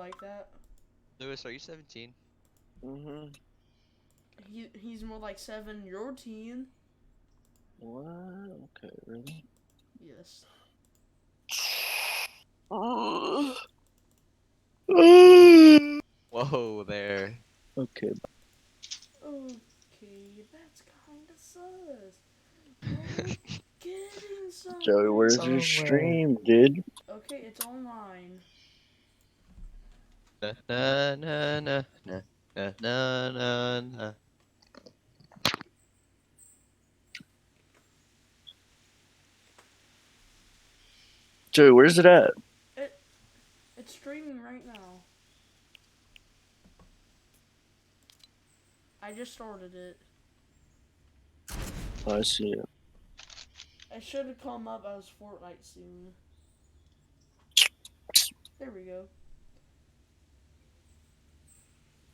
like that. Lewis, are you 17? Mm-hmm. He's more like 7. Your teen. What? Okay, really? Yes. Whoa there. Okay. Okay, that's kind of sus. You're getting Joey, where's somewhere. your stream, dude? Okay, it's online. Na na na na na na na na na. Joey, where's it at? It's streaming right now. I just started it. Oh, I see it. I should have come up as Fortnite soon. There we go.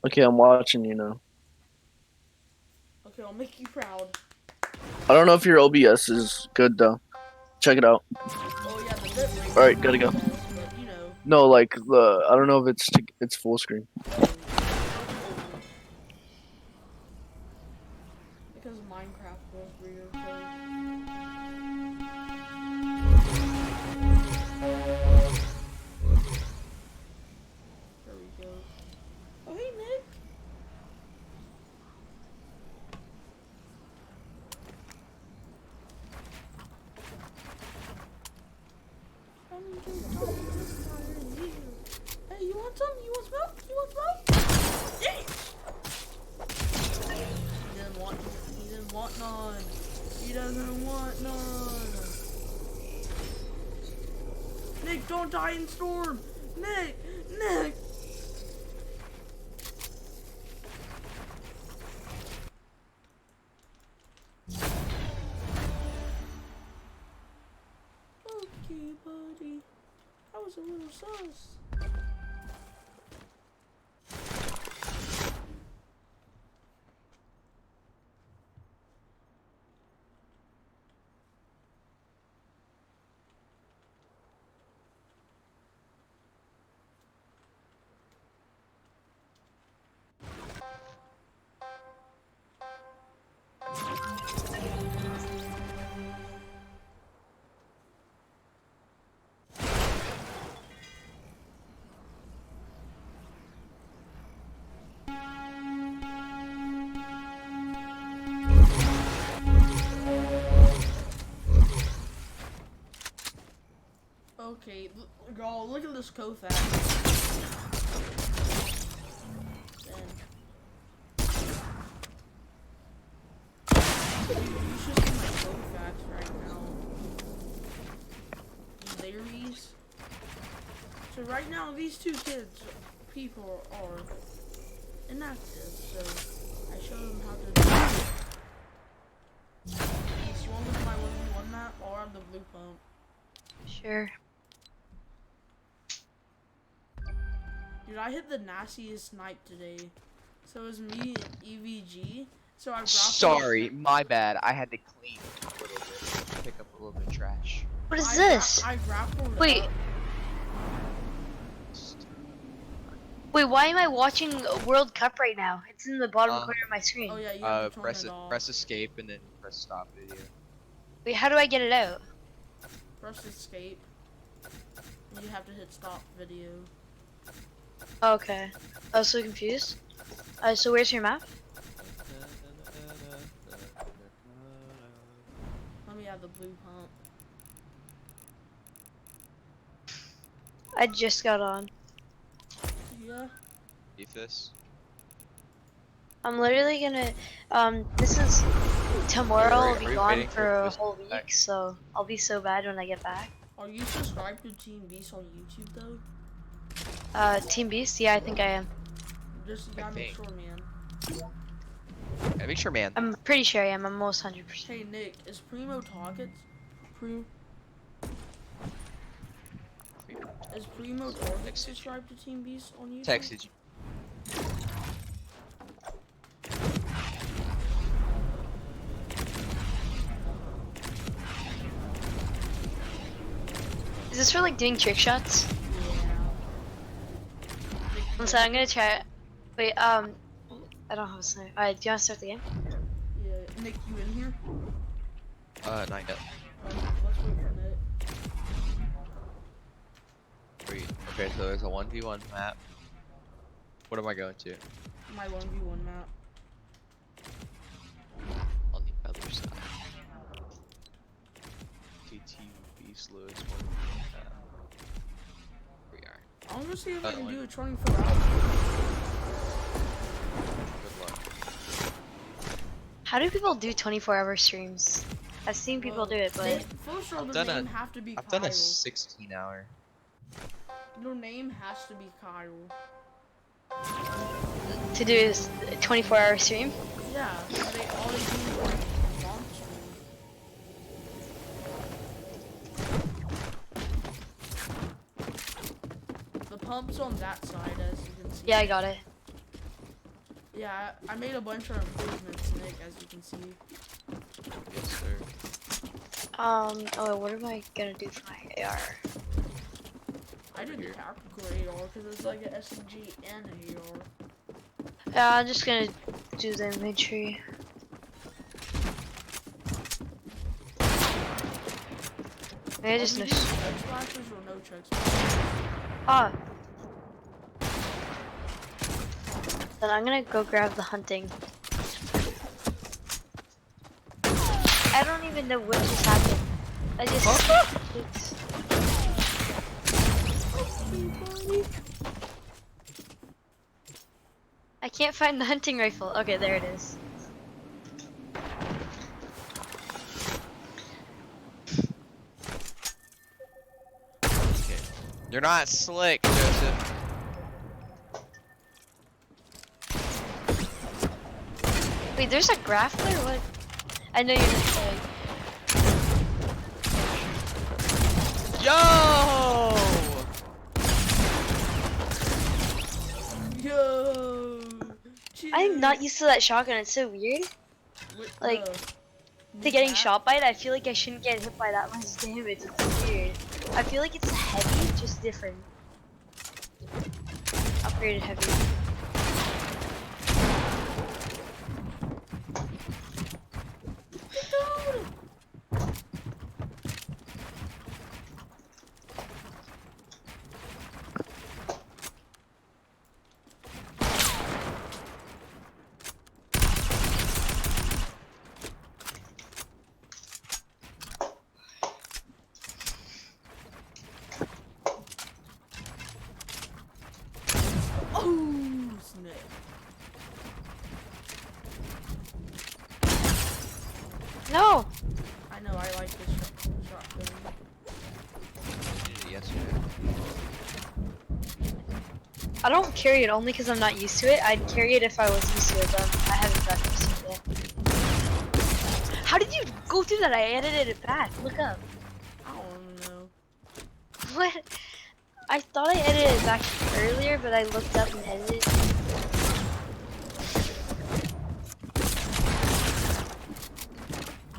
Okay, I'm watching you now. Okay, I'll make you proud. I don't know if your OBS is good though. Check it out. Oh yeah, the bit rate. All right, gotta go. But you know. No, like I don't know if it's full screen. Because Minecraft was weird. So. There we go. Oh hey Nick. Hey, you want some? You want smoke? You want smoke? He didn't want none. He doesn't want none. Nick, don't die in storm. Nick. Okay, buddy. That was a little sus. Okay, y'all, look at this Kofax. Dude, you should see my Kofax right now. Larry's. So right now, these two people are inactive, so I showed them how to do it. East, you want to look at my 1v1 map? I'll have the blue pump. Sure. Dude, I hit the nastiest snipe today. So it was me and EVG. So I grappled. Sorry, my bad. I had to clean a little bit, pick up a little bit of trash. What is this? I grappled. Wait. Up. Wait, why am I watching World Cup right now? It's in the bottom corner of my screen. Oh yeah, you have to turn Press it off. press escape and then press stop video. Wait, how do I get it out? Press escape. And you have to hit stop video. Okay. I was so confused. So where's your map? Let me have the blue pump. I just got on. Yeah. Beef this. I'm literally gonna, this is, tomorrow I'll be Are you gone waiting for a this whole back? week, so I'll be so bad when I get back. Are you subscribed to Team Beast on YouTube though? Team Beast? Yeah, I think I am. Just you gotta make sure, man. Yeah, make sure, man. I'm pretty sure I am. I'm almost 100%. Hey Nick, is Primo Targets? Is Primo Targets subscribed to Team Beast on YouTube? Texted you. Is this for like doing trick shots? Yeah. So I'm gonna try. Wait, I don't have a sniper. Alright, do you wanna start the game? Yeah, Nick, you in here? Not yet. Let's wait for Nick. Wait. Okay, so there's a 1v1 map. What am I going to? My 1v1 map. On the other side. TTV slowest one. We are. I'm gonna see if I That can one. do a 24 hours. Good luck. How do people do 24-hour streams? I've seen people do it, but First of all, I've their done name a- have to be I've Kyle. done a 16-hour. Their name has to be Kyle. to do is 24-hour stream. Yeah, all they do is like bomb stream. The pump's on that side, as you can see. Yeah, I got it. Yeah, I made a bunch of improvements, Nick, as you can see. Yes, sir. Oh, what am I gonna do for my AR? I did Here. tactical AR because it's like an SMG and an AR. Yeah, I'm just gonna do the infantry. Maybe I just Are we know. doing chug splashes or no chug splashes? Ah. Then I'm gonna go grab the hunting. I don't even know what just happened. I just. Oops. I can't find the hunting rifle. Okay, there it is. Okay. You're not slick, Joseph. Wait, there's a graph there? What? I know you're not saying. Yo! Yo! I'm not used to that shotgun. It's so weird. like, To getting shot by it, I feel like I shouldn't get hit by that much damage. It's weird. I feel like it's heavy, just different. Upgraded heavy. Oh, snap. No! I know, I like this shotgun. Yesterday. I don't carry it only because I'm not used to it. I'd carry it if I was used to it, but I haven't gotten used to it yet. How did you go through that? I edited it back. Look up. I don't know. What? I thought I edited it back earlier, but I looked up and edited.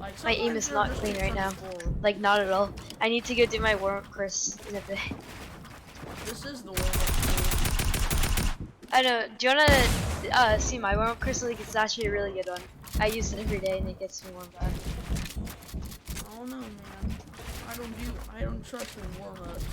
Like, My aim is sometimes not they're clean right now. just forward. Like, not at all. I need to go do my warm-up course in a bit. This is the warm-up. I know. Do you wanna see my warm-up course? Like, it's actually a really good one. I use it every day and it gets me warmed up. I don't know, man. I don't trust in warm-ups.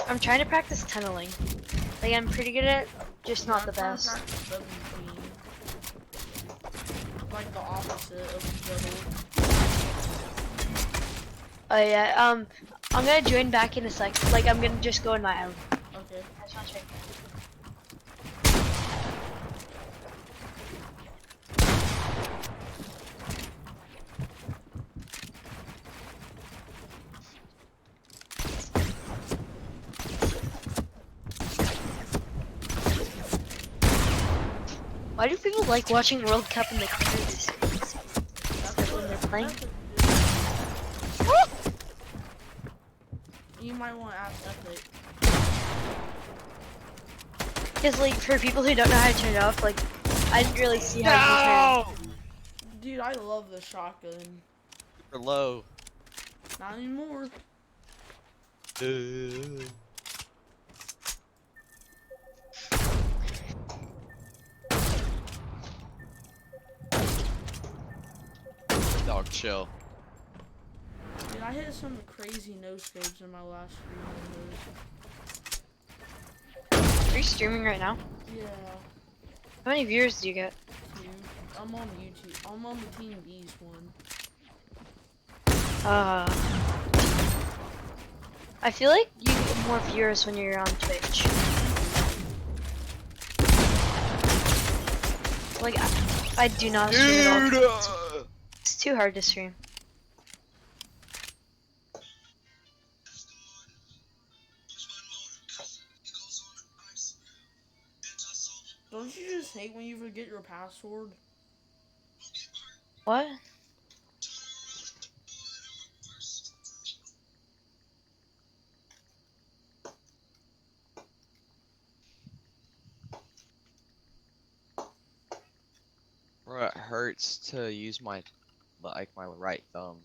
I'm trying to practice tunneling. Like, I'm pretty good at it, just not the I'm trying to best. practice 17. Like the opposite of each other. Oh yeah, I'm gonna join back in a sec. Like, I'm gonna just go in my own. Okay. I just wanna check. Why do people like watching World Cup in the corner of the screens? Like when they're playing? You might want to ask Epic. Because like for people who don't know how to turn it off, like I didn't really see how to Dude, I love the shotgun. Super low. Not anymore. Dog chill. Dude, I hit some crazy no scopes in my last stream. Are you streaming right now? Yeah, How many viewers do you get? dude. I'm on YouTube. I'm on the Team Beast one. I feel like you get more viewers when you're on Twitch. Like I do not stream at all. It's too hard to stream. Don't you just hate when you forget your password? What? Bro, it hurts to use my right thumb.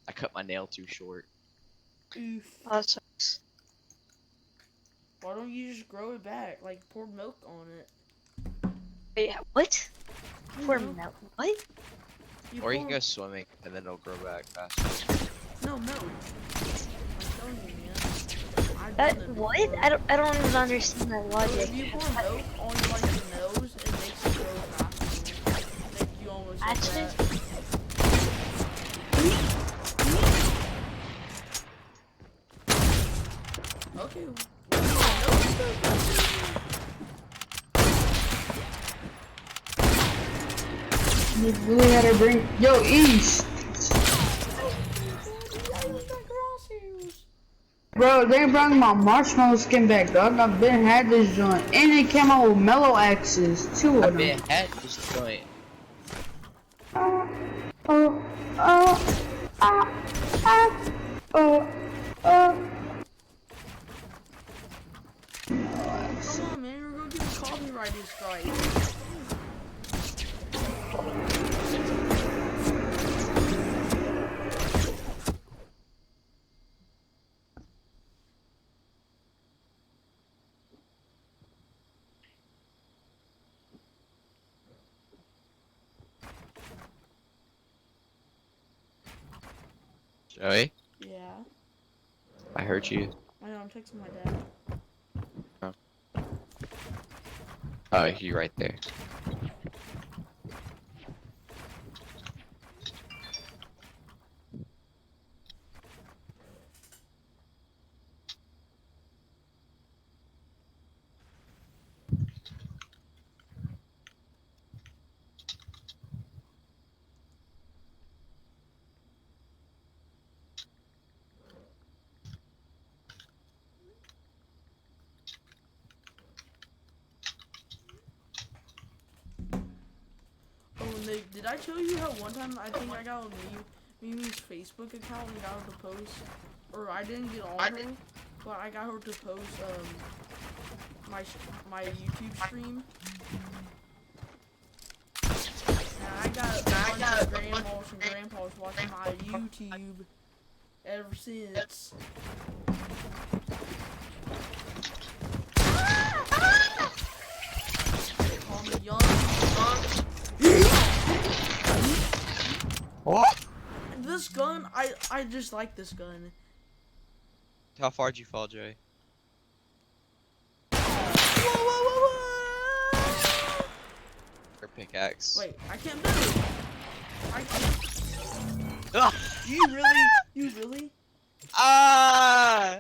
I cut my nail too short. Oof. Oh, that sucks. Why don't you just grow it back? Like, pour milk on it. Wait, what? You For know, milk? What? Or you pour- can go swimming and then it'll grow back faster. No, milk. I'm telling you, man. I've That done it what? before. I don't even understand that So logic. if you pour milk on like your nose, it makes it grow faster. Like you almost did Actually, that. Okay. You really had to bring yo East, bro. They brought my marshmallow skin back, dog. I've been had this joint, and it came out with mellow axes, 2 I of them. been had this joint. Oh, oh, oh. Come on, man. We're gonna get a copyrighted strike. Joey, Yeah. I heard you. I know. I'm texting my dad. Oh, you right there. Oh, Nick, did I tell you how one time I think I got on Mimi's Facebook account and got her to post, or I didn't get on her, but I got her to post my YouTube stream. And I got a bunch of grandmas and grandpas watching my YouTube ever since. They call me young. What? This gun, I just like this gun. How far'd you fall, Joey? Whoa, whoa, whoa, whoa! Or pickaxe? Wait, I can't move. I can't. Ah! You really? You really? Ah!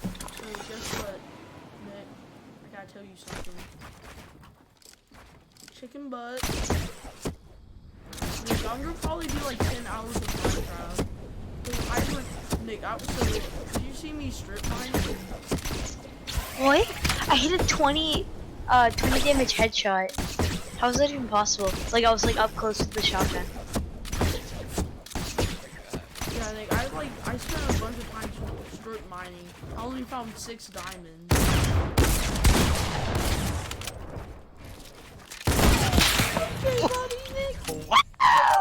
So guess what, Nick? I gotta tell you something. Chicken butt. Nick, I'm gonna probably do like 10 hours of Minecraft. Nick, so did you see me strip mine? What? I hit a 20 damage headshot. How is that even possible? It's like I was like up close to the shotgun. Yeah, I spent a bunch of time strip mining. I only found 6 diamonds. Okay, buddy, Nick.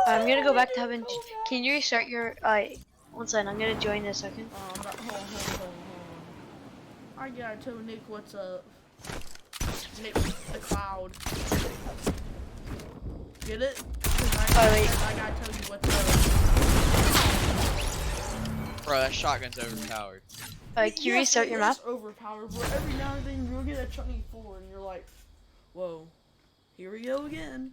I'm gonna go back to heaven. Can you restart your? One second. I'm gonna join in a second. Hold on. I gotta tell Nick what's up. Nick, the cloud. Get it? Wait. I gotta tell you what's up. Bro, that shotgun's overpowered. Can you restart your map? It's overpowered, but every now and then you'll get a 24 and you're like, whoa, here we go again.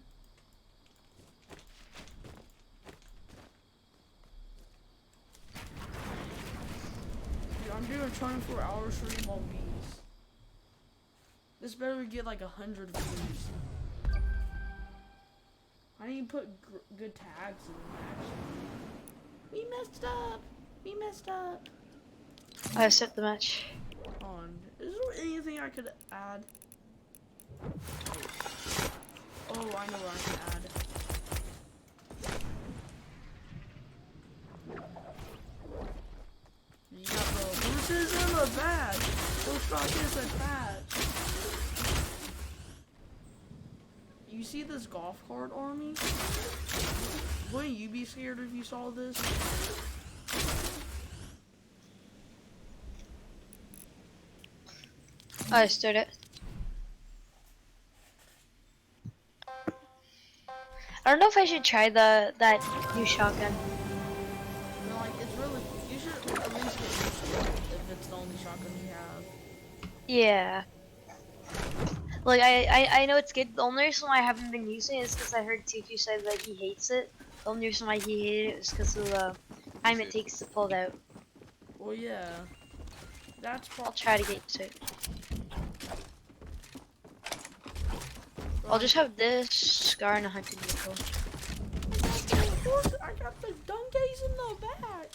Dude, I'm doing a 24-hour stream on bees. This better get like 100 views. I need to put good tags in actually. We messed up. I set the match. Is there anything I could add? Oh, I know what I can add. You got the horses in the back. Those rockets attached. You see this golf cart army? Wouldn't you be scared if you saw this? I started it. I don't know if I should try that new shotgun. No, like, it's really, you should at least get used to it if it's the only shotgun you have. Yeah. Like I know it's good. The only reason why I haven't been using it is because I heard Tutu say that he hates it. The only reason why he hated it is because of the time it takes to pull it out. Well, yeah. That's I'll try to get used to it. I'll just have this scar and a hunting vehicle. I got the donkeys in the back.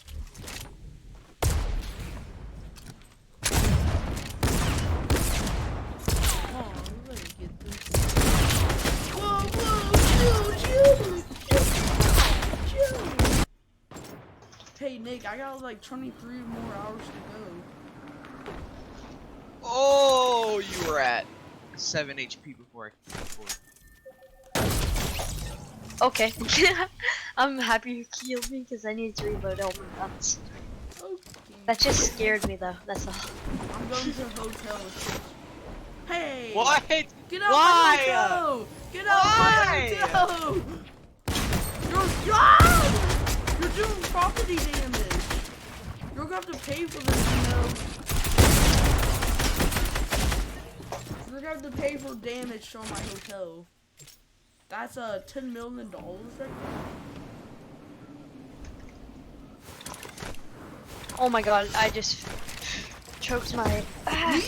Come on, we better get this. Whoa, chill. Hey Nick, I got like 23 more hours to go. Oh, you were at 7 HP before I came forward. Okay. I'm happy you killed me because I need to reload all my guns. Okay. That just scared me though, that's all. I'm going to a hotel. Hey! What? Get out Why? my hotel! Get out Why? my hotel! You're doing property damage. You're gonna have to pay for this, you know. You're gonna have to pay for damage on my hotel. That's $10 million right now. Oh my god, I just choked my. Aren't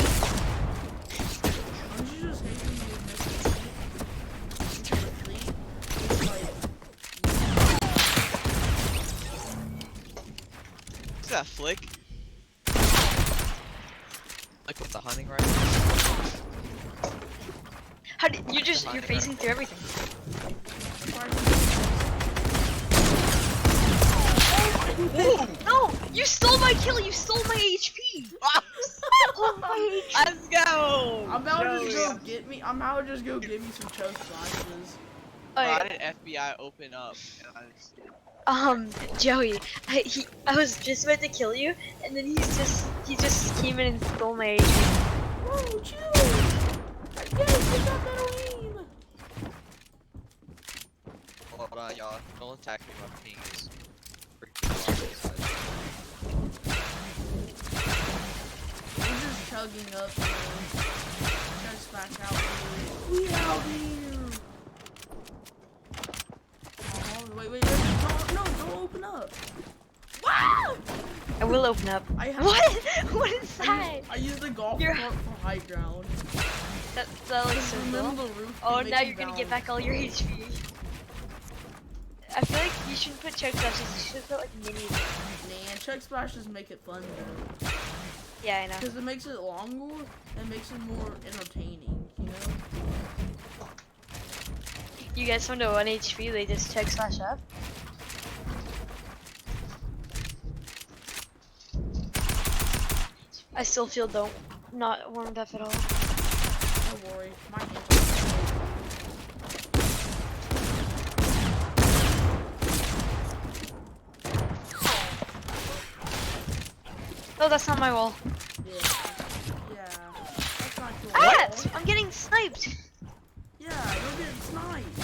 you just hating me in What's that flick? Like with the hunting rifle? How did you just? You're facing through everything. No! You stole my kill! You stole my HP! Oh my HP! Let's go! I'm about to just go get me. I'm about to just go get me some choke slices. Why did FBI open up? And I just... Joey, I was just about to kill you, and then he just came in and stole my HP. Whoa, chill! Yes, I got better aim! Hold on, y'all. Don't attack me. My ping is freaking I'm just chugging up, man. Just back out here. We out here! Oh, wait. No, don't open up. Wow! I will open up. What? What is that? I use the golf You're- cart for high ground. That looks so Remember cool. the roof? Oh, to make now you you're gonna balance. get back all your HP. I feel like you shouldn't put choke splashes, you should put like minis. Nah, chug splashes make it fun though. Yeah, I know. Because it makes it longer and makes it more entertaining, you know? you get someone to 1 HP, they just check slash up. I still feel not warmed up at all. Don't worry, my hands are Oh, that's not my wall. yeah. Yeah. That's not your Ah! wall. I'm getting sniped. Yeah, you're getting sniped.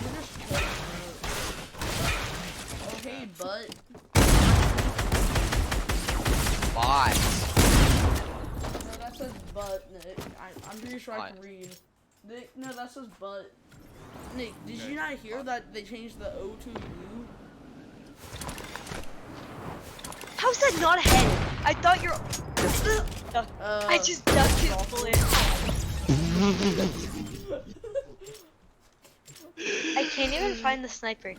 You're just holding it. Oh, hey, butt. Bye. No, that says butt, Nick. I'm pretty sure I Why? can read. Nick, no, that says butt. Nick, did you not hear that they changed the O to U? How's that not a head? I thought you're. I just ducked his bullet. I can't even find the sniper.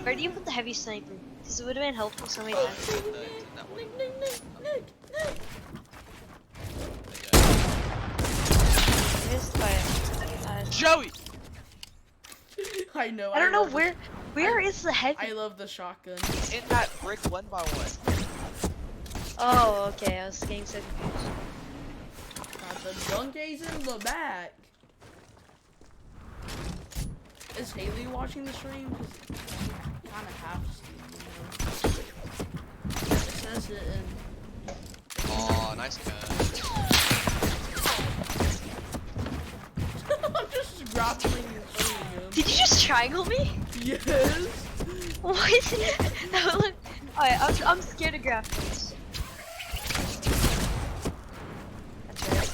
Where do you put the heavy sniper? Because it would have been helpful so many times. Nick. Missed by Joey! I know. I don't know love where is the heavy? I love the shotgun. In that brick 1x1. Oh, okay. I was getting so confused. Got the donkeys in the back. Is Haley watching the stream? Cause kind of have to, you know. It says it in. Oh, nice gun. I'm just grappling and shooting him. Did you just triangle me? Yes. What? That would look. Alright, I'm scared of graphics. That's right.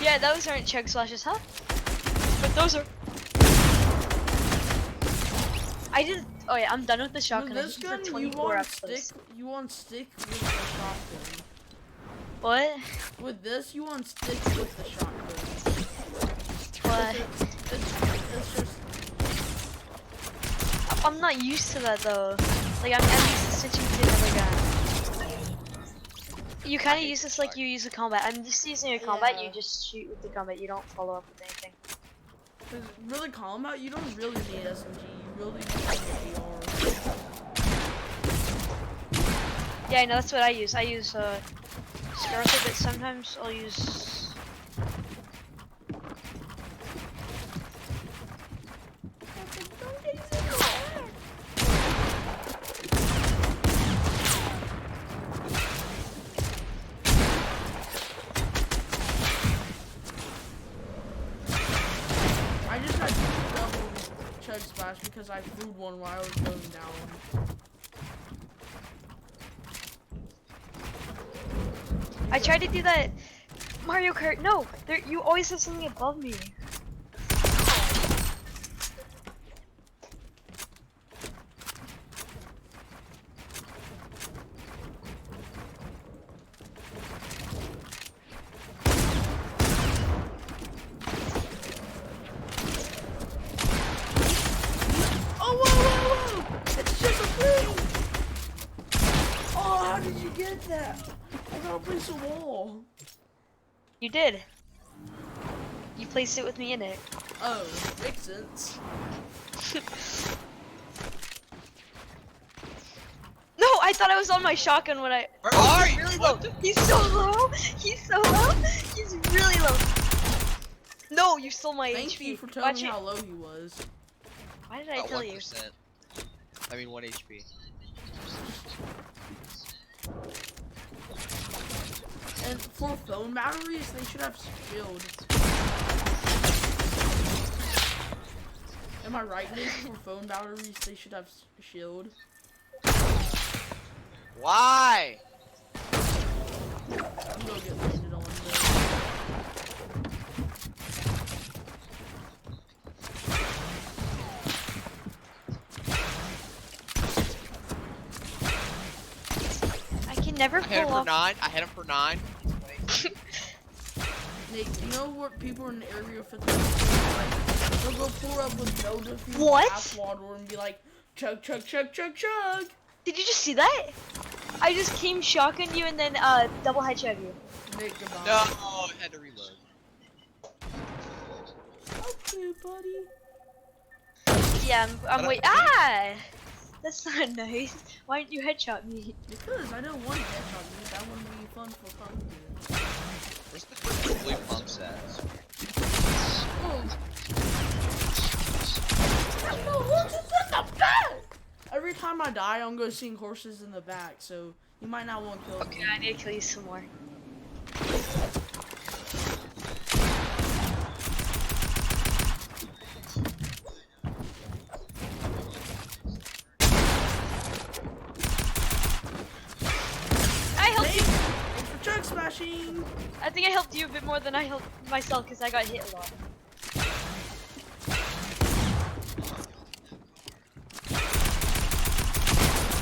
Yeah, those aren't chug slashes, huh? But those are. I did. Oh yeah, I'm done with the shotgun. With this I did gun, the you 24 want up close. stick. You want stick with the shotgun. What? With this, you want stick with the shotgun. What? It's just. I'm not used to that though. Like I'm used to switching to another gun. You kind of use this like you use a combat. I'm used to using a combat. Yeah. You just shoot with the combat. You don't follow up with anything. Cause really combat, you don't really need SMG. You really need AR. Yeah, I know that's what I use. I use Scarlet, but sometimes I'll use. I just had double chug splash because I threw one while I was going down. I tried to do that. Mario Kart. No, there. You always have something above me. Oh, whoa! It's just a thing! Oh, how did you get that? I gotta place a wall. You did. You placed it with me in it. Oh, makes sense. No, I thought I was on my shotgun when I. Where are He's you? really What low. He's so low. He's so low. He's really low. No, you stole my Thank HP. you for telling Watch me it. how low he was. Why did I About tell you? 1%. I mean 1 HP. And for phone batteries, they should have shield. Am I right, Nick? For phone batteries, they should have shield. Why? I'm gonna get landed on this. I can never I hit him pull for off. 9. I hit him for 9. Nick, you know what people in Area 51 like? They'll go pour up with no defuse What? gas water and be like, Chug, chug, chug, chug, chug. Did you just see that? I just came shotgun you and then double headshot you. Nick, goodbye. No, I had to reload. Okay, buddy. Yeah, I'm wait. Ah! That's not nice. Why didn't you headshot me? Because I don't want to headshot you. That wouldn't be fun for fun. Where's the freaking blue pumps at? No, horses in the back! Every time I die, I'm gonna sing horses in the back, so you might not want to kill Okay, me. I need to kill you some more. I helped you. Thanks for chug smashing! I think I helped you a bit more than I helped myself because I got hit a lot.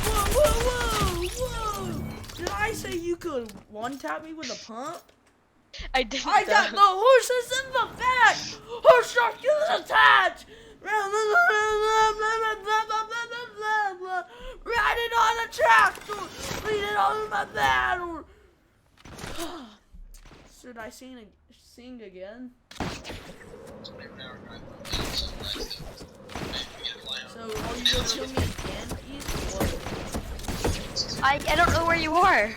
Whoa, whoa, whoa, whoa! Did I say you could one-tap me with a pump? I didn't. I got the horses in the back! Horse shotgun attached! Riding on a tractor! Leading on my battle! Should I sing again? So, are you gonna kill me again, Ethan, or what? I don't know where you are.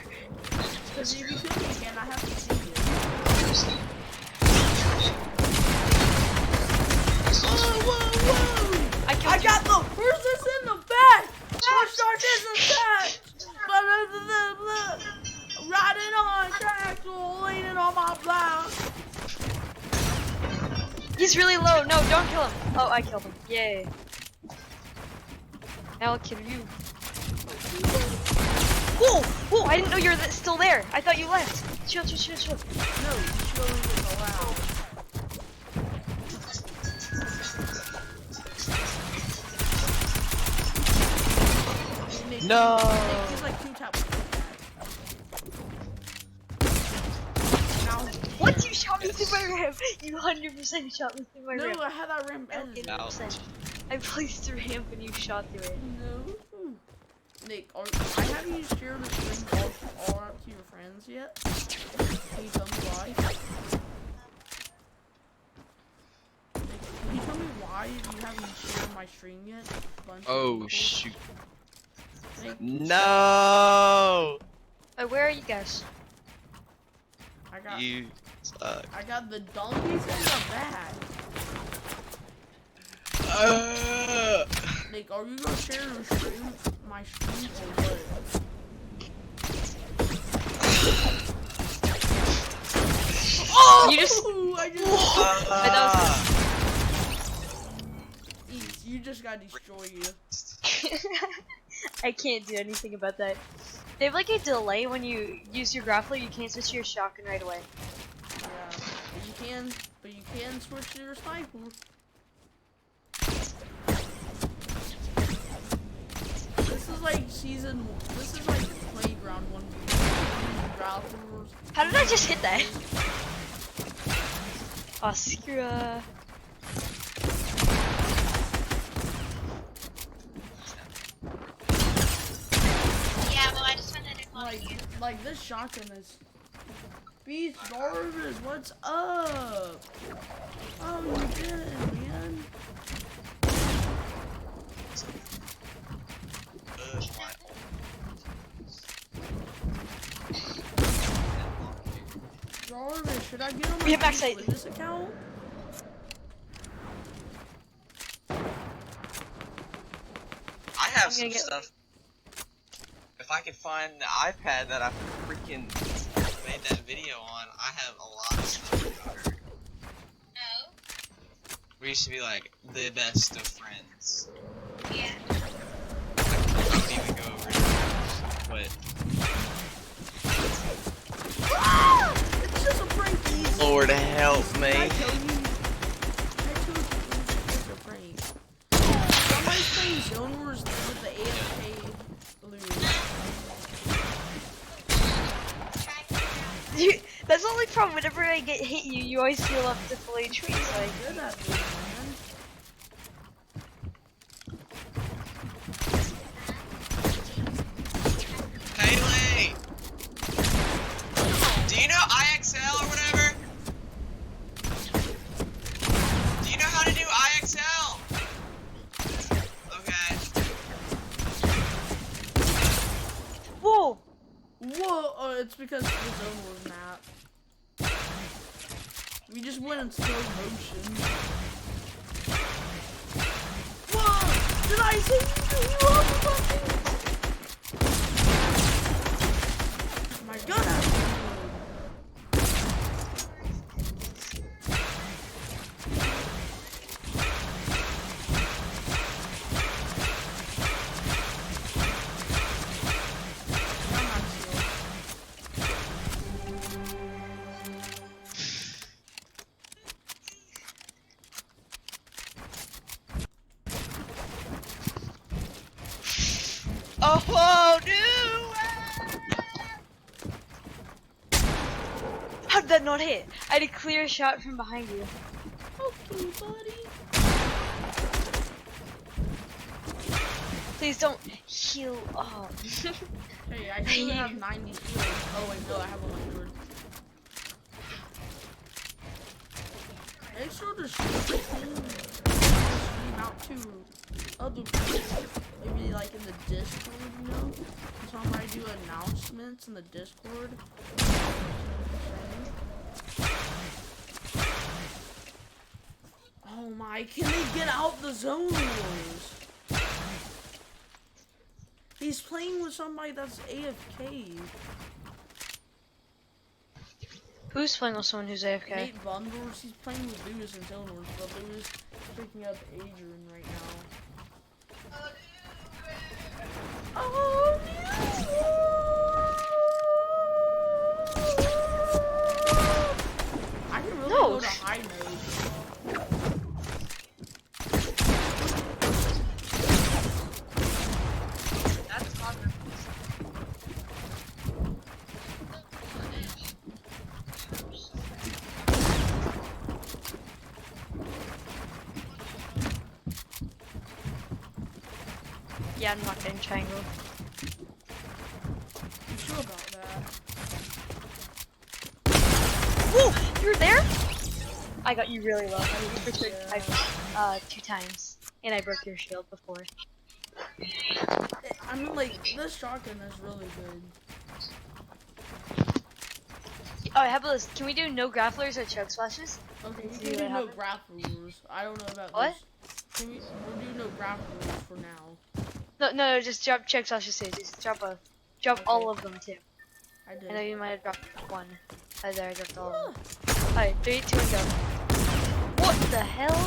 Because if you kill me again, I have to sing it. Whoa, whoa, whoa! I killed I you. got the horses in the back! Horse charges attached! Riding on tractor, leaning on my plow. He's really low. No, don't kill him. Oh, I killed him. Yay. Now I'll kill you. Whoa! Whoa! I didn't know you were still there. I thought you left. Chill, chill, chill, chill. No, showing is allowed. No. He's like 2 taps. Now, What? You shot me through my ramp. You 100% shot me through my no, ramp. I had that ramp edited. 100%. I placed the ramp and you shot through it. No. Nick, I haven't you shared the string all out to your friends yet? Can you tell me why? Nick, can you tell me why you haven't shared my string yet? Bunch of Oh people? shoot. Nick, No. Where are you guys? You suck. I got the donkeys in the back. Nick, are you gonna share your stream, my stream, or what? Oh! You just- I just. Ease, you just got destroyed. I can't do anything about that. They have like a delay when you use your grappler. You can't switch to your shotgun right away. Yeah, but you can switch to your sniper. This is like this is like playground 1v1. Grapplers. How did I just hit that? Oscura. Yeah, well, I just found that Like this shotgun is. Beast Jarvis, what's up? Oh, you did, man. Jarvis, should I get on We have my backside. this account? I have I'm some gonna get- stuff. If I can find the iPad that I freaking made that video on, I have a lot of stuff about her. No. We used to be like the best of friends. Yeah. I wouldn't even go over it. But Ah! It's just a prank, Ease. Lord help Did I me. tell you? I told you it was just a prank. Somebody's playing Zone Wars with the AFK balloon. That's the only problem. Whenever I get hit, you always heal up to full HP. Like, Good at this, man. Whoa! It's because the zone was map. We just went in slow motion. Whoa! Did I say you off something? My gun has to Oh no! How did that not hit? I had a clear shot from behind you. Okay, buddy. Please don't heal up. Hey, I still have 90 heals. Oh wait, no, I have 100. Make sure to stream out to other people. Maybe like in the Discord, you know? Somebody do announcements in the Discord. Oh my, can they get out the zone wars? He's playing with somebody that's AFK. Who's playing with someone who's AFK? Nate Bundles, he's playing with Lewis and Zone Wars, but Lewis is picking up Adrian right now. Oh no! I can really No. go to high mode. That's not Yeah, I'm not getting triangle. You sure about that? Woo! You were there? I got you really low. I mean, you took Yeah. 2 times. And I broke your shield before. I mean, like, this shotgun is really good. Oh, how about this? Can we do no grapplers or chug splashes? Okay, we See can what do no happens. grapplers. I don't know about What? this. We'll do no grapplers for now. No, just drop chug splashes too. Just drop all of them too. I did. I know you might have dropped one. Oh, there, I dropped all of them. Alright, 3, 2, and go. What the hell?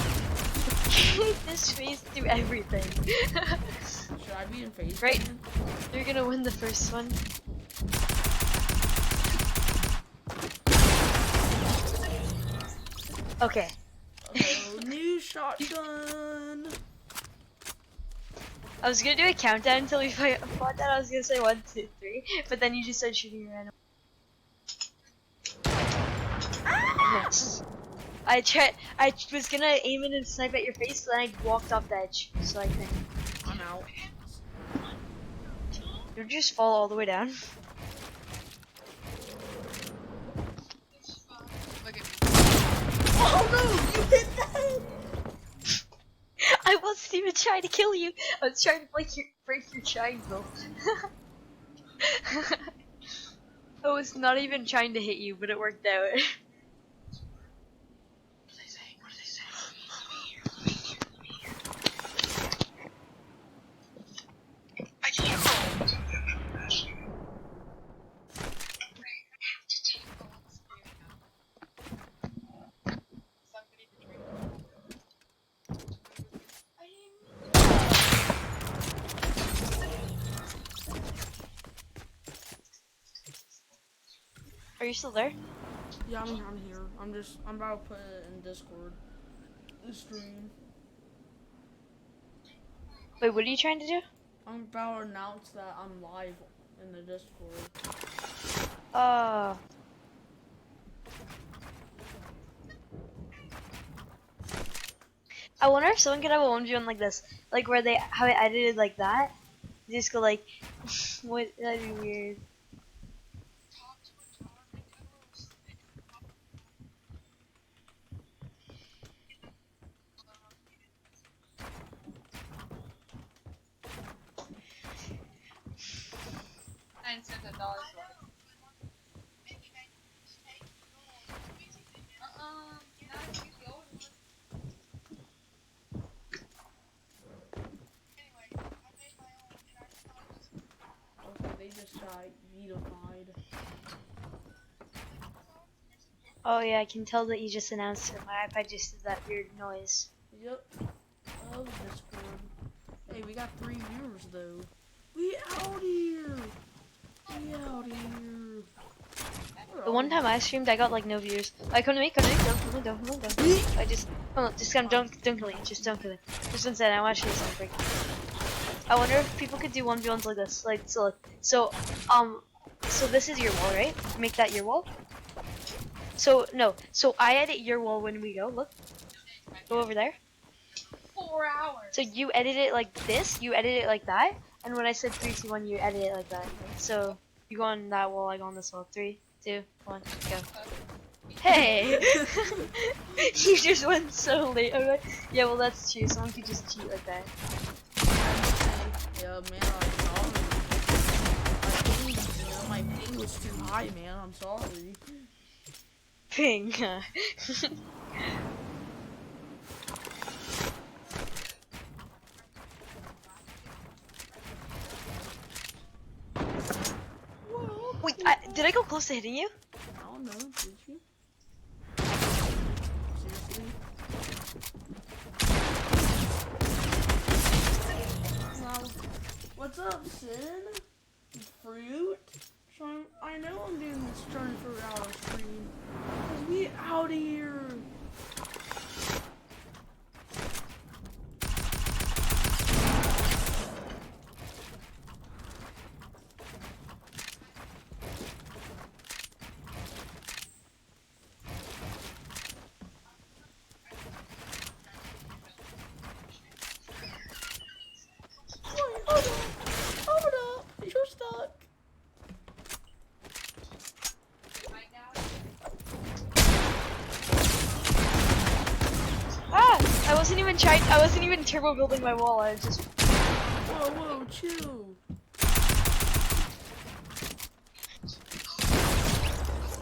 This phase through everything. Should I be in phase? Right. again? You're gonna win the first one. Okay. Oh, new shotgun. I was gonna do a countdown until we fought that. I was gonna say 1, 2, 3, but then you just started shooting random. I missed. I was gonna aim it and snipe at your face, but then I walked off the edge, so I couldn't. I'm out. Did you just fall all the way down? Look at me. Oh no! You hit that! I wasn't even trying to kill you. I was trying to break your triangle. I was not even trying to hit you, but it worked out. I can't. Are you still there? Yeah, I'm here. I'm about to put it in Discord. The stream. Wait, what are you trying to do? I'm about to announce that I'm live in the Discord. I wonder if someone could have a 1v1 like this, like where they have it edited like that. You just go like, what? That'd be weird. I 99 cents at dollar store. Not use the old one. Okay, they just got vetofied. Oh yeah, I can tell that you just announced it. My iPad just did that weird noise. Yep. Love Discord. Hey, we got 3 viewers though. We out here. We out here. The one time I streamed, I got like no views. Like, come to me, don't. I just, hold on, just come, don't kill me, just don't kill me. Just one second, I want to show you something. I wonder if people could do 1v1s like this. Like, so this is your wall, right? Make that your wall. So, no, so I edit your wall when we go, look. Go over there. 4 hours. So you edit it like this, you edit it like that, and when I said 3, 2, 1, you edit it like that. So, you go on that wall, I go on this wall. 3, 2, 1, go. Hey! You just went so late. Okay. Yeah, well that's true. Someone could just cheat like that. Yeah, man, my ping was too high, man. I'm sorry. Ping. Wait, did I go close to hitting you? I don't know. Did you? Seriously? Well, what's up, Sin? Fruit? I know I'm doing this 24-hour stream. 'Cause we out here. Hold up, you're stuck. I wasn't even turbo building my wall, I was just... Whoa, chill.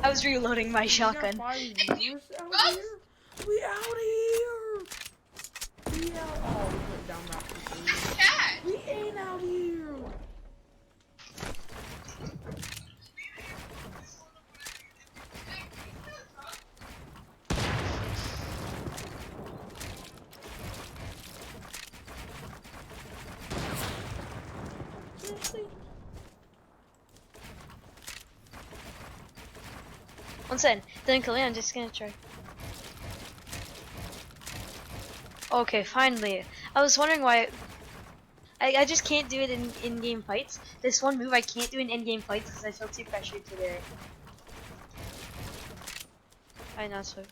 I was reloading my shotgun. We got 5 viewers out here. We out here. We out. Oh, we went down that quickly. Cat. We ain't out here. Seriously? One second. Then kill me, I'm just gonna try. Okay, finally. I was wondering why I just can't do it in in-game fights. This one move I can't do in in-game fights because I feel too pressured to do it. I know, so.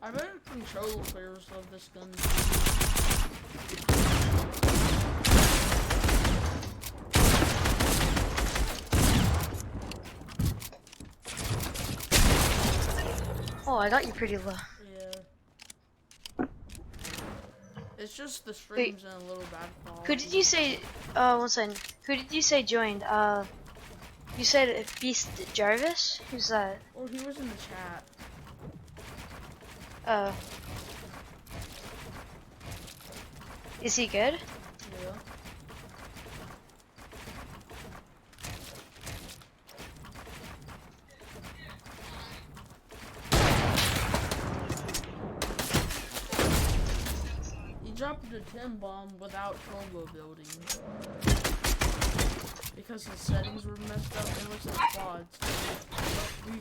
I bet controller players love this gun. Oh, I got you pretty low. Yeah. It's just the streams and a little bad quality. Who did you say? One second. Who did you say joined? You said Beast Jarvis. Who's that? Or he was in the chat. Is he good? Yeah. He dropped a 10 bomb without turbo building. Because his settings were messed up, it was in quads. We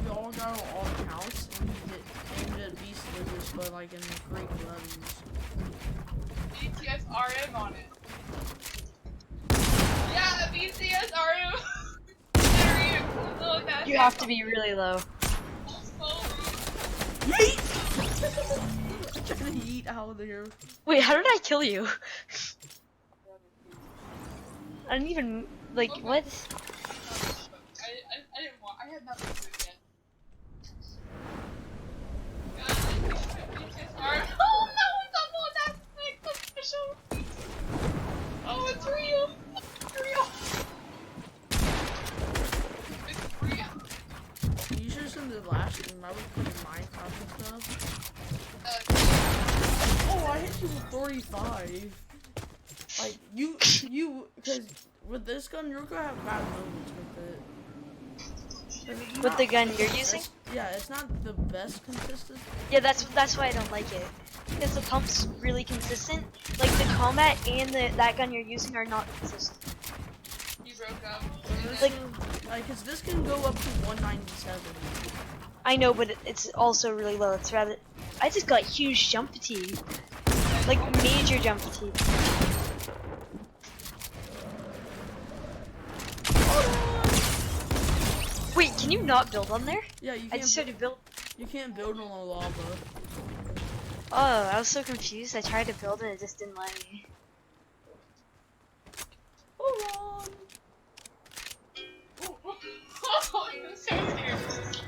all got on all counts and he aimed at Beast Lucas, but like in great letters. BTS RM on it. Yeah, BTS RM. You have to be really low. Yeet! I'm trying to yeet out of there. Wait, how did I kill you? I didn't even like Okay. what? I didn't want. I had nothing to do yet. Oh, that one's up on that thing. That's official. Oh, it's real. It's real. It's real. You should have seen the last stream. I was playing Minecraft and stuff. Oh, I hit you with 45. Like, because with this gun, you're gonna have bad moments with it. It's With the not- gun you're using? Yeah, it's not the best consistent. Yeah, that's why I don't like it. Because the pump's really consistent. Like the combat and that gun you're using are not consistent. You broke up. Like- Cause this can go up to 197. I know, but it's also really low. It's rather. I just got huge jump fatigue. Like major jump fatigue. Wait, can you not build on there? Yeah, you I can't. just tried to build. You can't build on the lava. Oh, I was so confused. I tried to build it, it just didn't let me. Hold on. I'm so scared.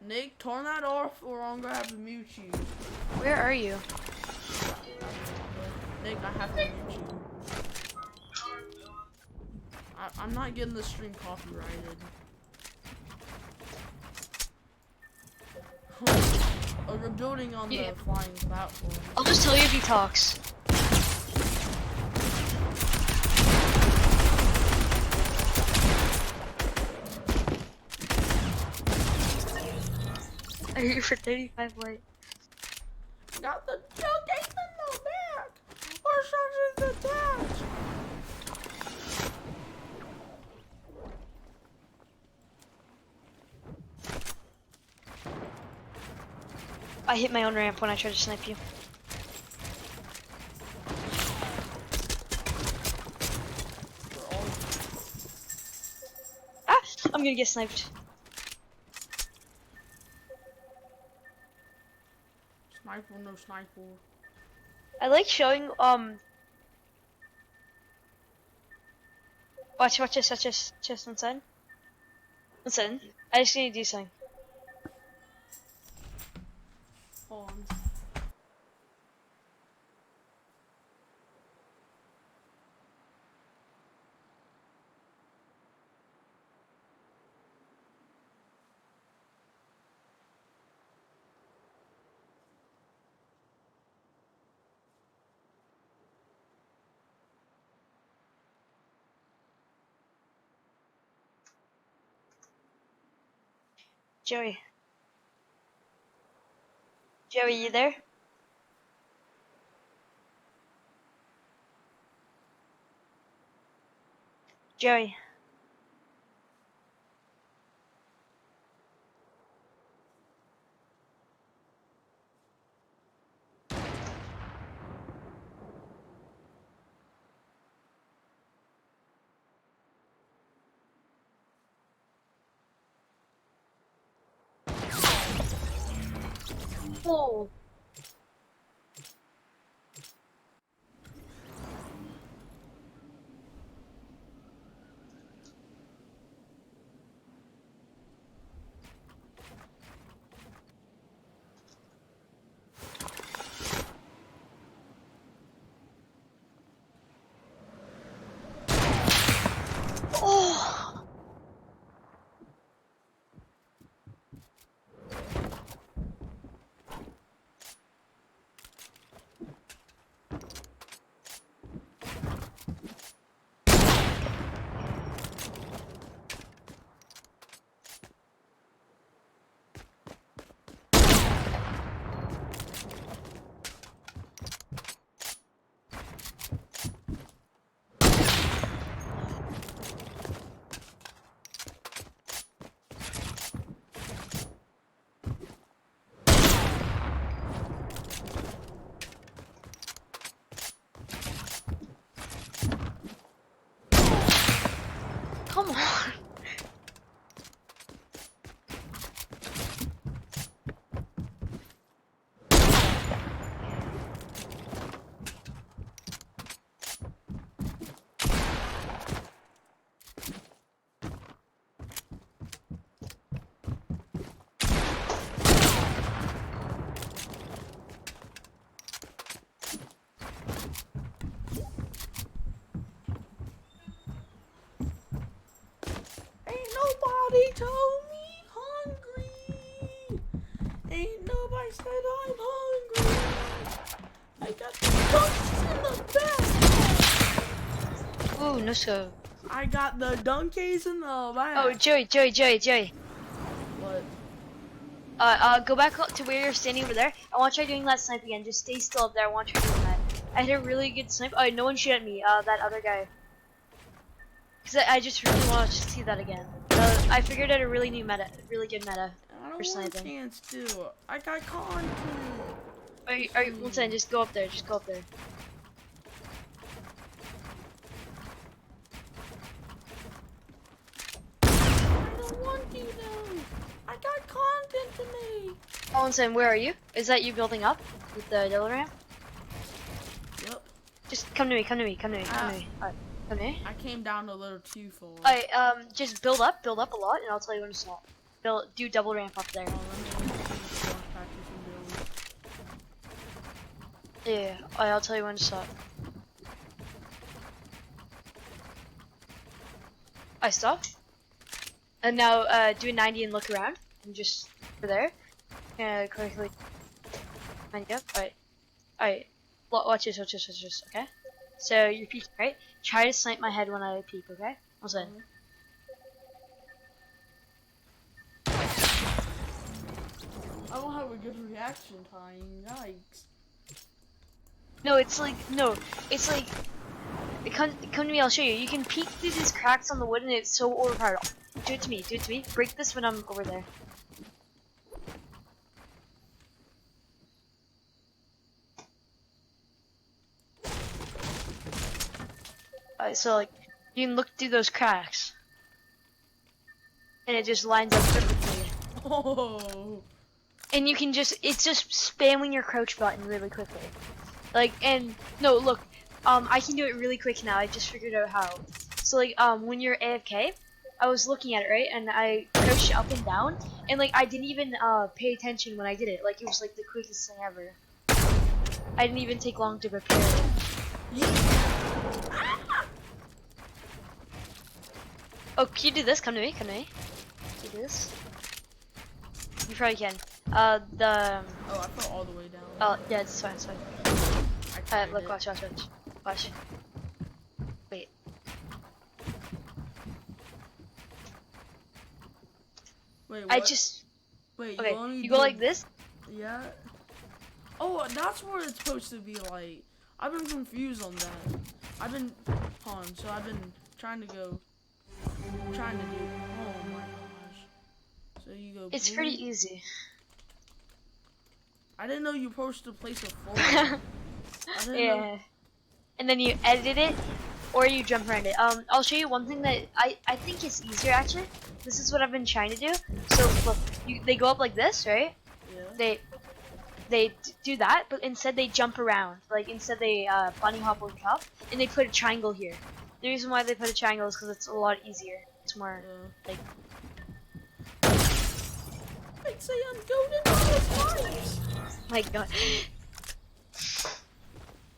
Nick, turn that off, or I'm gonna have to mute you. Where are you? Nick, I have to mute you. I'm not getting the stream copyrighted. Oh, you're building on Yeah. the flying platform. I'll just tell you if he talks. I hear you for 35 light. Got the tailgate in the back. Or something's attached. I hit my own ramp when I tried to snipe you. Ah! I'm gonna get sniped. Sniper, no sniper. I like showing watch this, just inside. Listen, I just need to do something. Hold on. Joey. Joey, you there? Joey. Oh. Oh. Come on. told me hungry. Ain't nobody said I'm hungry. I got the dunks in the back. Ooh, no scope. I got the dunkies in the back. Oh, Joey. What? Go back to where you're standing over there. I want to try doing that snipe again. Just stay still up there. I want to try doing that. I had a really good snipe. Oh, no one shoot at me. That other guy. Cause I just really want to see that again. I figured out a really good meta I don't for want a sniping. chance to. I got content. Alright, one second. Just go up there. Just go up there. I don't want to though. I got content to make. Oh, one second. Where are you? Is that you building up with the double ramp? Yep. Just come to me. Alright, come to me. I came down a little too far. Alright, just build up a lot, and I'll tell you when to stop. Do double ramp up there. Oh, let me practice and build. Yeah, I'll tell you when to stop. I stopped. And now, do a 90 and look around. And just over there. Quickly. 90 up. Alright. Watch this, okay? So, you're peeking, right? Try to snipe my head when I peek, okay? One second. I don't have a good reaction time. Yikes. No, it's like, come to me, I'll show you. You can peek through these cracks on the wood and it's so overpowered. Do it to me. Break this when I'm over there. So like, you can look through those cracks. And it just lines up perfectly. Oh. And you can it's just spamming your crouch button really quickly. Like, and, no, look, I can do it really quick now, I just figured out how. So like, when you're AFK, I was looking at it, right, and I crouched up and down, and like, I didn't even, pay attention when I did it, like, it was like the quickest thing ever. I didn't even take long to prepare it. Oh, can you do this? Come to me. Can you do this? You probably can. Oh, I fell all the way down. Oh, yeah, it's fine. I tried Look, it. watch. Wait. Wait, what? Wait, Okay, only you go like this? Yeah. Oh, that's what it's supposed to be like. I've been confused on that. I've been trying to do. Oh my gosh. So you go. It's blue. pretty easy. I didn't know you were supposed to place a full. I didn't Yeah. know. And then you edit it, or you jump around it. I'll show you one thing that I think is easier actually. This is what I've been trying to do. So look, they go up like this, right? Yeah. They do that, but instead they jump around. Like instead they bunny hop over top, and they put a triangle here. The reason why they put a triangle is because it's a lot easier. It's more like. I'd say I'm golden all the times. My God.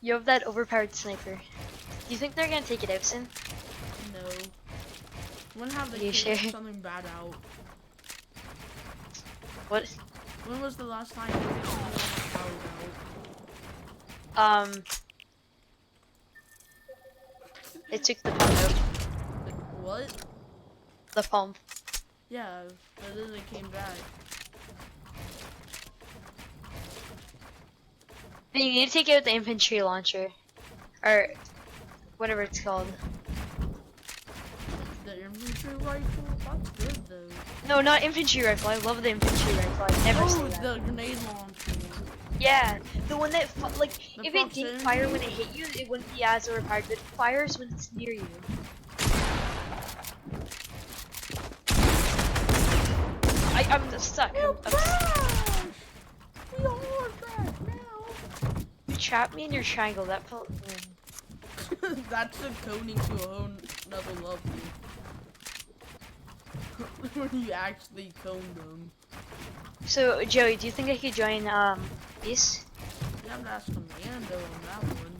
You have that overpowered sniper. Do you think they're gonna take it out soon? No. When have they You taken sure? something bad out? What? When was the last time you took something bad out? They took the pump out. What? The pump. Yeah, but then it came back. But you need to take out the infantry launcher. Or whatever it's called. The infantry rifle? That's good though. No, not infantry rifle. I love the infantry rifle. I never say that. The grenade launcher. Yeah, the one that, like, The if it didn't proximity? fire when it hit you, it wouldn't be as overpowered, but it fires when it's near you. I'm stuck. We all are back now. You trapped me in your triangle. That felt. That's a coning to a whole another level. When you actually cone them. So, Joey, do you think I could join, Beast? You have to ask Commando on that one.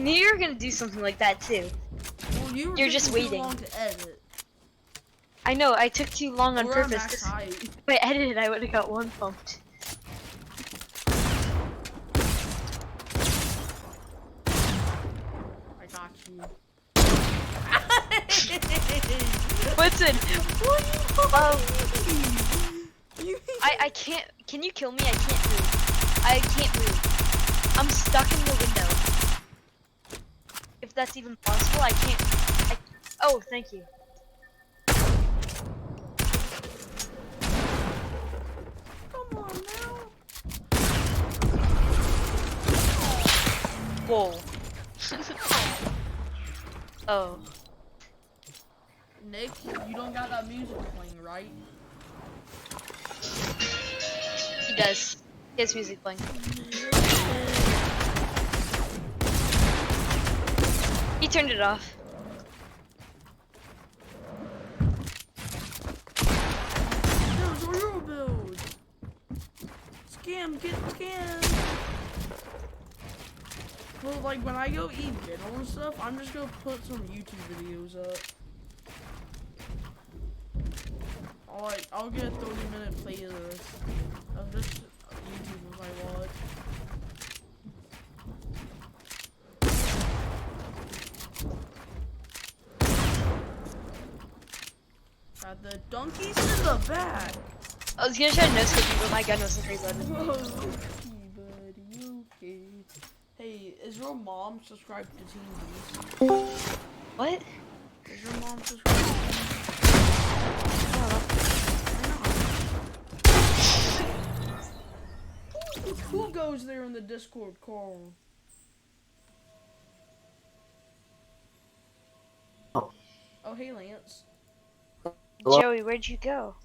knew you were gonna do something like that too. Well, you were You're just taking too waiting. long to edit. I know, I took too long on We're at purpose. max 'Cause height. if I edited, I would have got one pumped. I got you. What's in? You- I can't. Can you kill me? I can't move. I can't move. I'm stuck in the window. If that's even possible, I can't. Oh, thank you. Come on now. Whoa. Oh. Nick, you don't got that music playing, right? He does. He has music playing. He turned it off. There's a real build. Scam, get scammed. Well, like when I go eat dinner and stuff, I'm just gonna put some YouTube videos up. I'll get a 30-minute playlist of just YouTubers I watch. Got the donkeys in the back. I was gonna try to no-scope you, but my gun wasn't reloaded. Whoa, okay, buddy, okay. Hey, is your mom subscribed to Team Beast? What? Is your mom subscribed to Team Beast? Who goes there in the Discord call? Oh, hey, Lance. Joey, where'd you go?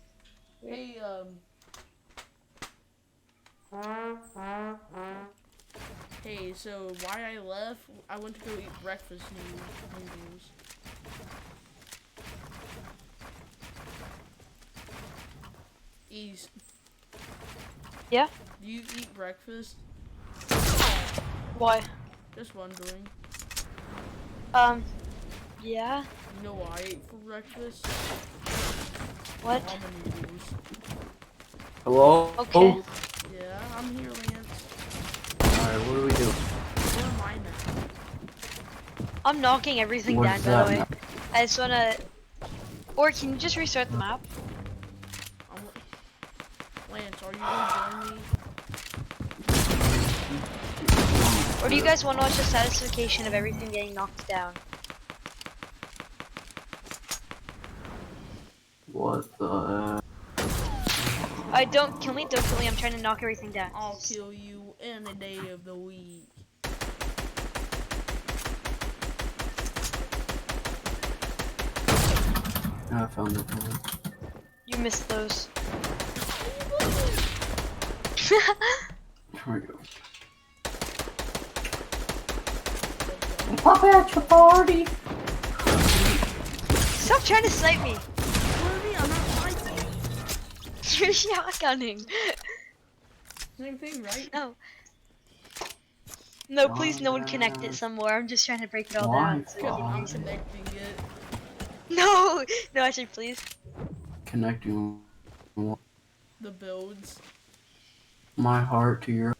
Hey, Hey, so why I left, I went to go eat breakfast noodles. East. Yeah? Do you eat breakfast? Why? Just wondering. Yeah? You know what I ate for breakfast? What? Ramen noodles. Hello? Okay. Yeah, I'm here, Lance. Alright, what do we do? Where am I now? I'm knocking everything What down, is by that the way. now? I just wanna... Or can you just restart the map? Lance, are you gonna join me? Or do you guys want to watch the satisfaction of everything getting knocked down? What the Don't kill me, I'm trying to knock everything down. I'll kill you any day of the week. I found the one. You missed those. Here we go. Pop at your party! Stop trying to snipe me! What do you mean? I'm not fighting. You're shotgunning. Same thing, right? No. No, please no one connect it somewhere. I'm just trying to break it all Why? down. So Because you I'm can- connecting it. No! No, actually, please. Connecting The builds. my heart to your.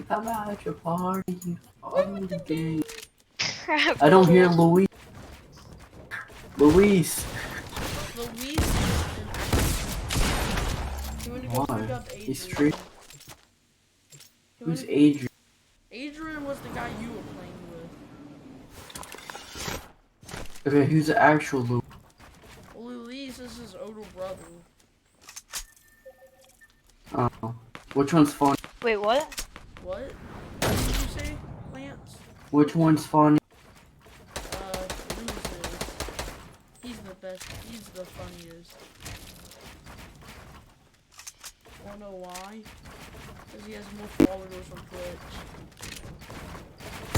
Come out at your party. All the day. Crap. I don't hear Luis. Luis. Luis is in Why? He's straight. Who's Adrian? Adrian? Adrian was the guy you were playing with. Okay, who's the actual Luis? Luis is his older brother. Oh, which one's fun? Wait, what? What? What did you say, Lance? Which one's funny? Luis is. He's the best. He's the funniest. Wanna know why? Because he has more followers on Twitch.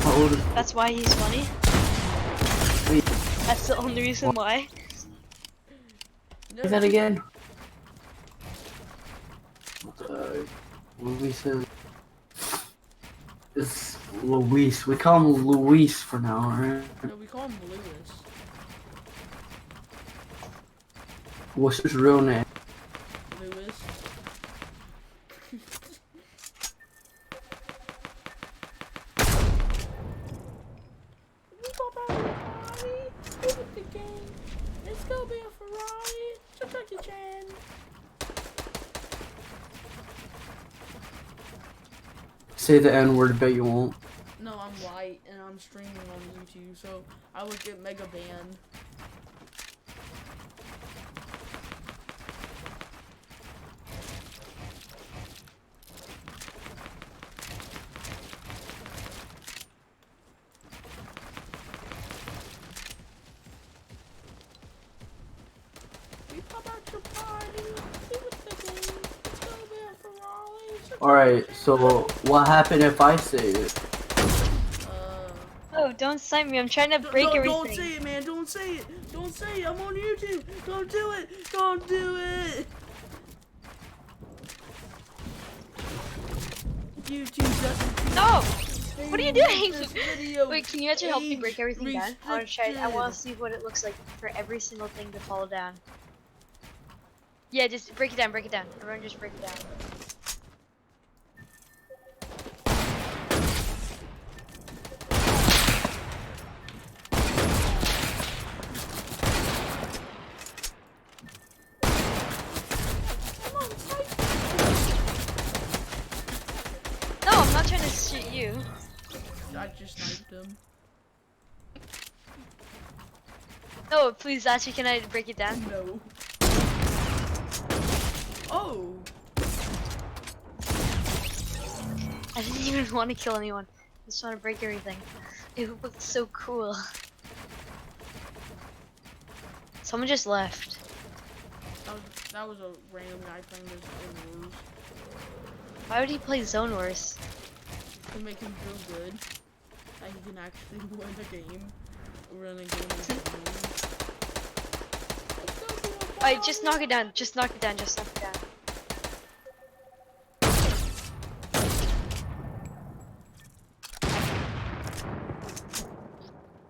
How old is? That's why he's funny? Wait, That's the only reason why? No, say that again. What the alright. Luis is. It's Luis. We call him Luis for now, alright? No, we call him Lewis. What's his real name? Lewis. We pop out of the party. We with the game. It's gonna be a Ferrari. So Chucky Chan. Say the N word, bet you won't. No, I'm white and I'm streaming on YouTube, so I would get mega banned. We pop out your party. We with the game. It's gonna be a Ferrari. So Alright, so what happened if I say it? Oh, don't sign me. I'm trying to break Don't everything. say it, man. Don't say it. Don't say it. I'm on YouTube. Don't do it. Don't do it. YouTube doesn't. No! What are you doing? This video Wait, can you actually help me age break everything down? I want to try. I restricted. want to see what it looks like for every single thing to fall down. Yeah, just break it down. Break it down. Everyone, just break it down. No, I'm not trying to shoot you. I just sniped him. No, please, actually, can I break it down? No. Oh. I didn't even want to kill anyone. I just want to break everything. It looks so cool. Someone just left. That was a random guy playing this Zone Wars Why would he play Zone Wars? to make him feel good. That he can actually win a game. Run a game. in Zone Wars. Let's go to a Alright, just party. knock it down. Just knock it down. Just knock it down.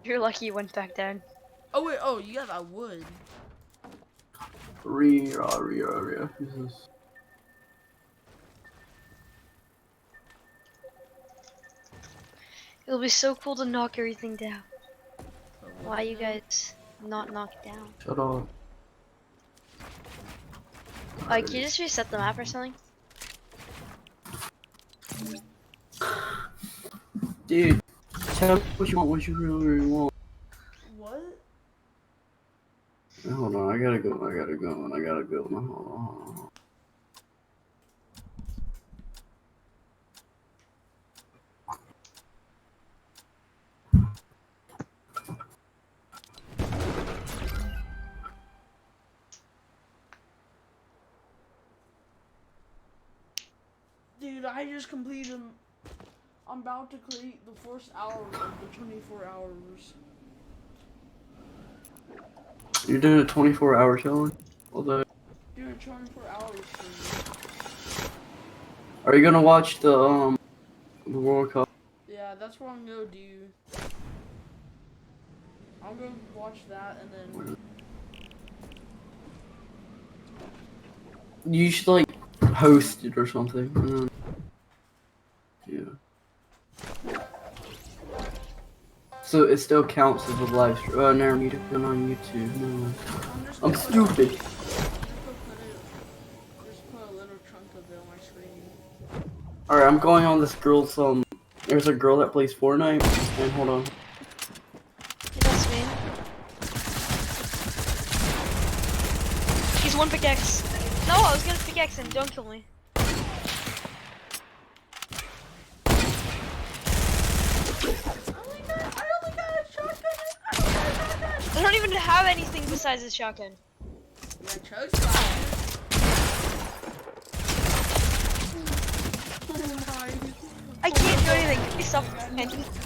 You're lucky you went back down. Oh wait, oh you got that wood. Ria. Jesus. It'll be so cool to knock everything down. Why you guys not knock it down? Shut up. Like, can you just reset the map or something? Dude, tell me what you want, what you really want. What? Hold on, I gotta go. Hold on. Dude, I just completed. I'm about to complete the first hour of the 24 hours. You're doing a 24-hour challenge? Although, Dude, a 24 hours stream. are you gonna watch the World Cup? Yeah, that's what I'm gonna do. I'll go watch that and then. You should like host it or something. And then, yeah. So it still counts as a live stream. Oh, never mind, it on YouTube. No. I'm stupid. Just put a little chunk of it on my screen. Alright, I'm going on this girl's there's a girl that plays Fortnite, and hold on. That's me. He's one pickaxe. No, I was gonna pickaxe him. Don't kill me. I don't even have anything besides a shotgun. Yeah, chose fire. I can't do anything. Give me something.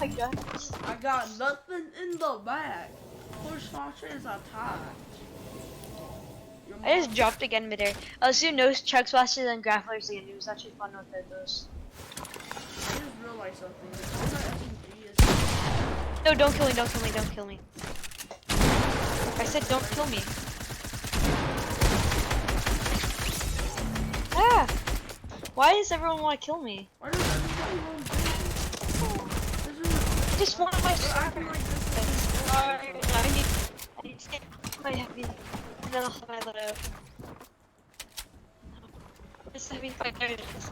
I got. I got nothing in the back. Push function is attacked. Your I just dropped again midair. Let's do no chug splashes and grapplers again. It was actually fun with those. I just realized something. The combat SMG is No, don't kill me, don't kill me, don't kill me. I said don't kill me. Ah! Why does everyone want to kill me? why does everybody want to I just want my acting like this is I need to get my heavy. And then I'll have my loadout. This heavy fight, there it is.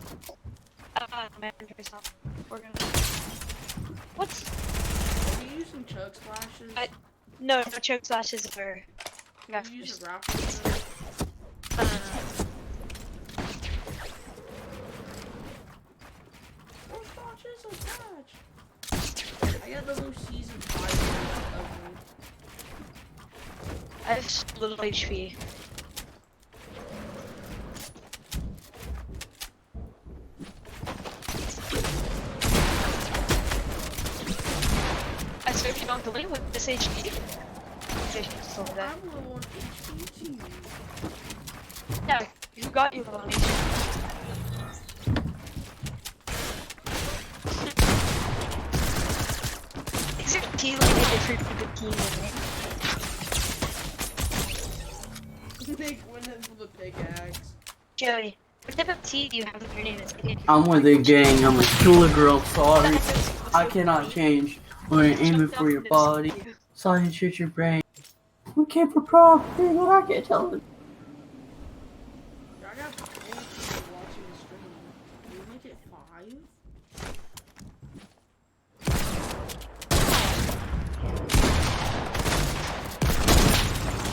My inventory's not. We're gonna. What? Are you using chug splashes? No, no choke slashes or. Can you use a grapple? No. Four scotches attached. I got the new season 5 of I have little HP. I swear if you don't believe with this HP. So I'm that. low on HP too. Yeah, you got your little HP. Is your team like a different good team, isn't it? Nick went in for the pickaxe. Joey, what type of tea do you have in your name? I'm with the gang. I'm a cooler girl. Sorry, I cannot change. When you're aiming for your body, sorry to shoot your brain. We came for property, but I can't tell them. I got 4 people watching the stream. Can you make it 5?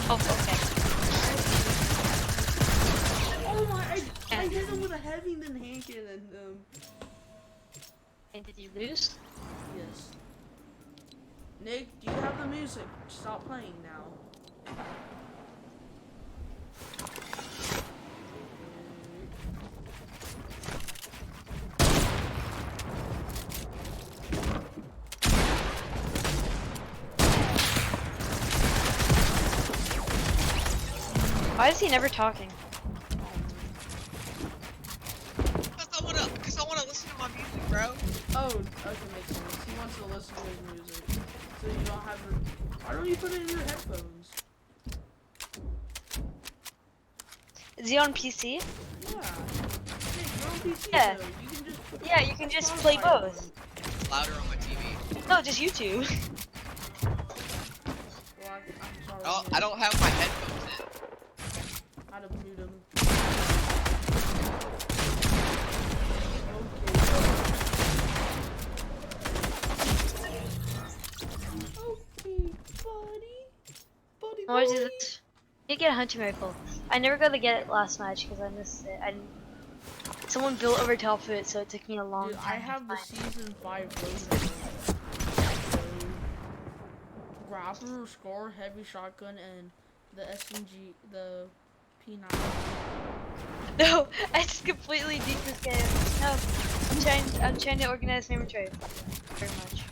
Oh, okay. Oh my, I hit him with a heavy and then hand cannon them. And did you lose? Yes. Nick, do you have the music? Stop playing now. Why is he never talking? Because I wanna listen to my music, bro. Oh, okay, makes sense. He wants to listen to his music. So you don't have your... Why don't you put it in your headphones? Is he on PC? Yeah. Nick, you're on PC Yeah. though. You can just put Yeah, you can just play Spotify both. on. Louder on my TV. No, just YouTube. Well, I'm sorry. Oh, Nick. I don't have my headphones in. How to mute him. Okay, buddy. What is this? You get a hunting rifle. I never got to get it last match because I missed it. Someone built over top of it, so it took me a long Dude, time. I have to the find. season 5 loadout. Grappler, score, heavy shotgun, and the SMG, the P9. No, I just completely beat this game. No, I'm trying to organize my inventory. Very much.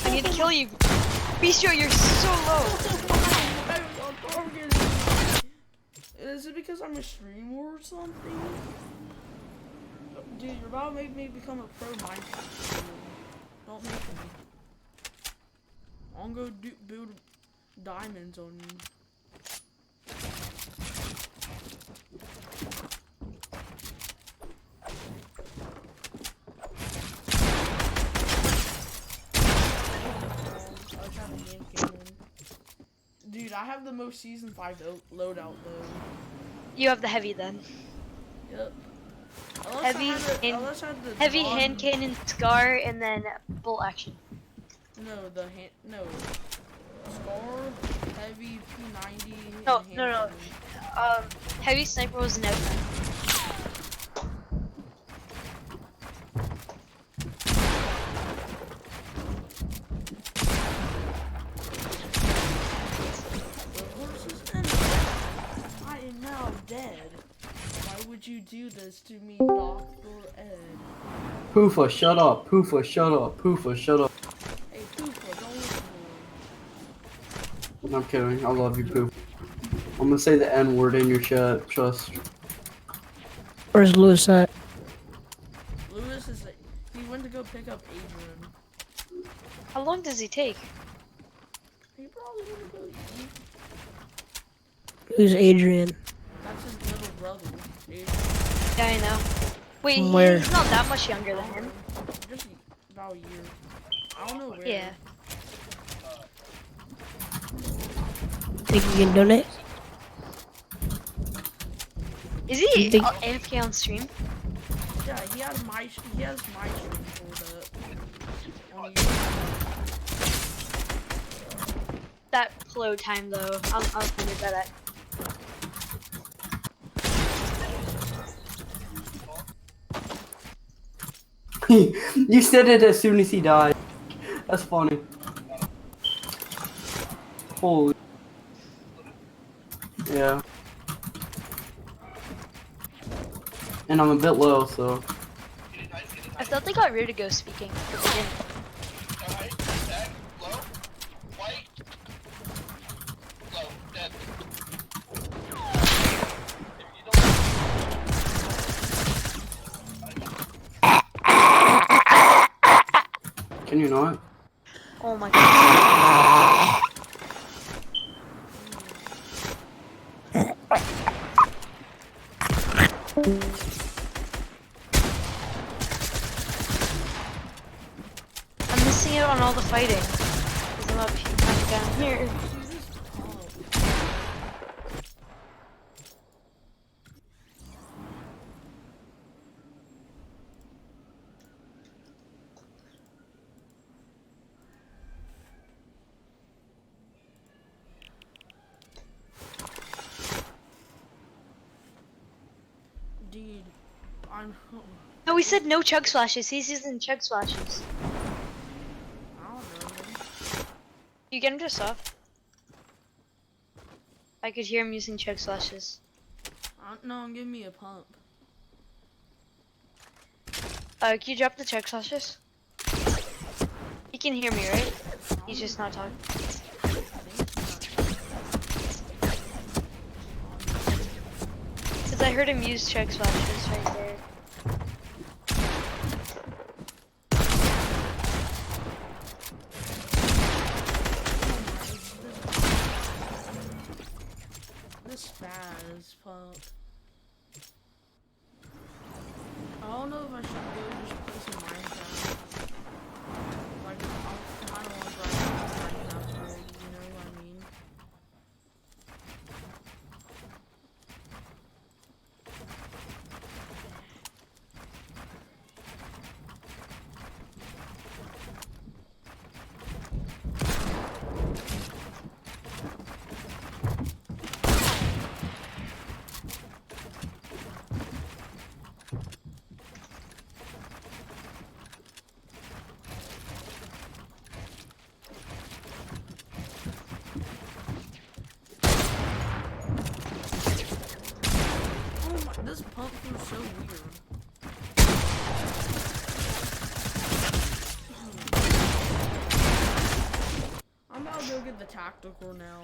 I need to kill you. Bistro, you're so low. I was on target. Is it because I'm a streamer or something? Dude, you're about to make me become a pro Minecraft player. Don't make me. I'm gonna go build diamonds on you. Dude, I have the most season 5 loadout though. You have the heavy then. Yep. Unless Heavy I had the, and- unless I had the Heavy dog- hand cannon, scar, and then bolt action. No, the hand. No. Scar, heavy P90. and No, hand no, no. cannon. Heavy sniper was an outcome. The horse is ended. I am now dead. My would you do this to me, Dr. Ed? Poofa, shut up. Poofa, shut up. Poofa, shut up. Hey, Poopa, don't listen to him. I'm kidding. I love you, Poof. I'm gonna say the N word in your chat. Trust. Where's Lewis at? Lewis is he went to go pick up Adrian. How long does he take? He probably went to go eat. Who's Adrian? That's his little brother, Adrian. Yeah, I know. Wait, Where? he's not that much younger than him. Just about a year. I don't know where. Yeah. Think you can donate? Is he Think- AFK on stream? Yeah, he has my stream pulled up. On That flow time though, I'll figure that out. You said it as soon as he died. That's funny. Holy. Yeah. And I'm a bit low, so. I thought they got rid of ghost speaking, but they didn't. Can you not? Oh my god. I'm missing out on all the fighting. 'Cause I'm up down here. Dude, I'm. No, we said no chug splashes. He's using chug splashes. I don't know. You get him to stop. I could hear him using chug splashes. No, give me a pump. Can you drop the chug splashes? He can hear me, right? He's just not talking. Cause I heard him use chug splashes right there. This spaz pump. I don't know if I should go just play some Minecraft. Like, I kind of want to try Minecraft mode, you know what I mean? Oh my, this pump feels so weird. I'm about to go get the tactical now.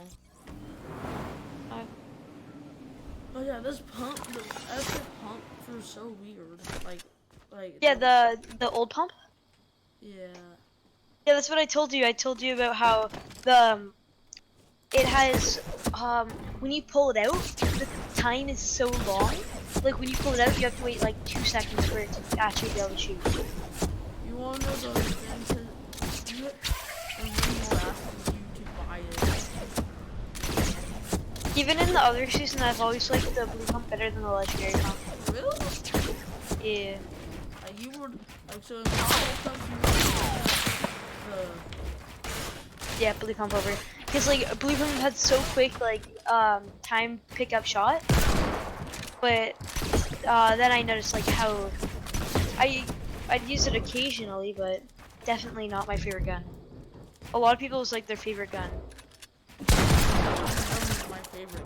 Oh yeah, this pump, the epic pump feels so weird. Like. Yeah, the old pump. Yeah. Yeah, that's what I told you. I told you about how the it has when you pull it out, the time is so long. Like when you pull it out, you have to wait like 2 seconds for it to actually be able to shoot. You wanna know the thing to do it? And when more asking you to buy it. Even in the other season, I've always liked the blue pump better than the legendary pump. Really? Yeah. You were like so in Counter Yeah, blue pump over. Cause like blue pump had so quick like time pickup shot, but then I noticed like how I'd use it occasionally, but definitely not my favorite gun. A lot of people it's like their favorite gun. my favorite.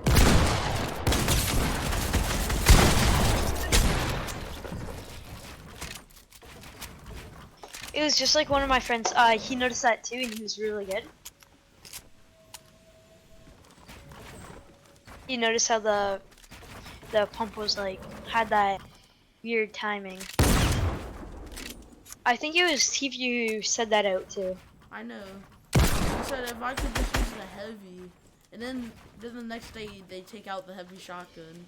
It was just like one of my friends. He noticed that too, and he was really good. He noticed how the pump was like had that weird timing. I think it was Steve who said that out too. I know. He said if I could just use the heavy, and then the next day they take out the heavy shotgun.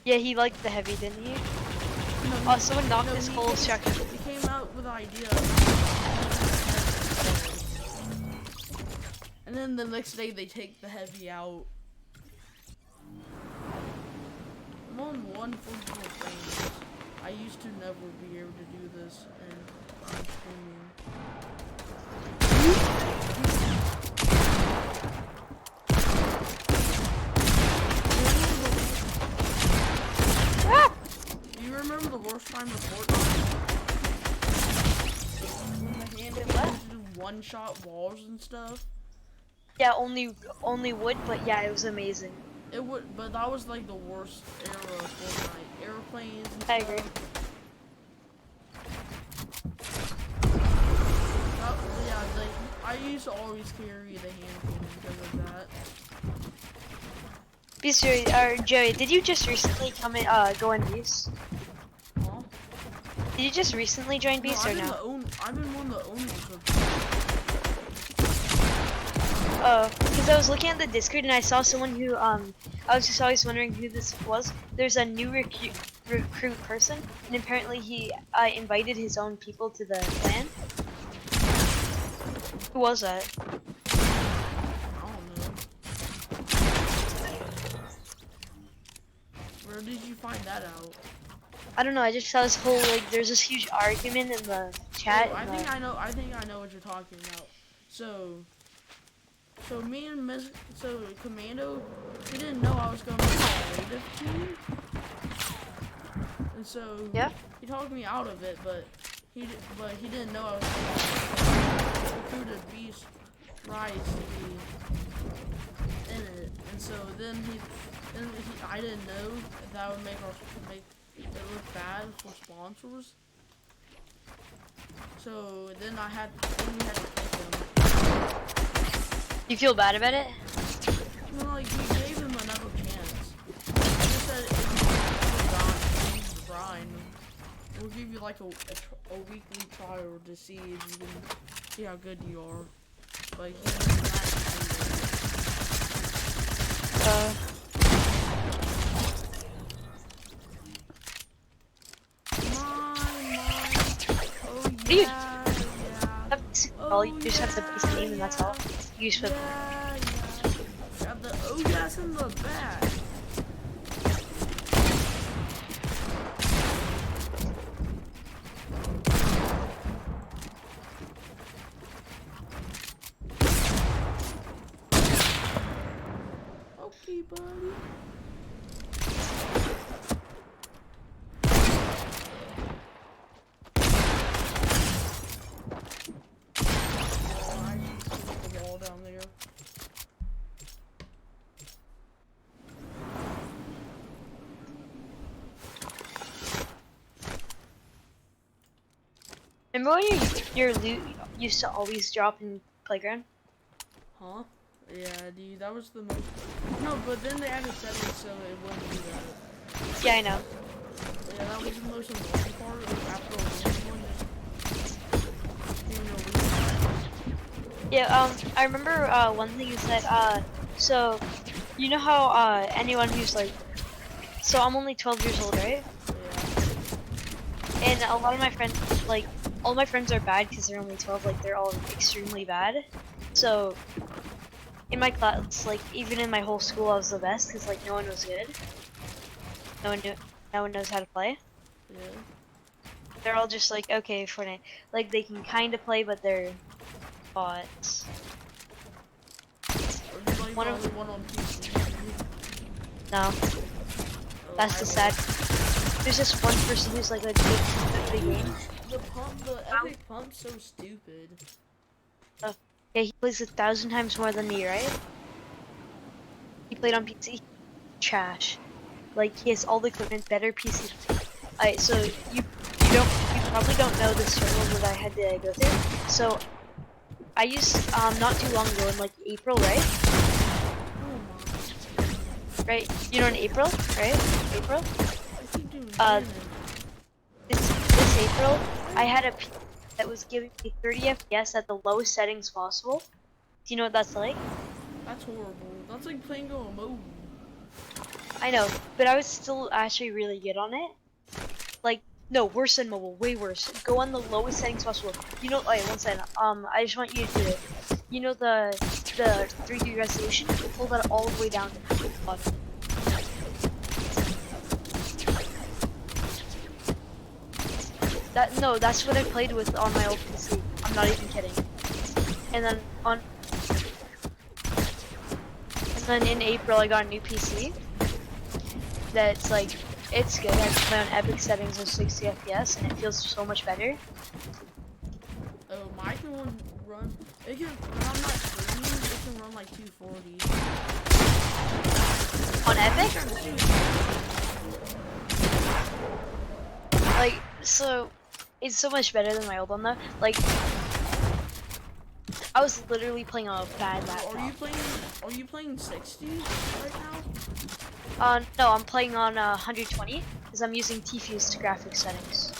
Yeah, he liked the heavy, didn't he? No, Oh, someone knocked no, his he whole came- shotgun. He came out with the idea. And then the next day they take the heavy out. I'm on 144 frames. I used to never be able to do this and I'm streaming. Do you remember the worst time of Fortnite? When the hand used to do one-shot walls and stuff? Yeah, only wood, but yeah, it was amazing. It would, but that was like the worst era of Fortnite. Airplanes and I stuff. agree. Yeah, I used to always carry the hand cannon because of that. Beast or Joey, did you just recently come in? Go in Beast? Huh? Did you just recently join Beast or I've been no? I've been one of the owners of. Oh, because I was looking at the Discord and I saw someone who I was just always wondering who this was. There's a new recruit person, and apparently he invited his own people to the clan. Who was that? I don't know. Where did you find that out? I don't know. I just saw this whole like there's this huge argument in the chat. Oh, I and, think I know. I think I know what you're talking about. So me and Commando, he didn't know I was going to be creative team, and so Yeah. he talked me out of it, but he didn't know I was recruited Beast Rise to be in it, and so I didn't know that would make it look bad for sponsors. So then we had to pick him. You feel bad about it? No, like, we gave him another chance. He just said if you grind, we'll give you like a weekly trial to see if you can see how good you are. But he didn't do that. Oh Dude. yeah, yeah. All you just have the base name and that's all. You just put Yeah. Got the oh yes in the back. Okay, buddy. Oh, I should put the wall down there. Remember when your loot used to always drop in playground? Huh? Yeah, dude, that was the most. No, but then they added settings so it wouldn't do that. Yeah, I know. Yeah, that was the most annoying part. Was after one just doing a restart. Yeah, I remember one thing you said, so you know how anyone who's like, so I'm only 12 years old, right? Yeah. And a lot of my friends, like, all my friends are bad because they're only 12, like, they're all extremely bad. So, in my class, like, even in my whole school, I was the best because, like, no one was good. No one knows how to play. Yeah. They're all just like, okay, Fortnite. Like, they can kind of play, but they're bots. Or you like One the of- only one on PC. No, Oh, that's I the like- sad. There's this one person who's like a good game. The epic pump's so stupid. Yeah, he plays 1,000 times more than me, right? He played on PC. Trash. Like, he has all the equipment, better PC. Alright, so you probably don't know the struggle that I had to go through. So I used not too long ago in like April, right? Right? You know in April, right? April? I keep doing Uh, damage. This April, I had a P that was giving me 30 FPS at the lowest settings possible. Do you know what that's like? That's horrible. That's like playing on mobile. I know, but I was still actually really good on it. Like, no, worse than mobile, way worse. Go on the lowest settings possible. You know, wait, one second. I just want you to do it. You know the 3D resolution? Pull that all the way down to the bottom. No, that's what I played with on my old PC. I'm not even kidding. And then in April I got a new PC. That's like, it's good. I can play on epic settings of 60 FPS and it feels so much better. Oh, mine can run. It can, when I'm not streaming, it can run like 240. On epic? Like, so it's so much better than my old one though. Like, I was literally playing on a bad laptop. Are you playing 60 right now? No, I'm playing on 120 because I'm using T-Fuse graphics settings.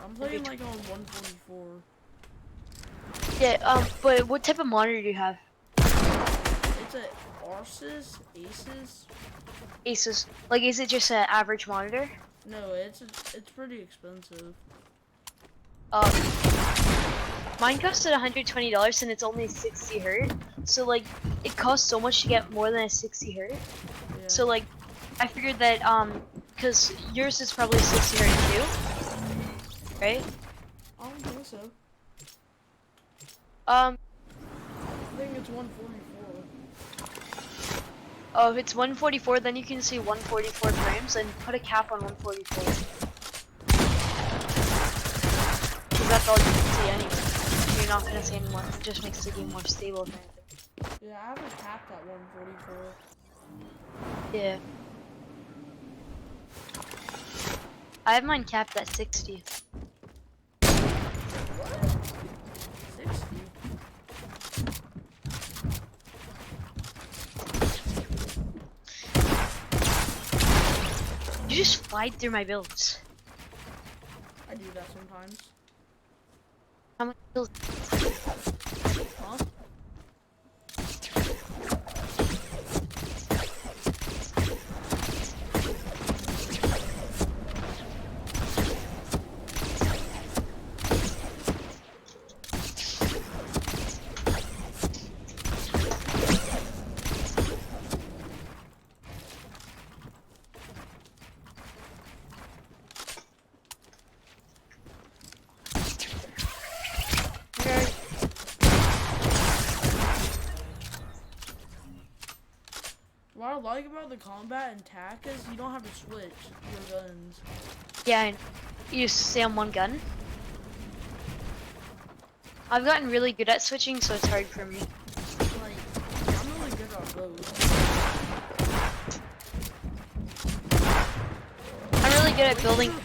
I'm playing like on 144. Yeah, but what type of monitor do you have? It's a Asus. Asus. Like, is it just an average monitor? No, it's pretty expensive. Mine costed $120 and it's only 60 Hz. So like, it costs so much to get more than a 60 Hz. Yeah. So like, I figured that cause yours is probably 60 Hz too, right? I don't think so. I think it's 144. Oh, if it's 144, then you can see 144 frames and put a cap on 144. Cause that's all you can see anyway. You're not gonna see anymore. It just makes the game more stable. Yeah, I have it capped at 144. Yeah. I have mine capped at 60. 60? You just flied through my builds. I do that sometimes. How much builds? Huh? What I like about the combat and tac is you don't have to switch your guns. Yeah, you stay on one gun. I've gotten really good at switching, so it's hard for me. Like, I'm really good at both. I'm really good at building. And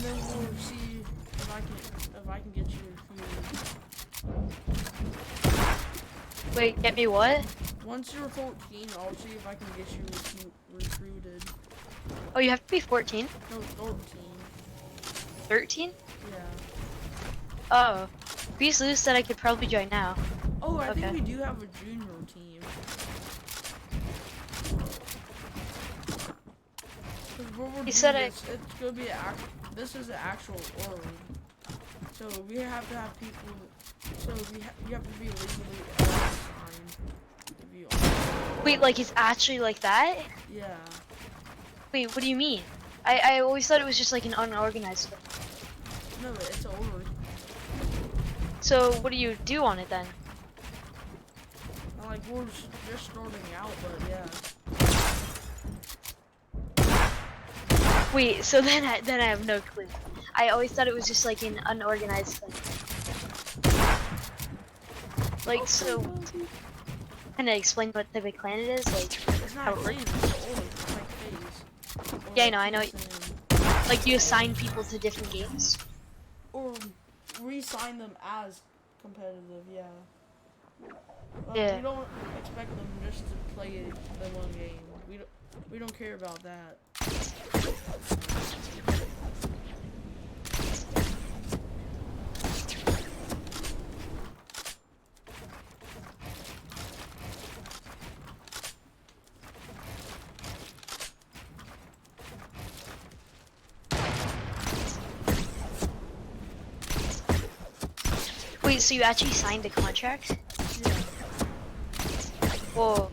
then we'll see if I can get you recruited. Wait, get me what? Once you're 14, I'll see if I can get you recruited. Oh, you have to be 14? No, 13. 13? Yeah. Oh. Beast Lou said I could probably join now. Oh, I Okay. think we do have a junior team. 'Cause what we're He said doing is, it's gonna be this is an actual org. So we have to have people. So you have to be legally assigned to be on. Wait, like it's actually like that? Yeah. Wait, what do you mean? I always thought it was just like an unorganized thing. No, it's an org. So what do you do on it then? Like we're just starting out, but yeah. Wait, so then I have no clue. I always thought it was just like an unorganized thing. Like, so, can I explain what type of clan it is? Like, It's not how a it clan, works? it's an org. It's like phase. Or Yeah, I like know, I know. PSN. Like you assign people to different games. Or re-sign them as competitive, yeah. Yeah. We don't expect them just to play the one game. We don't care about that. Wait, so you actually signed a contract? Yeah. Whoa.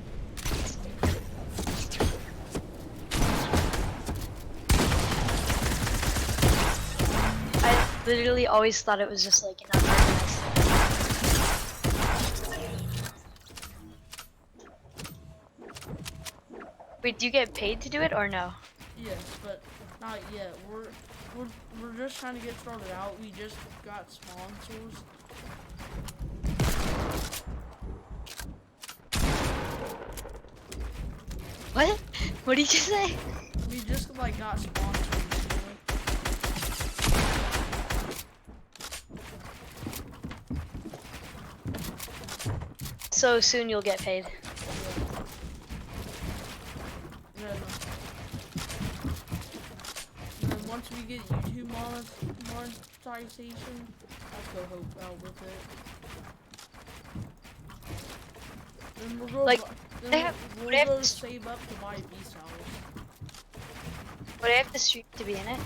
I literally always thought it was just like an unorganized thing. Wait, do you get paid to do it or no? Yes, but not yet. We're just trying to get started out. We just got sponsors. What? What did you say? We just like got sponsors. So soon you'll get paid. Yeah. And then once we get YouTube monetization, I'll go help out with it. Then we'll go. Like, Then they have- we'll they have go to- save up to buy Beast House. Would I have to stream to be in it?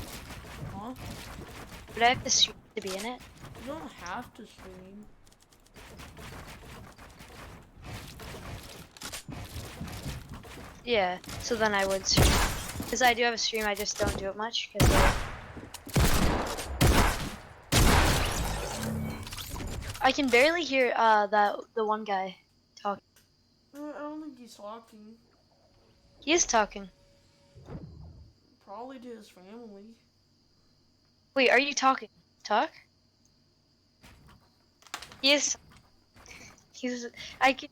Huh? Would I have to stream to be in it? You don't have to stream. Yeah, so then I would stream. Because I do have a stream, I just don't do it much. Cause I can barely hear the one guy talk. I don't think he's talking. He is talking. Probably to his family. Wait, are you talking? Talk? He is. I can.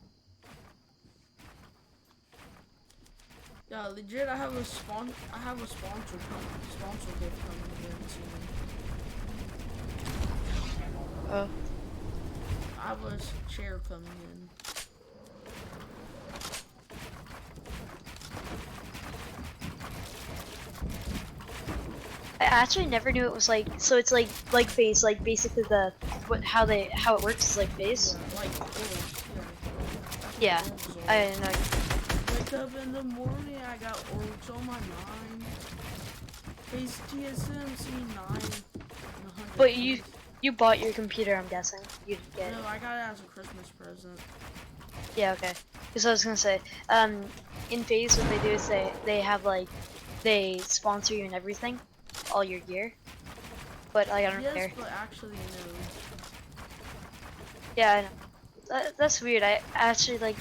Yeah, legit. I have a sponsor gift coming in soon. Oh. I have a chair coming in. I actually never knew it was like. So it's like phase, like basically how it works is like phase. Yeah, like orbs. Yeah, Orbs are. I didn't know. Wake up in the morning, I got orbs on my mind. Face TSMC 9. But you bought your computer, I'm guessing. You didn't get it. No, I got it as a Christmas present. Yeah, okay. Because I was gonna say, in phase, what they do is they have like they sponsor you and everything, all your gear. But like I don't Yes, care. but actually no. Yeah, I know. That's weird. I actually like.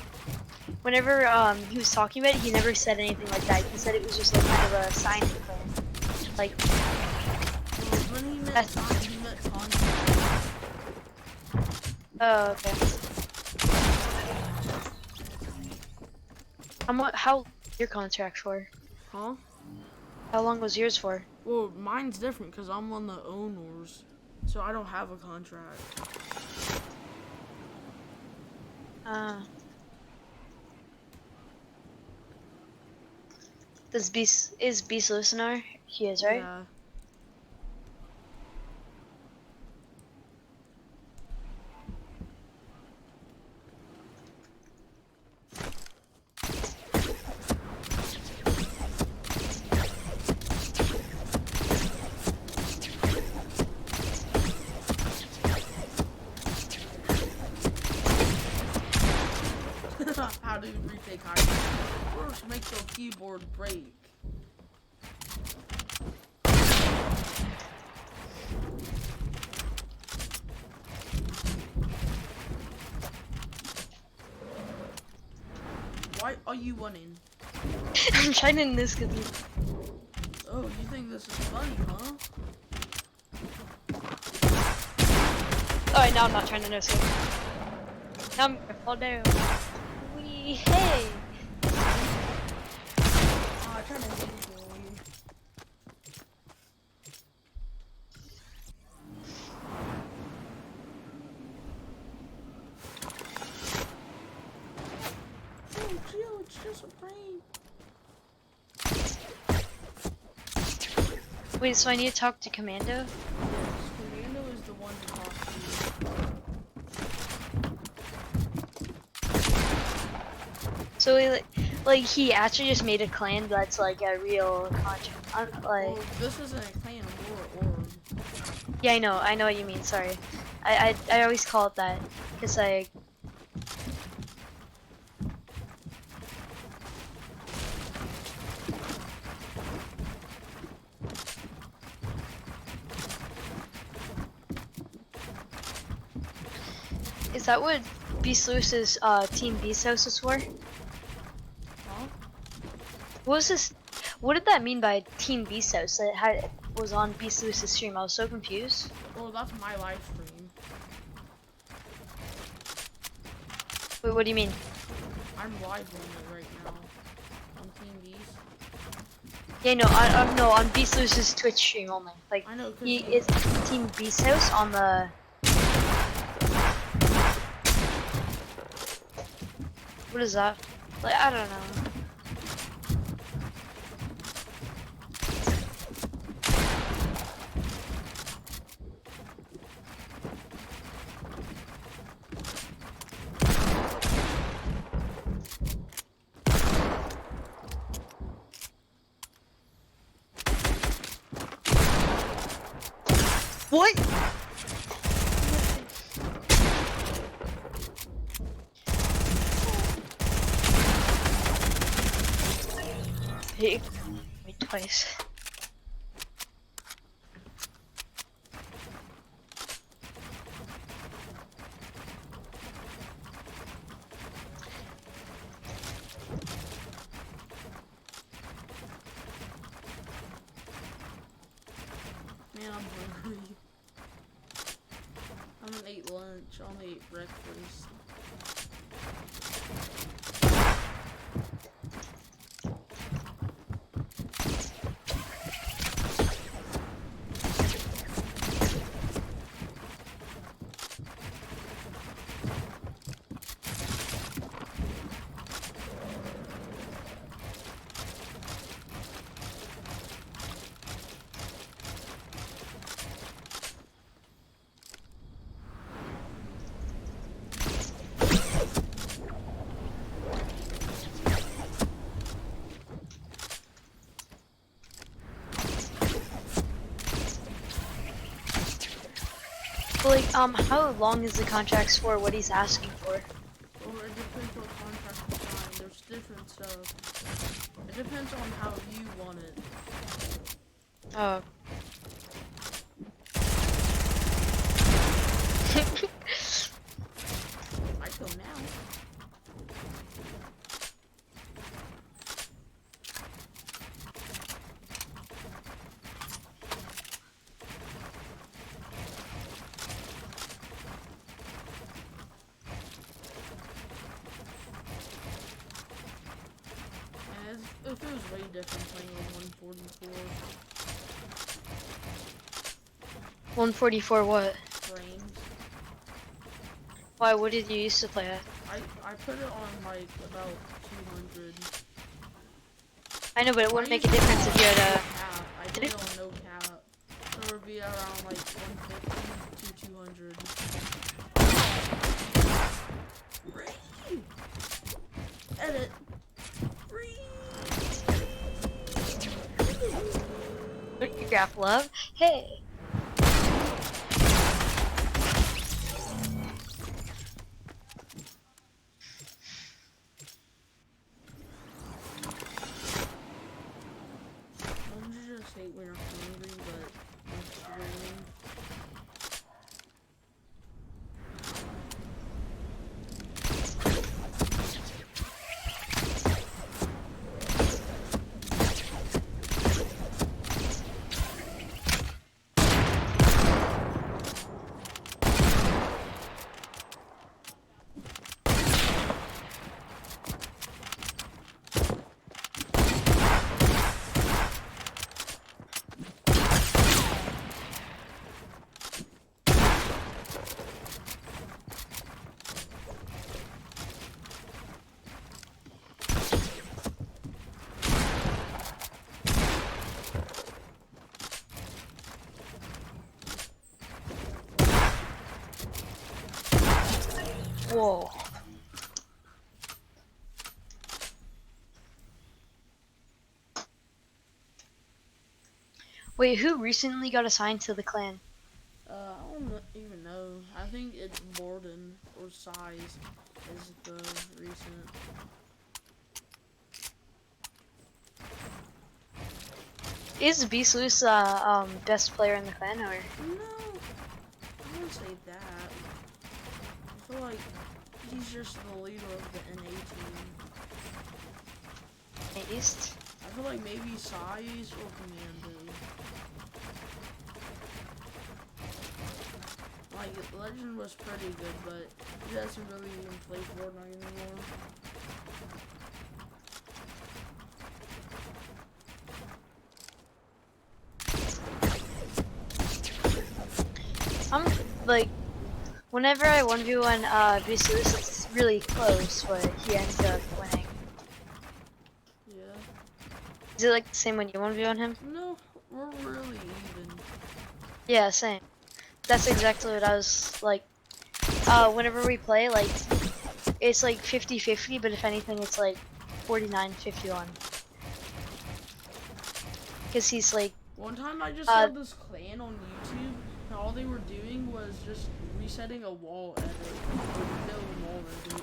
Whenever he was talking about it, he never said anything like that. He said it was just like kind of a signing thing. Like, When he meant That's- time, he meant contract. oh, okay. How your contract for? Huh? How long was yours for? Well, mine's different because I'm on the owners, so I don't have a contract. Is Beast listener? He is, right? Yeah. How do you retake high? First, make your keyboard break. Why are you winning? I'm trying to this because Oh, you think this is funny, huh? Alright, now I'm not trying to no scope. Now I'm gonna fall down. Wee, hey! Oh, I tried to hit you. Wait, so I need to talk to Commando? Yes, Commando is the one to talk to. So like he actually just made a clan that's like a real contract. Like, Well, this isn't a clan, we're org. yeah, I know what you mean. Sorry, I always call it that because I. Is that what Beast Lewis's Team Beast House was for? Huh? What was this? What did that mean by Team Beast House? That had was on Beast Lewis's stream. I was so confused. Well, that's my live stream. Wait, what do you mean? I'm live on it right now. On Team Beast. Yeah, no, on Beast Lewis's Twitch stream only. Like I know, 'cause he is Team Beast House on the. What is that? Like I don't know. What? Hit me twice. Man, I'm hungry. I haven't ate lunch, I only ate breakfast. Like, how long is the contracts for? What he's asking for? Well, it depends what contract you sign. There's different stuff. It depends on how you want it. Oh. I go now. And it feels way different playing on 144 144 what? frames. Why? What did you used to play at? I put it on like about 200. I know, but it wouldn't make a difference if you had a. Cap. I did it on no cap. So it would be around like 150 to 200. Free! Edit. Free! Your graph love? Hey! Don't you just hate when you're hungry, but you're streaming? Whoa. Wait, who recently got assigned to the clan? I don't even know. I think it's Borden or Size is the recent. Is Beast Loose best player in the clan or? No, I wouldn't say that. I feel like he's just the leader of the NA team. East? I feel like maybe Size or Commando. Like, Legend was pretty good, but he doesn't really even play Fortnite anymore. I'm like, whenever I 1v1 Beast Loose, it's really close, but he ends up winning. Yeah. Is it like the same when you 1v1 him? No, we're really even. Yeah, same. That's exactly what I was like. Whenever we play, like, it's like 50-50, but if anything, it's like 49-51. Because he's like, One time I just saw this clan on YouTube, and all they were doing was just resetting a wall edit with no wall edit.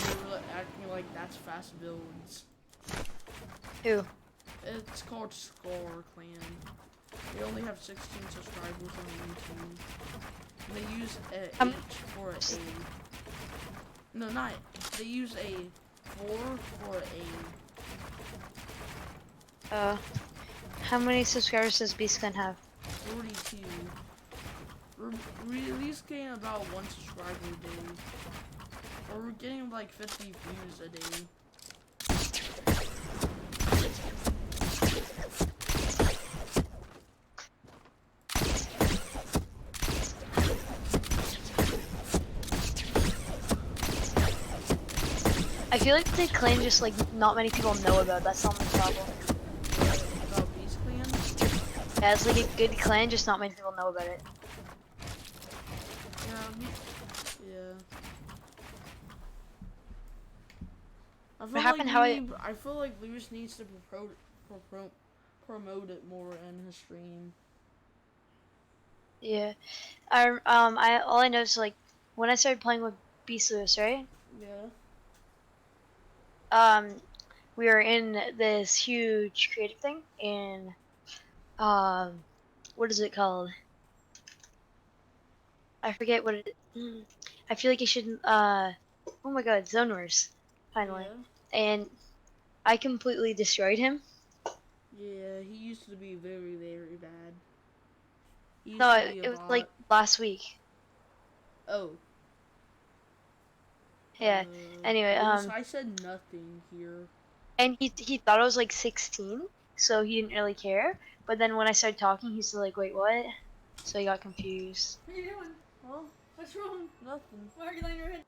And they were acting like that's fast builds. who? It's called Scar Clan. They only have 16 subscribers on YouTube. And they use a H for a A. No, not. They use a 4 for a How many subscribers does Beast Clan have? 42. We at least gain about 1 subscriber a day. Or we're getting like 50 views a day. I feel like the clan just like not many people know about. That's not my problem. About Beast Clan. Yeah, it's like a good clan, just not many people know about it. Yeah. I feel What happened? I feel like Lewis needs to promote it more in his stream. Yeah, all I know is like when I started playing with Beast Lewis, right? Yeah. We were in this huge creative thing in what is it called? I forget what it. I feel like it should. Oh my God, Zone Wars, finally, Yeah. and I completely destroyed him. Yeah, he used to be very, very bad. He used No, to be a it was bot. like last week. Oh. Yeah. Anyway, Lewis, I said nothing here. and he thought I was like 16, so he didn't really care. But then when I started talking, he's still like, "Wait, what?" So he got confused. What are you doing? Well, what's wrong? Nothing. Why are you laying your head?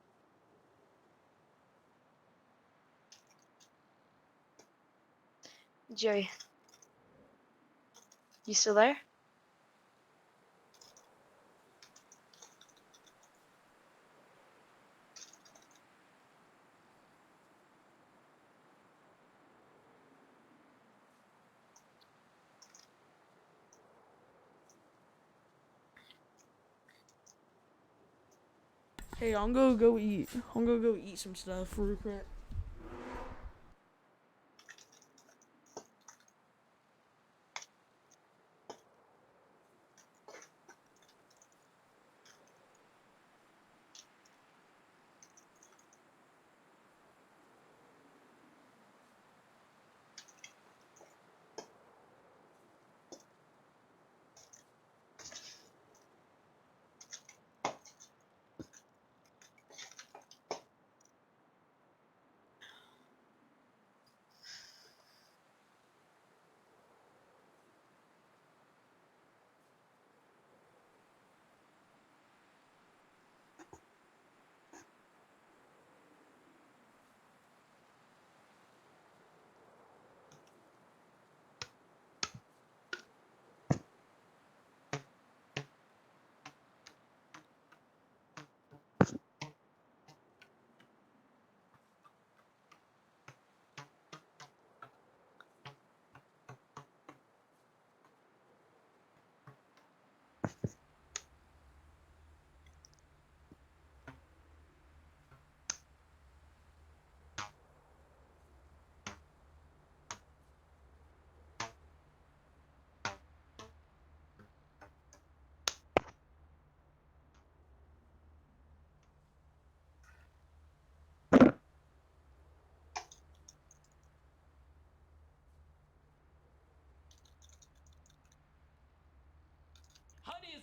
Joey, you still there? Hey, I'm gonna go eat. I'm gonna go eat some stuff real quick.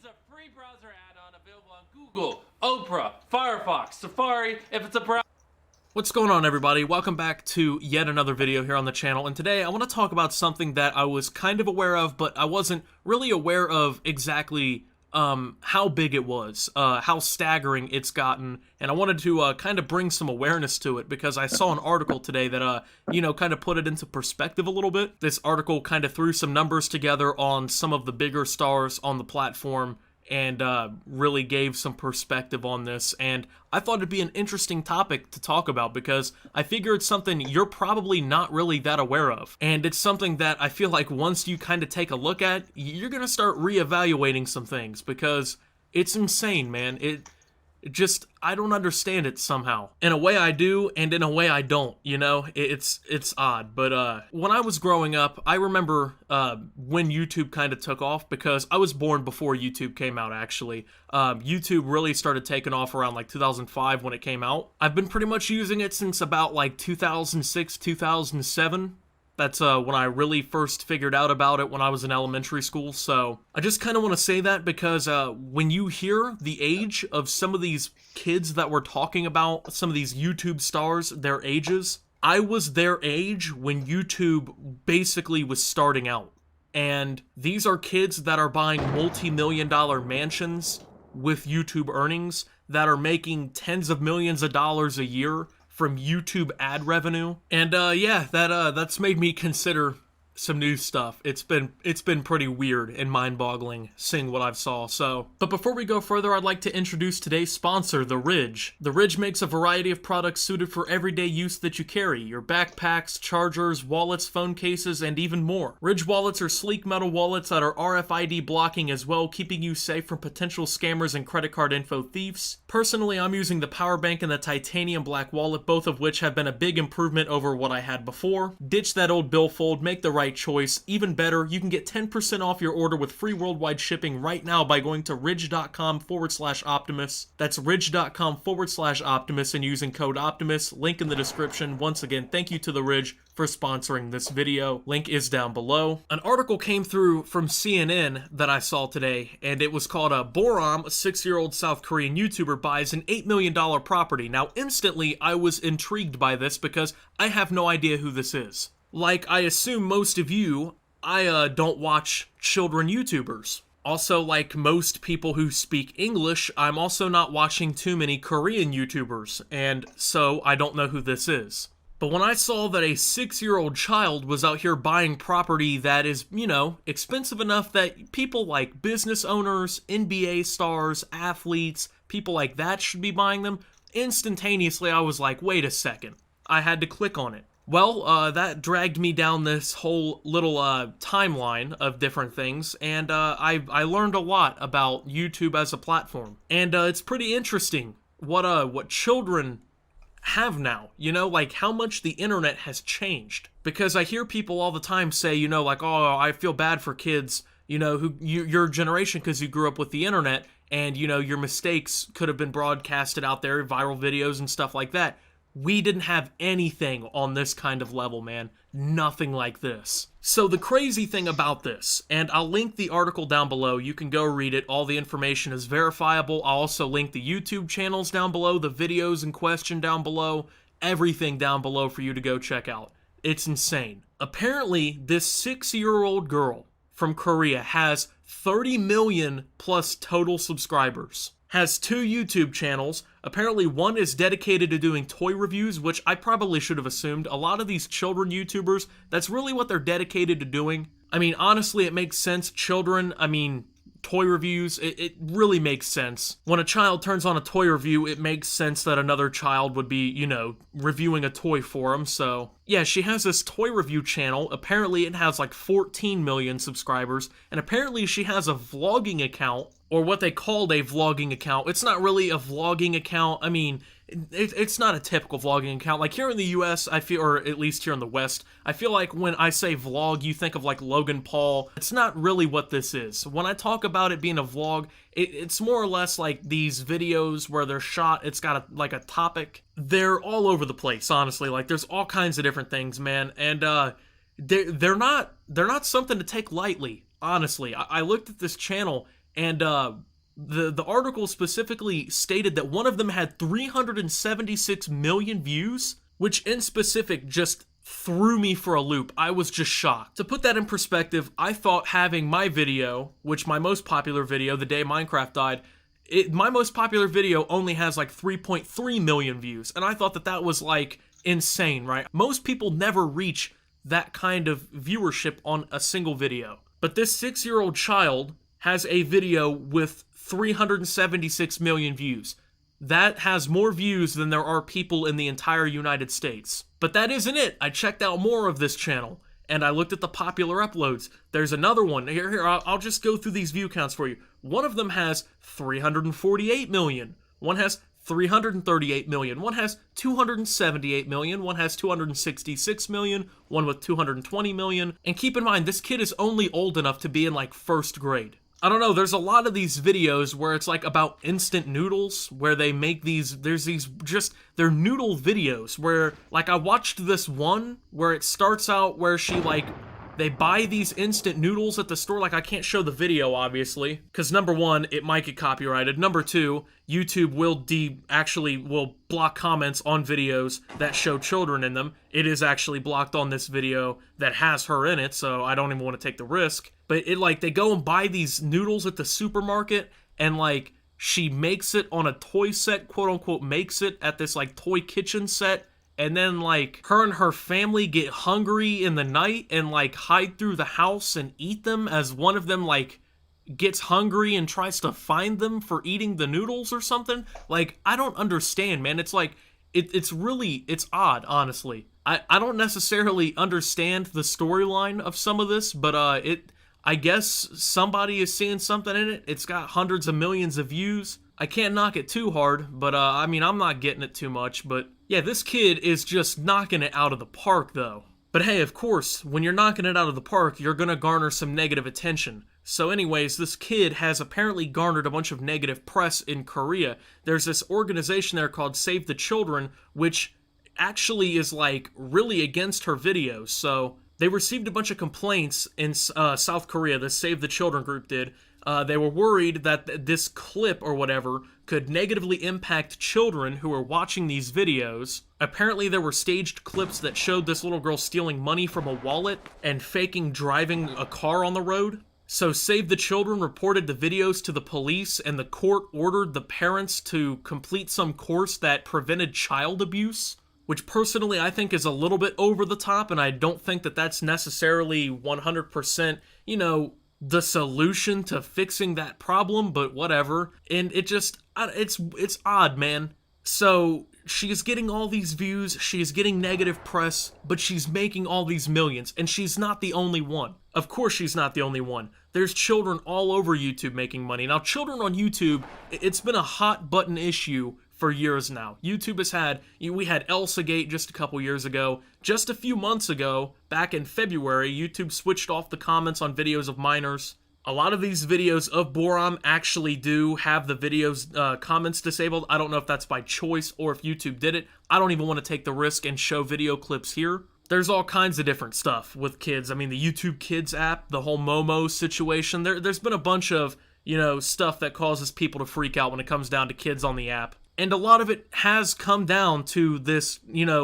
a free browser add-on available on Google, Opera, Firefox, Safari, if it's a browser. What's going on, everybody? Welcome back to yet another video here on the channel, and today I want to talk about something that I was kind of aware of, but I wasn't really aware of exactly how big it was, how staggering it's gotten, and I wanted to kind of bring some awareness to it because I saw an article today that, you know, kind of put it into perspective a little bit. This article kind of threw some numbers together on some of the bigger stars on the platform and really gave some perspective on this, and I thought it'd be an interesting topic to talk about because I figure it's something you're probably not really that aware of, and it's something that I feel like once you kind of take a look at, you're gonna start reevaluating some things because it's insane, man. It just, I don't understand it somehow. In a way I do, and in a way I don't, you know? It's odd, but when I was growing up, I remember when YouTube kind of took off because I was born before YouTube came out, actually. YouTube really started taking off around like 2005 when it came out. I've been pretty much using it since about like 2006, 2007. That's when I really first figured out about it when I was in elementary school, so I just kind of want to say that because when you hear the age of some of these kids that we're talking about, some of these YouTube stars, their ages, I was their age when YouTube basically was starting out. And these are kids that are buying multi-million-dollar mansions with YouTube earnings, that are making tens of millions of dollars a year from YouTube ad revenue, and yeah, that's made me consider some new stuff. It's been pretty weird and mind-boggling seeing what I've saw. So, but before we go further, I'd like to introduce today's sponsor, The Ridge. The Ridge makes a variety of products suited for everyday use that you carry: your backpacks, chargers, wallets, phone cases, and even more. Ridge wallets are sleek metal wallets that are RFID blocking as well, keeping you safe from potential scammers and credit card info thieves. Personally, I'm using the power bank and the titanium black wallet, both of which have been a big improvement over what I had before. Ditch that old billfold, make the right choice. Even better, you can get 10% off your order with free worldwide shipping right now by going to ridge.com/Optimus. That's ridge.com/Optimus and using code Optimus. Link in the description. Once again, thank you to The Ridge for sponsoring this video. Link is down below. An article came through from CNN that I saw today, and it was called Boram, a 6-year-old South Korean YouTuber, buys an $8 million property. Now, instantly, I was intrigued by this because I have no idea who this is. Like, I assume most of you, I don't watch children YouTubers. Also, like most people who speak English, I'm also not watching too many Korean YouTubers, and so I don't know who this is. But when I saw that a 6-year-old child was out here buying property that is, you know, expensive enough that people like business owners, NBA stars, athletes, people like that should be buying them, instantaneously I was like, wait a second. I had to click on it. Well, that dragged me down this whole little timeline of different things, and I learned a lot about YouTube as a platform. And it's pretty interesting what children have now, you know, like how much the internet has changed. Because I hear people all the time say, you know, like, oh, I feel bad for kids, you know, who your generation, because you grew up with the internet, and, you know, your mistakes could have been broadcasted out there, viral videos and stuff like that. We didn't have anything on this kind of level, man. Nothing like this. So the crazy thing about this, and I'll link the article down below, you can go read it, all the information is verifiable. I'll also link the YouTube channels down below, the videos in question down below, everything down below for you to go check out. It's insane. Apparently, this 6-year-old girl from Korea has 30 million plus total subscribers. Has 2 YouTube channels. Apparently one is dedicated to doing toy reviews, which I probably should have assumed. A lot of these children YouTubers, that's really what they're dedicated to doing. I mean, honestly, it makes sense. Children, I mean, toy reviews, it really makes sense. When a child turns on a toy review, it makes sense that another child would be, you know, reviewing a toy for them, so. Yeah, she has this toy review channel. Apparently it has like 14 million subscribers, and apparently she has a vlogging account, or what they called a vlogging account. It's not really a vlogging account. I mean, it's not a typical vlogging account. Like here in the US, I feel, or at least here in the West, I feel like when I say vlog, you think of like Logan Paul. It's not really what this is. When I talk about it being a vlog, it's more or less like these videos where they're shot, it's got like a topic. They're all over the place, honestly. Like there's all kinds of different things, man. And they're not something to take lightly, honestly. I looked at this channel, and the article specifically stated that one of them had 376 million views, which in specific just threw me for a loop. I was just shocked. To put that in perspective, I thought having my video, which my most popular video, the day Minecraft died, my most popular video only has like 3.3 million views, and I thought that was like insane, right? Most people never reach that kind of viewership on a single video. But this 6-year-old child has a video with 376 million views. That has more views than there are people in the entire United States. But that isn't it. I checked out more of this channel, and I looked at the popular uploads. There's another one. Here, I'll just go through these view counts for you. One of them has 348 million. One has 338 million. One has 278 million. One has 266 million. One with 220 million. And keep in mind, this kid is only old enough to be in like 1st grade. I don't know, there's a lot of these videos where it's like about instant noodles, where they make they're noodle videos, where, like, I watched this one where it starts out where they buy these instant noodles at the store. Like, I can't show the video, obviously, because number one, it might get copyrighted. Number two, YouTube will block comments on videos that show children in them. It is actually blocked on this video that has her in it, so I don't even want to take the risk. But they go and buy these noodles at the supermarket, and like, she makes it on a toy set, quote unquote, makes it at this like toy kitchen set. And then, like, her and her family get hungry in the night and, like, hide through the house and eat them as one of them, like, gets hungry and tries to find them for eating the noodles or something. Like, I don't understand, man. It's like, it's odd, honestly. I don't necessarily understand the storyline of some of this, but, I guess somebody is seeing something in it. It's got hundreds of millions of views. I can't knock it too hard, but, I mean, I'm not getting it too much, but yeah, this kid is just knocking it out of the park, though. But hey, of course, when you're knocking it out of the park, you're gonna garner some negative attention. So anyways, this kid has apparently garnered a bunch of negative press in Korea. There's this organization there called Save the Children, which actually is, like, really against her videos. So they received a bunch of complaints in South Korea, the Save the Children group did. They were worried that this clip or whatever could negatively impact children who are watching these videos. Apparently there were staged clips that showed this little girl stealing money from a wallet and faking driving a car on the road. So Save the Children reported the videos to the police, and the court ordered the parents to complete some course that prevented child abuse, which personally I think is a little bit over the top, and I don't think that that's necessarily 100%, the solution to fixing that problem, but whatever. And it's odd, man. So she's getting all these views, she's getting negative press, but she's making all these millions, and she's not the only one. Of course she's not the only one. There's children all over YouTube making money. Now, children on YouTube, it's been a hot button issue for years now. YouTube has we had ElsaGate just a couple years ago. Just a few months ago, back in February, YouTube switched off the comments on videos of minors. A lot of these videos of Boram actually do have the videos comments disabled. I don't know if that's by choice or if YouTube did it. I don't even want to take the risk and show video clips here. There's all kinds of different stuff with kids. I mean, the YouTube Kids app, the whole Momo situation. There's been a bunch of, stuff that causes people to freak out when it comes down to kids on the app. And a lot of it has come down to this,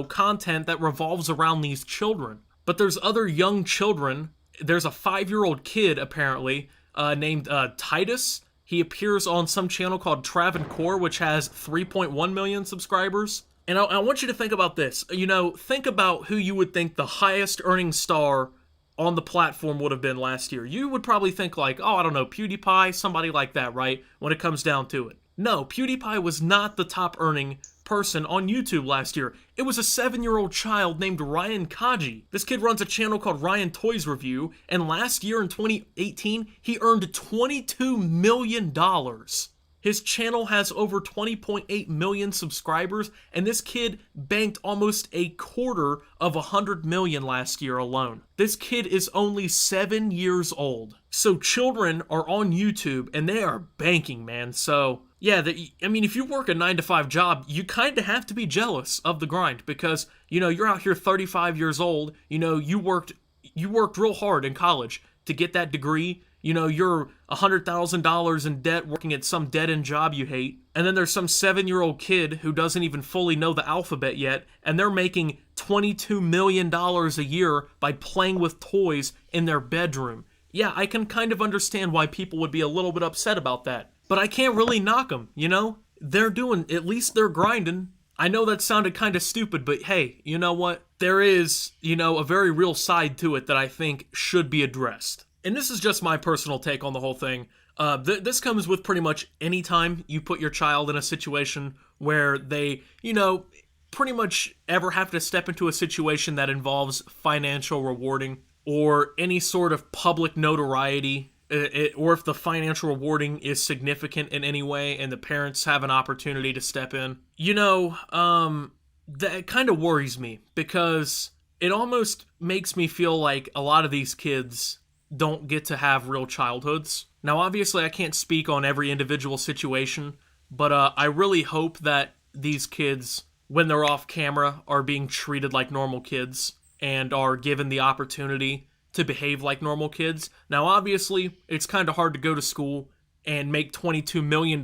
content that revolves around these children. But there's other young children. There's a 5-year-old kid, apparently, named Titus. He appears on some channel called Travancore, which has 3.1 million subscribers. And I want you to think about this. Think about who you would think the highest earning star on the platform would have been last year. You would probably think like, I don't know, PewDiePie, somebody like that, right? When it comes down to it. No, PewDiePie was not the top earning person on YouTube last year. It was a 7-year-old child named Ryan Kaji. This kid runs a channel called Ryan Toys Review, and last year in 2018, he earned $22 million. His channel has over 20.8 million subscribers, and this kid banked almost a quarter of 100 million last year alone. This kid is only 7 years old. So children are on YouTube, and they are banking, man. So yeah, if you work a 9-to-5 job, you kind of have to be jealous of the grind because, you're out here 35 years old, you worked real hard in college to get that degree. you know, you're $100,000 in debt working at some dead-end job you hate, and then there's some 7-year-old kid who doesn't even fully know the alphabet yet, and they're making $22 million a year by playing with toys in their bedroom. Yeah, I can kind of understand why people would be a little bit upset about that, but I can't really knock them, you know? They're doing, at least they're grinding. I know that sounded kind of stupid, but hey, you know what? There is, you know, a very real side to it that I think should be addressed. And this is just my personal take on the whole thing. This comes with pretty much any time you put your child in a situation where they, you know, pretty much ever have to step into a situation that involves financial rewarding or any sort of public notoriety, or if the financial rewarding is significant in any way and the parents have an opportunity to step in. You know, that kind of worries me because it almost makes me feel like a lot of these kids don't get to have real childhoods. Now, obviously, I can't speak on every individual situation, but I really hope that these kids, when they're off camera, are being treated like normal kids and are given the opportunity to behave like normal kids. Now, obviously, it's kind of hard to go to school and make $22 million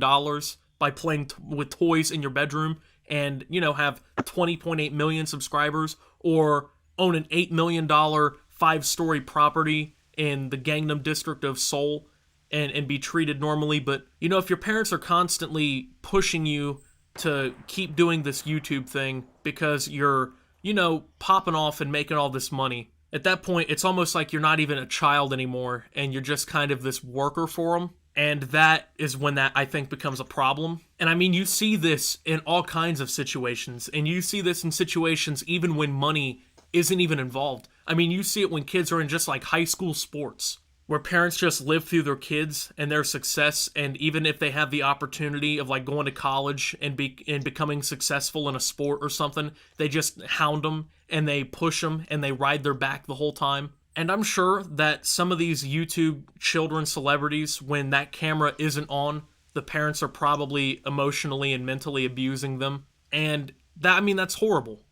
by playing with toys in your bedroom and, you know, have 20.8 million subscribers or own an $8 million 5-story property in the Gangnam district of Seoul and be treated normally. But, you know, if your parents are constantly pushing you to keep doing this YouTube thing because you're, you know, popping off and making all this money, at that point, it's almost like you're not even a child anymore and you're just kind of this worker for them. And that is when that, I think, becomes a problem. And I mean, you see this in all kinds of situations, and you see this in situations even when money isn't even involved. I mean, you see it when kids are in just like high school sports, where parents just live through their kids and their success, and even if they have the opportunity of like going to college and becoming successful in a sport or something, they just hound them and they push them and they ride their back the whole time. And I'm sure that some of these YouTube children celebrities, when that camera isn't on, the parents are probably emotionally and mentally abusing them. And that, I mean, that's horrible.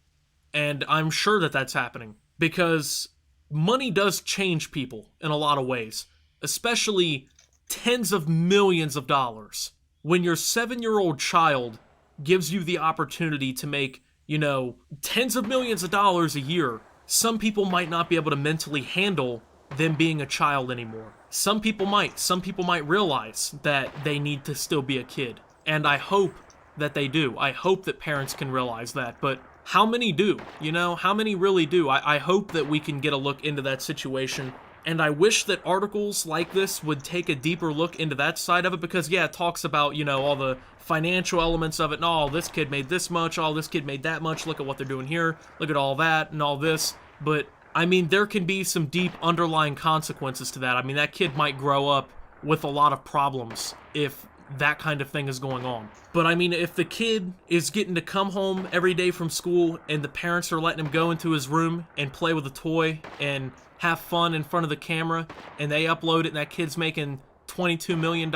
And I'm sure that that's happening because money does change people in a lot of ways, especially tens of millions of dollars. When your 7-year-old child gives you the opportunity to make, you know, tens of millions of dollars a year, some people might not be able to mentally handle them being a child anymore. Some people might. Some people might realize that they need to still be a kid. And I hope that they do. I hope that parents can realize that. But how many do? You know, how many really do? I hope that we can get a look into that situation. And I wish that articles like this would take a deeper look into that side of it because, yeah, it talks about, you know, all the financial elements of it. And, oh, this kid made this much. Oh, this kid made that much. Look at what they're doing here. Look at all that and all this. But, I mean, there can be some deep underlying consequences to that. I mean, that kid might grow up with a lot of problems if that kind of thing is going on. But, I mean, if the kid is getting to come home every day from school and the parents are letting him go into his room and play with a toy and have fun in front of the camera, and they upload it and that kid's making $22 million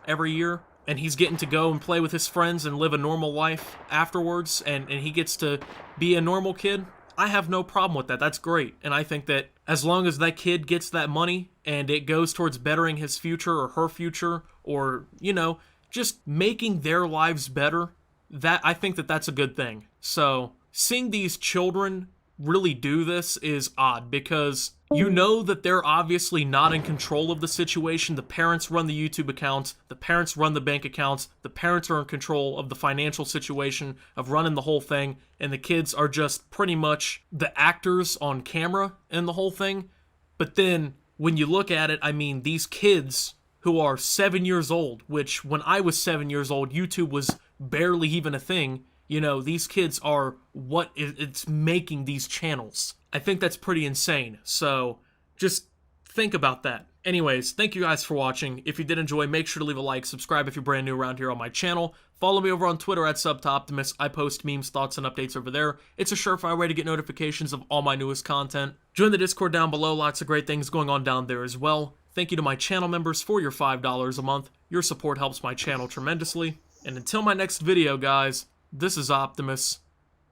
every year, and he's getting to go and play with his friends and live a normal life afterwards, and he gets to be a normal kid, I have no problem with that. That's great. And I think that as long as that kid gets that money and it goes towards bettering his future or her future or, you know, just making their lives better, that I think that that's a good thing. So seeing these children really do this is odd because you know that they're obviously not in control of the situation. The parents run the YouTube accounts, the parents run the bank accounts, the parents are in control of the financial situation of running the whole thing, and the kids are just pretty much the actors on camera in the whole thing. But then when you look at it, I mean, these kids who are 7 years old, which when I was 7 years old, YouTube was barely even a thing. You know, these kids are what it's making these channels. I think that's pretty insane. So just think about that. Anyways, thank you guys for watching. If you did enjoy, make sure to leave a like, subscribe if you're brand new around here on my channel. Follow me over on Twitter at SubToOptimus. I post memes, thoughts, and updates over there. It's a surefire way to get notifications of all my newest content. Join the Discord down below. Lots of great things going on down there as well. Thank you to my channel members for your $5 a month. Your support helps my channel tremendously. And until my next video, guys, this is Optimus,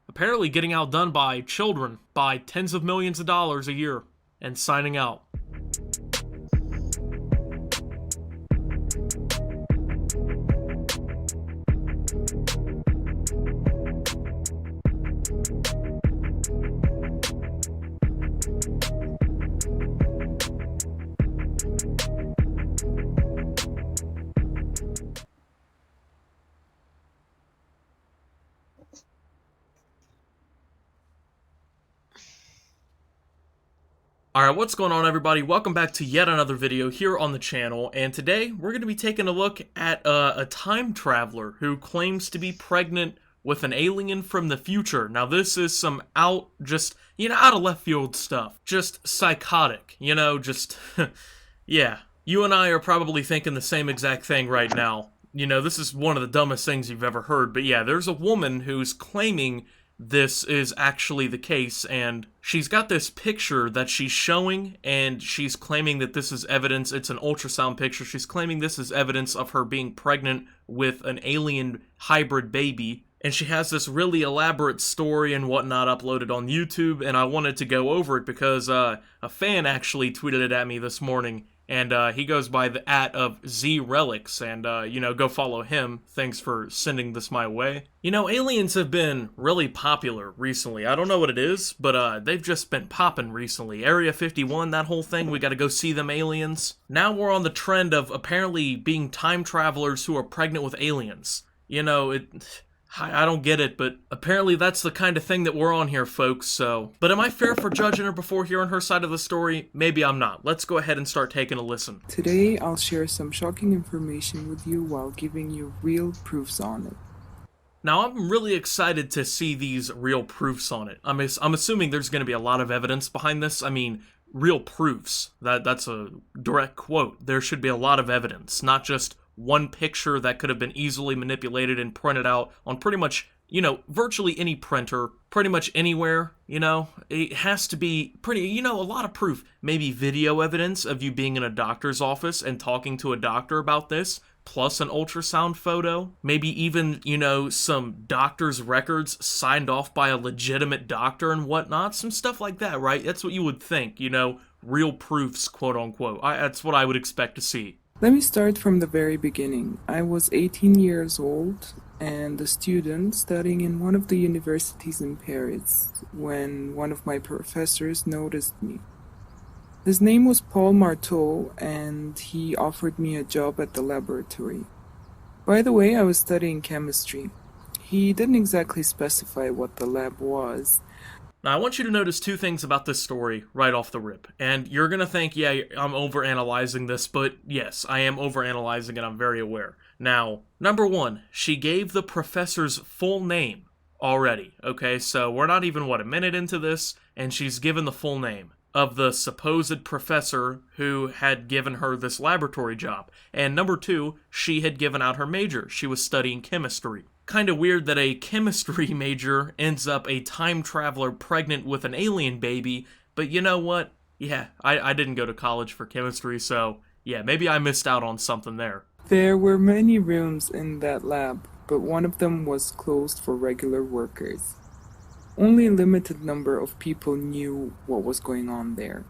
apparently getting outdone by children by tens of millions of dollars a year, and signing out. Alright, what's going on everybody? Welcome back to yet another video here on the channel, and today we're going to be taking a look at a time traveler who claims to be pregnant with an alien from the future. Now this is some out of left field stuff. Just psychotic, yeah. You and I are probably thinking the same exact thing right now. This is one of the dumbest things you've ever heard, but yeah, there's a woman who's claiming this is actually the case, and she's got this picture that she's showing, and she's claiming that this is evidence. It's an ultrasound picture. She's claiming this is evidence of her being pregnant with an alien hybrid baby, and she has this really elaborate story and whatnot uploaded on YouTube, and I wanted to go over it because a fan actually tweeted it at me this morning, and he goes by the @ZRelics, and, go follow him. Thanks for sending this my way. Aliens have been really popular recently. I don't know what it is, but they've just been popping recently. Area 51, that whole thing, we gotta go see them aliens. Now we're on the trend of apparently being time travelers who are pregnant with aliens. I don't get it, but apparently that's the kind of thing that we're on here, folks, so... But am I fair for judging her before hearing her side of the story? Maybe I'm not. Let's go ahead and start taking a listen. Today, I'll share some shocking information with you while giving you real proofs on it. Now, I'm really excited to see these real proofs on it. I'm assuming there's going to be a lot of evidence behind this. I mean, real proofs. That's a direct quote. There should be a lot of evidence, not just one picture that could have been easily manipulated and printed out on pretty much, virtually any printer, pretty much anywhere, It has to be a lot of proof. Maybe video evidence of you being in a doctor's office and talking to a doctor about this, plus an ultrasound photo. Maybe even, some doctor's records signed off by a legitimate doctor and whatnot. Some stuff like that, right? That's what you would think, real proofs, quote unquote. That's what I would expect to see. Let me start from the very beginning. I was 18 years old and a student studying in one of the universities in Paris when one of my professors noticed me. His name was Paul Marteau, and he offered me a job at the laboratory. By the way, I was studying chemistry. He didn't exactly specify what the lab was. Now, I want you to notice two things about this story right off the rip. And you're going to think, yeah, I'm overanalyzing this, but yes, I am overanalyzing it, I'm very aware. Now, number one, she gave the professor's full name already, okay? So we're not even, a minute into this, and she's given the full name of the supposed professor who had given her this laboratory job. And number two, she had given out her major. She was studying chemistry. Kind of weird that a chemistry major ends up a time traveler pregnant with an alien baby, but you know what? Yeah, I didn't go to college for chemistry, so yeah, maybe I missed out on something there. There were many rooms in that lab, but one of them was closed for regular workers. Only a limited number of people knew what was going on there.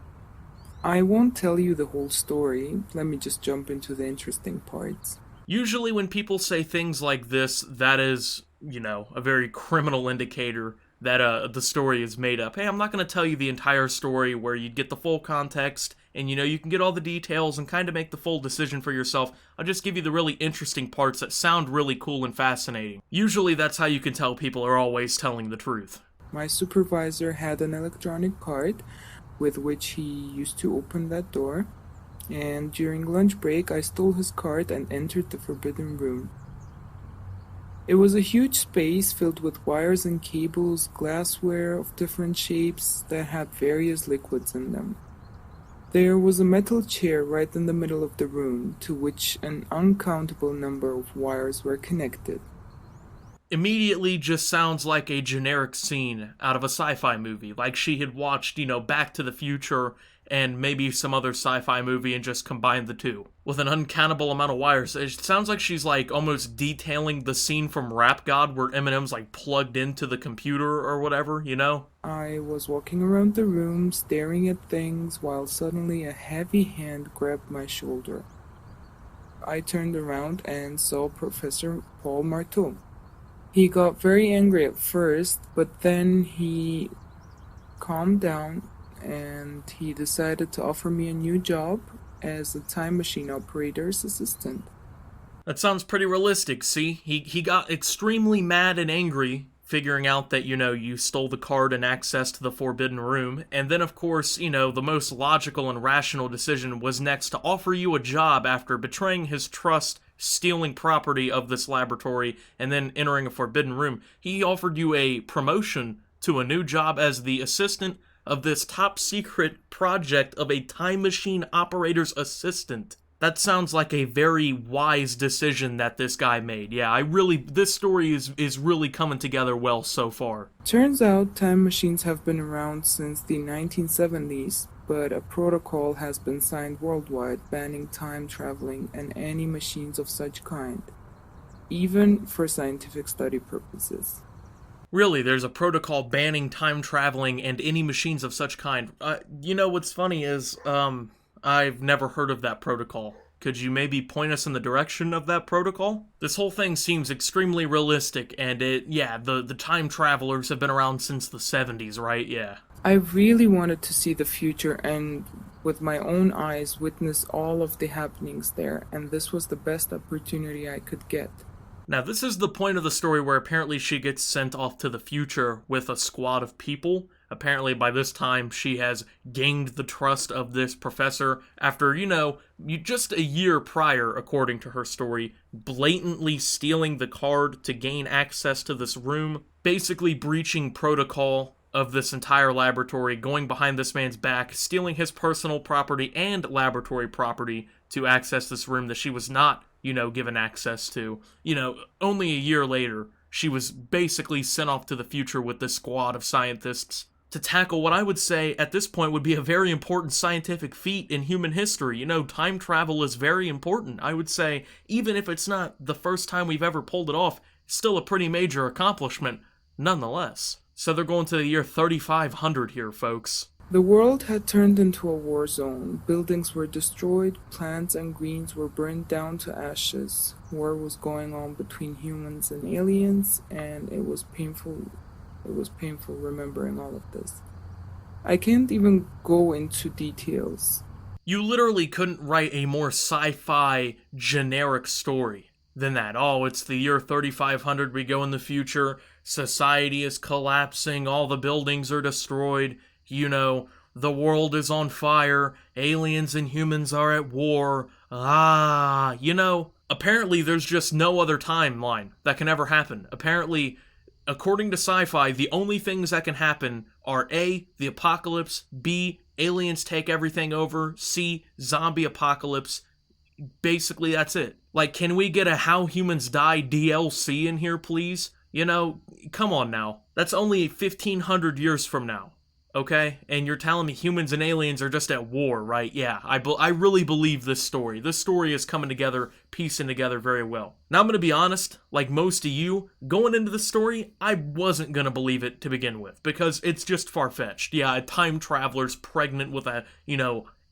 I won't tell you the whole story, let me just jump into the interesting parts. Usually when people say things like this, that is, a very criminal indicator that the story is made up. Hey, I'm not going to tell you the entire story where you get the full context and, you can get all the details and kind of make the full decision for yourself. I'll just give you the really interesting parts that sound really cool and fascinating. Usually that's how you can tell people are always telling the truth. My supervisor had an electronic card with which he used to open that door. And during lunch break, I stole his card and entered the forbidden room. It was a huge space filled with wires and cables, glassware of different shapes that had various liquids in them. There was a metal chair right in the middle of the room, to which an uncountable number of wires were connected. Immediately just sounds like a generic scene out of a sci-fi movie, like she had watched, Back to the Future and maybe some other sci-fi movie and just combined the two with an uncountable amount of wires. It sounds like she's almost detailing the scene from Rap God where Eminem's plugged into the computer or whatever, I was walking around the room staring at things while suddenly a heavy hand grabbed my shoulder. I turned around and saw Professor Paul Marteau. He got very angry at first, but then he calmed down and he decided to offer me a new job as a time machine operator's assistant. That sounds pretty realistic, see? He got extremely mad and angry, figuring out that, you stole the card and access to the Forbidden Room. And then, of course, the most logical and rational decision was next to offer you a job after betraying his trust, stealing property of this laboratory, and then entering a Forbidden Room. He offered you a promotion to a new job as the assistant of this top secret project of a time machine operator's assistant. That sounds like a very wise decision that this guy made. Yeah, this story is really coming together well so far. Turns out time machines have been around since the 1970s, but a protocol has been signed worldwide banning time traveling and any machines of such kind, even for scientific study purposes. Really, there's a protocol banning time traveling and any machines of such kind. What's funny is, I've never heard of that protocol. Could you maybe point us in the direction of that protocol? This whole thing seems extremely realistic, and the time travelers have been around since the 70s, right? Yeah. I really wanted to see the future and with my own eyes witness all of the happenings there, and this was the best opportunity I could get. Now, this is the point of the story where apparently she gets sent off to the future with a squad of people. Apparently, by this time, she has gained the trust of this professor after, just a year prior, according to her story, blatantly stealing the card to gain access to this room, basically breaching protocol of this entire laboratory, going behind this man's back, stealing his personal property and laboratory property to access this room that she was not, given access to. Only a year later, she was basically sent off to the future with this squad of scientists to tackle what I would say at this point would be a very important scientific feat in human history. Time travel is very important. I would say, even if it's not the first time we've ever pulled it off, still a pretty major accomplishment nonetheless. So they're going to the year 3500 here, folks. The world had turned into a war zone. Buildings were destroyed, plants and greens were burned down to ashes. War was going on between humans and aliens, and it was painful remembering all of this. I can't even go into details. You literally couldn't write a more sci-fi generic story than that. Oh, it's the year 3500, we go in the future, society is collapsing, all the buildings are destroyed, the world is on fire, aliens and humans are at war, apparently there's just no other timeline that can ever happen. Apparently, according to sci-fi, the only things that can happen are A, the apocalypse, B, aliens take everything over, C, zombie apocalypse. Basically, that's it. Like, can we get a How Humans Die DLC in here, please? Come on now. That's only 1500 years from now, okay? And you're telling me humans and aliens are just at war, right? Yeah, I really believe this story. This story is coming together, piecing together very well. Now, I'm going to be honest, like most of you, going into the story, I wasn't going to believe it to begin with, because it's just far-fetched. Yeah, a time traveler's pregnant with a,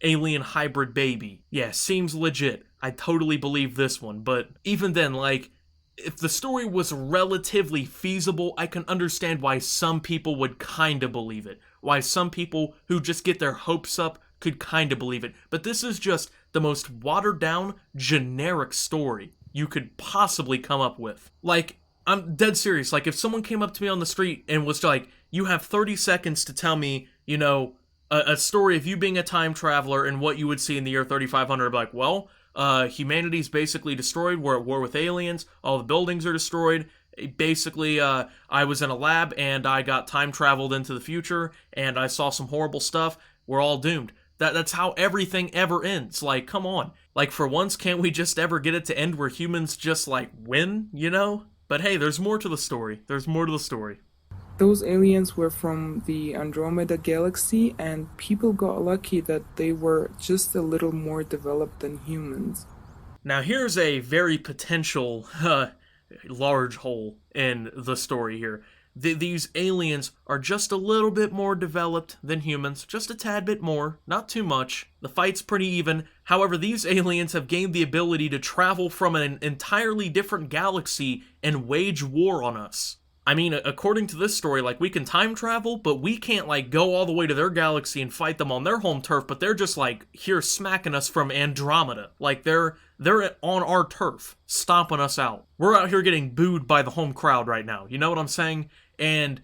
alien hybrid baby. Yeah, seems legit. I totally believe this one, but even then, if the story was relatively feasible, I can understand why some people would kinda believe it. Why some people who just get their hopes up could kinda believe it. But this is just the most watered down, generic story you could possibly come up with. I'm dead serious. If someone came up to me on the street and was like, you have 30 seconds to tell me, a story of you being a time traveler and what you would see in the year 3500, I'd be like, well, humanity's basically destroyed, we're at war with aliens, all the buildings are destroyed, basically, I was in a lab and I got time traveled into the future and I saw some horrible stuff, we're all doomed. That's how everything ever ends. Come on. For once, can't we just ever get it to end where humans just, win, But hey, there's more to the story. Those aliens were from the Andromeda Galaxy, and people got lucky that they were just a little more developed than humans. Now here's a very potential large hole in the story here. These aliens are just a little bit more developed than humans, just a tad bit more, not too much. The fight's pretty even. However, these aliens have gained the ability to travel from an entirely different galaxy and wage war on us. I mean, according to this story, we can time travel, but we can't, go all the way to their galaxy and fight them on their home turf, but they're just, here smacking us from Andromeda. They're on our turf, stomping us out. We're out here getting booed by the home crowd right now. You know what I'm saying? And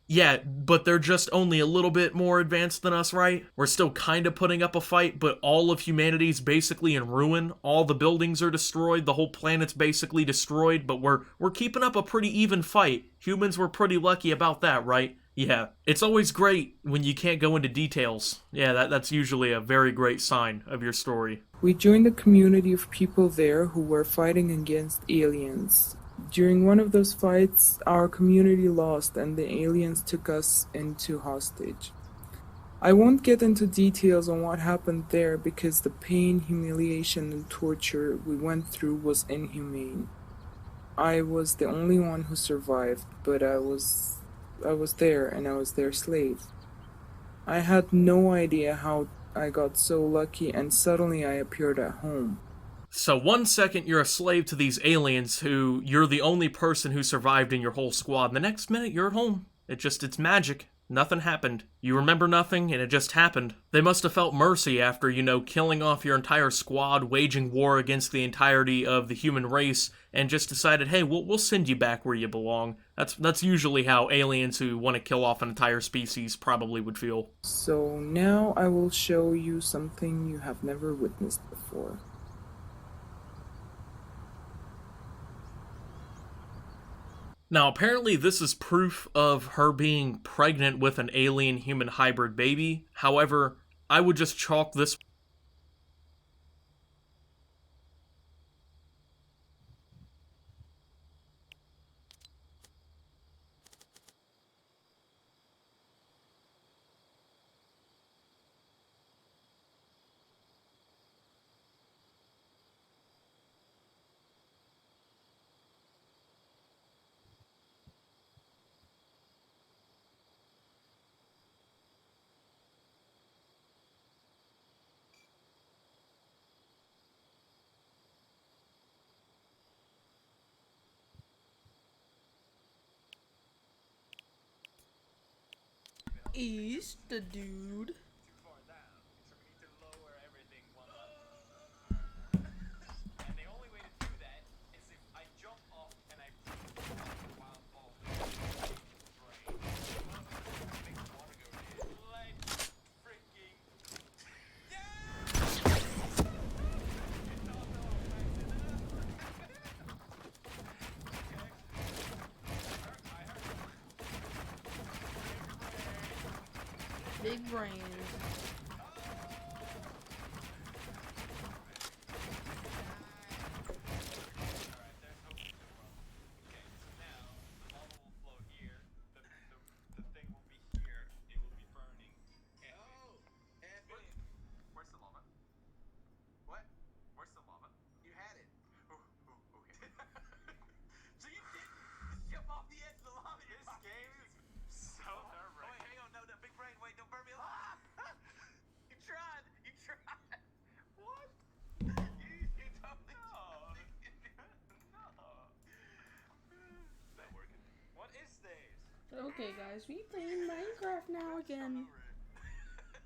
yeah, but they're just only a little bit more advanced than us, right? We're still kind of putting up a fight, but all of humanity's basically in ruin. All the buildings are destroyed. The whole planet's basically destroyed, but we're keeping up a pretty even fight. Humans were pretty lucky about that, right? Yeah, it's always great when you can't go into details. Yeah, that's usually a very great sign of your story. We joined a community of people there who were fighting against aliens. During one of those fights, our community lost and the aliens took us into hostage. I won't get into details on what happened there because the pain, humiliation, and torture we went through was inhumane. I was the only one who survived, but I was there and I was their slave. I had no idea how I got so lucky and suddenly I appeared at home. So 1 second you're a slave to these aliens who you're the only person who survived in your whole squad, and the next minute you're at home. It's magic. Nothing happened. You remember nothing, and it just happened. They must have felt mercy after, killing off your entire squad, waging war against the entirety of the human race, and just decided, hey, we'll send you back where you belong. That's usually how aliens who want to kill off an entire species probably would feel. So now I will show you something you have never witnessed before. Now, apparently this is proof of her being pregnant with an alien-human hybrid baby. However, I would just chalk this... East the dude. Big brains. Okay, guys, we playing Minecraft now again.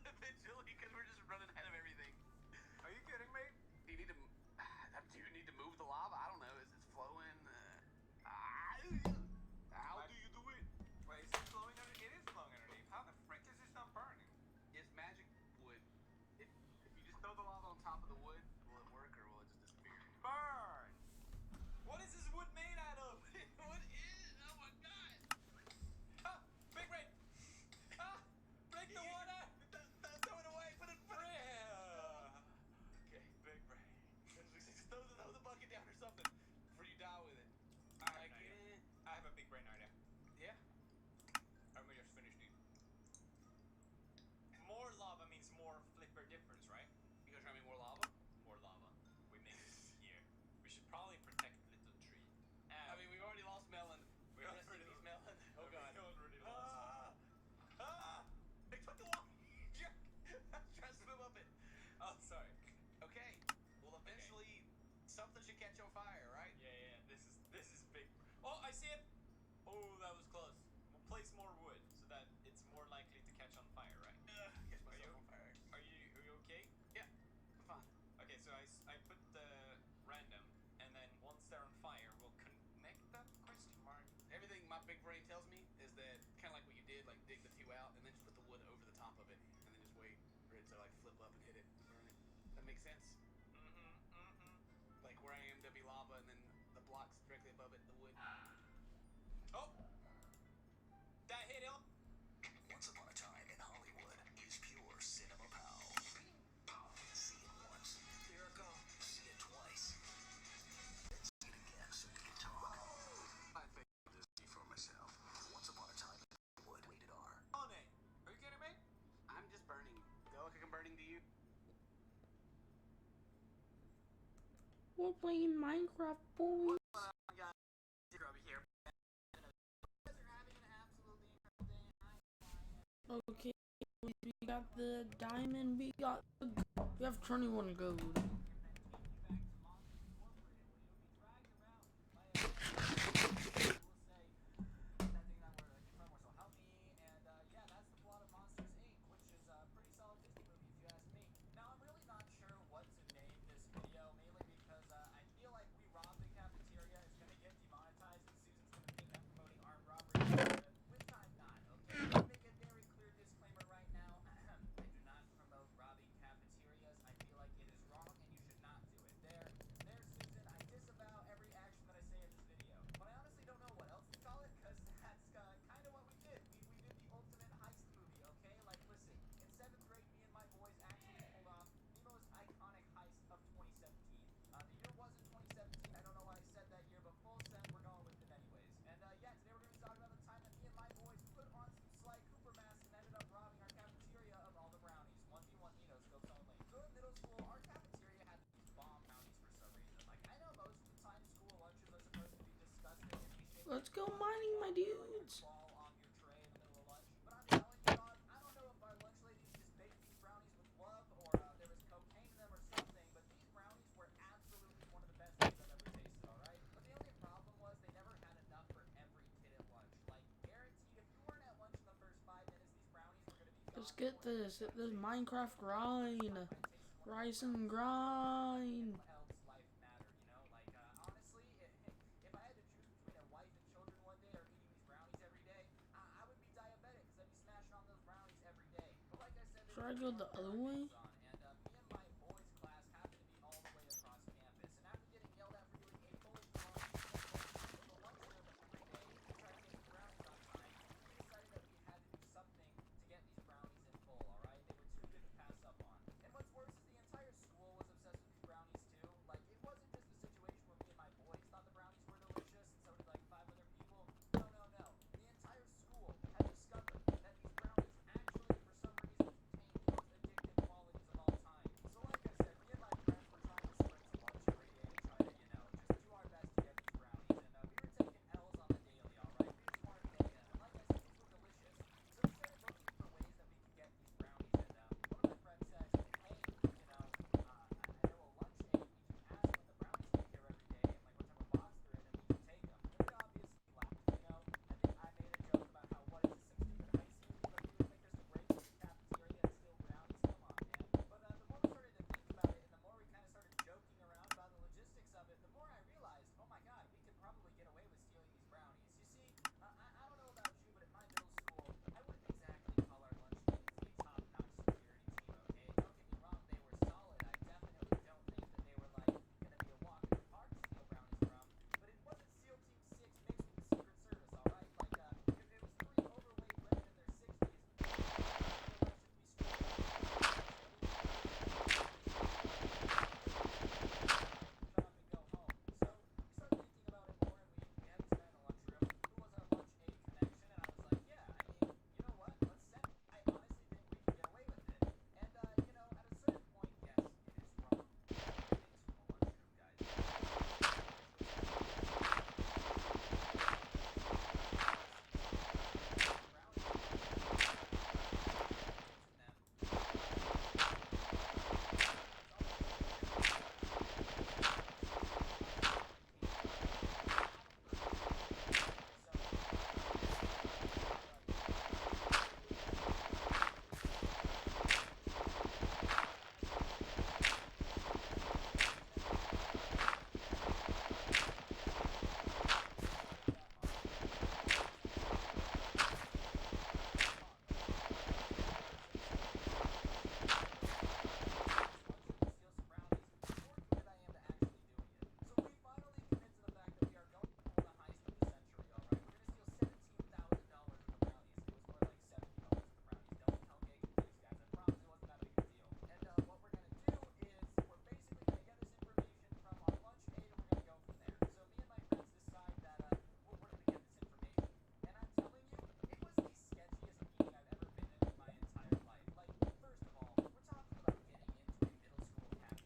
Because we're just running ahead of everything. Are you kidding me? Do you need to move the lava? I don't know. Is it flowing? How do you do it? Wait, is it flowing underneath? It is flowing underneath. How the frick is this not burning? It's magic wood. If you just throw the lava on top of the wood, will it work or will it just disappear? Burn! What is this wood made out of? What is? Oh my god! Ah! Big rain! Ah! Break the water! Throw it away! Put it okay, big brain. Just throw the bucket down or something before you die with it. I have a big brain idea. Yeah? I'm just finished, dude. More lava means more flipper difference, right? You gonna try me more lava? More lava. We make it here. We should probably protect little tree. I mean, we've already lost Melon. We already lost Melon. Oh god. We already lost. It took a while. Try to swim up it. Oh, sorry. Okay. Well, eventually, something should catch on fire, right? Yeah. This is big. Oh, I see it. Oh, that was close. We'll place more wood so that it's more likely to catch on fire, right? Catch myself on fire. Are you okay? Yeah. I'm fine. Okay, so I put the to like flip up and hit it and burn it. That makes sense. Like where I am, there'll be lava, and then the blocks directly above it, the wood. Oh, that hit him. Once Upon a Time in Hollywood is pure cinema pow. See it once. Here it goes. See it twice. Then see it again so we can talk. I think this is for myself. Once Upon a Time in Hollywood, rated R. Oh, Nate, are you kidding me? I'm just burning. Do I look like I'm burning to you? We're playing Minecraft, boys. Okay, we got the diamond, we have 21 gold. Let's go mining, my dudes. Let's get this. Hit this Minecraft grind. Rise and grind. Should I go the other way?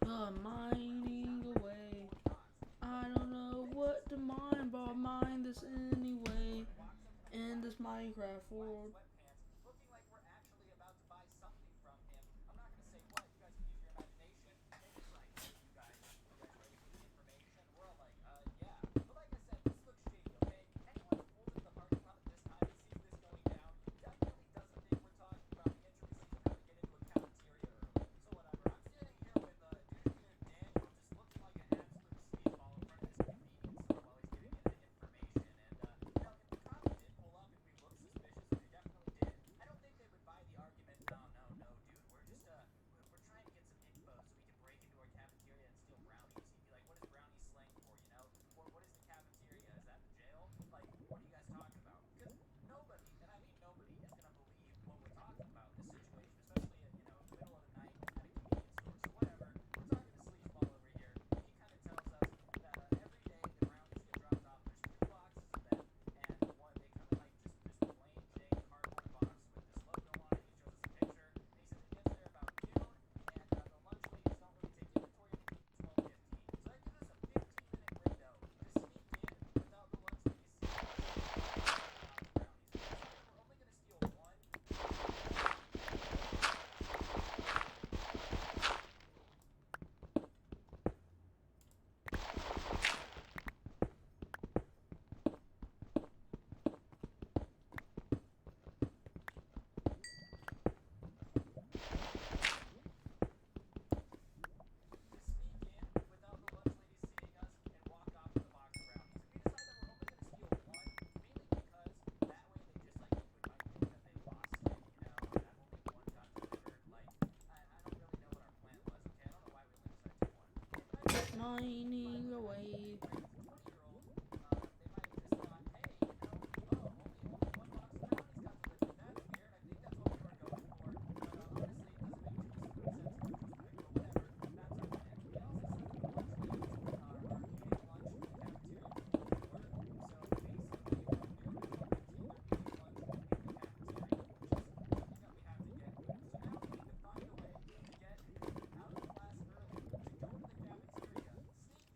The mining away. I don't know what to mine, but I'll mine this anyway. In this Minecraft world. Looking like we're actually about to buy something from him. I'm not gonna say what, you guys can use your imagination. Maybe it's like, hey, you guys ready for the information? We're all like, yeah. But like I said, this looks shady, okay? Anyone who pulls into the parking lot at this time and sees this going down definitely doesn't think we're talking about the intricacies of how to get into a cafeteria early. So whatever. I'm standing here with Dude Daniel, just looking like an absolute sleazeball in front of this convenience store while he's giving me the information. And you know, if the cops did pull up, if we looked suspicious, which we definitely did, I don't think they would buy the argument. No, dude, we're just we're trying to get some info so we can break into our cafeteria and steal brownies. He'd be like, what is brownie slang for? You know, what is the cafeteria? Is that the jail? Like, what are you guys talking about? Because nobody, and I mean nobody, is gonna believe what we're talking about in this situation, especially at, you know, the middle of the night at a convenience store. So whatever. We're talking to sleazeball over here. He kind of tells us that every day the brownies get dropped off. There's 3 boxes of them, and one they come in like just this plain Jane cardboard box with this logo on it. He shows us a picture, and he says it gets there about noon, and the lunch ladies don't really take inventory until 12:15. So that gives us a 15-minute window to sneak in without the lunch ladies seeing us. We're only gonna steal one. To sneak in without the lunch ladies seeing us and walk off with a box of brownies. And we decide that we're only going to steal one, mainly because that way they just like might think that they lost it, you know, and only one got delivered. Like, I don't really know what our plan was, okay? I don't know why we only decided to do one. Mining away. 20-year-old, they might have just thought, hey, you know, oh, only one box of brownies got delivered. That's weird. I think that's what we were going for. But honestly, it doesn't make too much sense in retrospect. But whatever. That's our plan. We also see that the lunch ladies are eating lunch in the cafeteria before we were. So basically, from noon to 12:15, they're eating lunch in the cafeteria, which is something that we have to get with. So now we need to find a way to get out of class early, to go to the cafeteria, sneak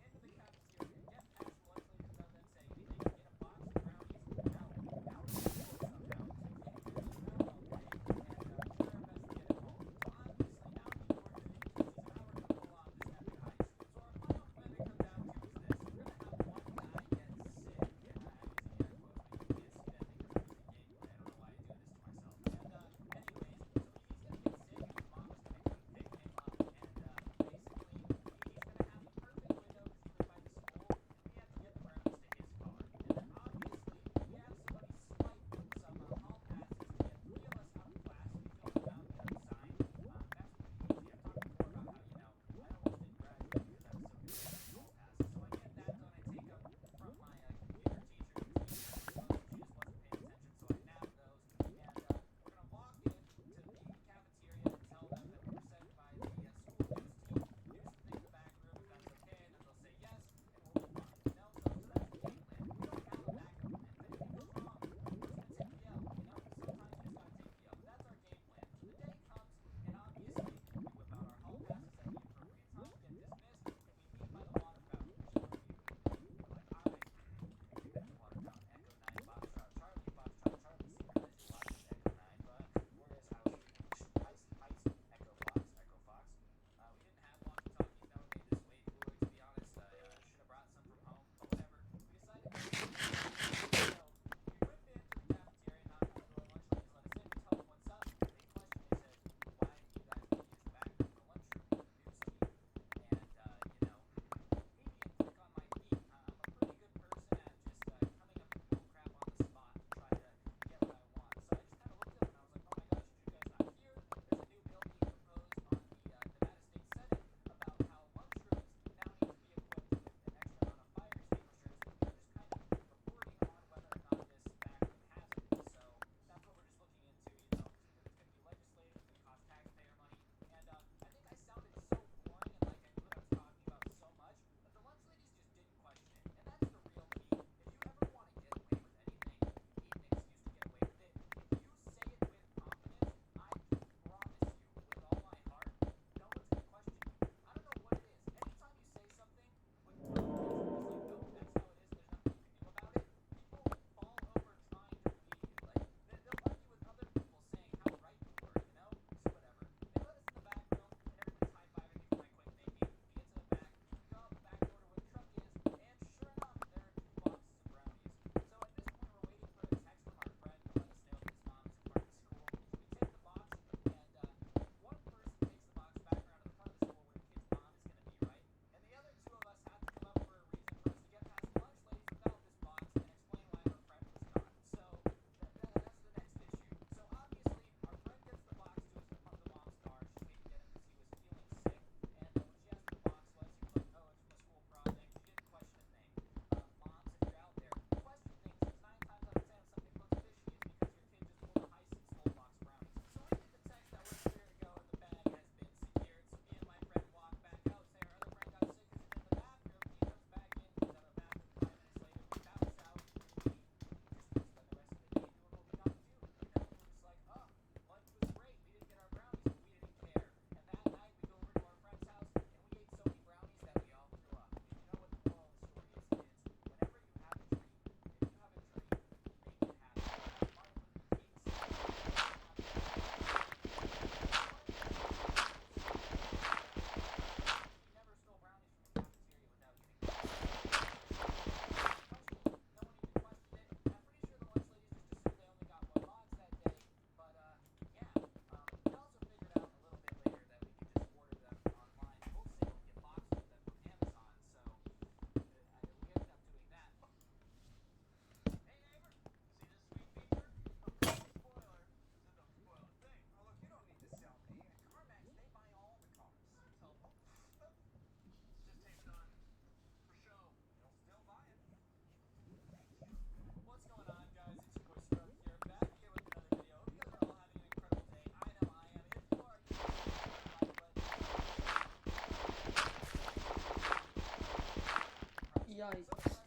likes.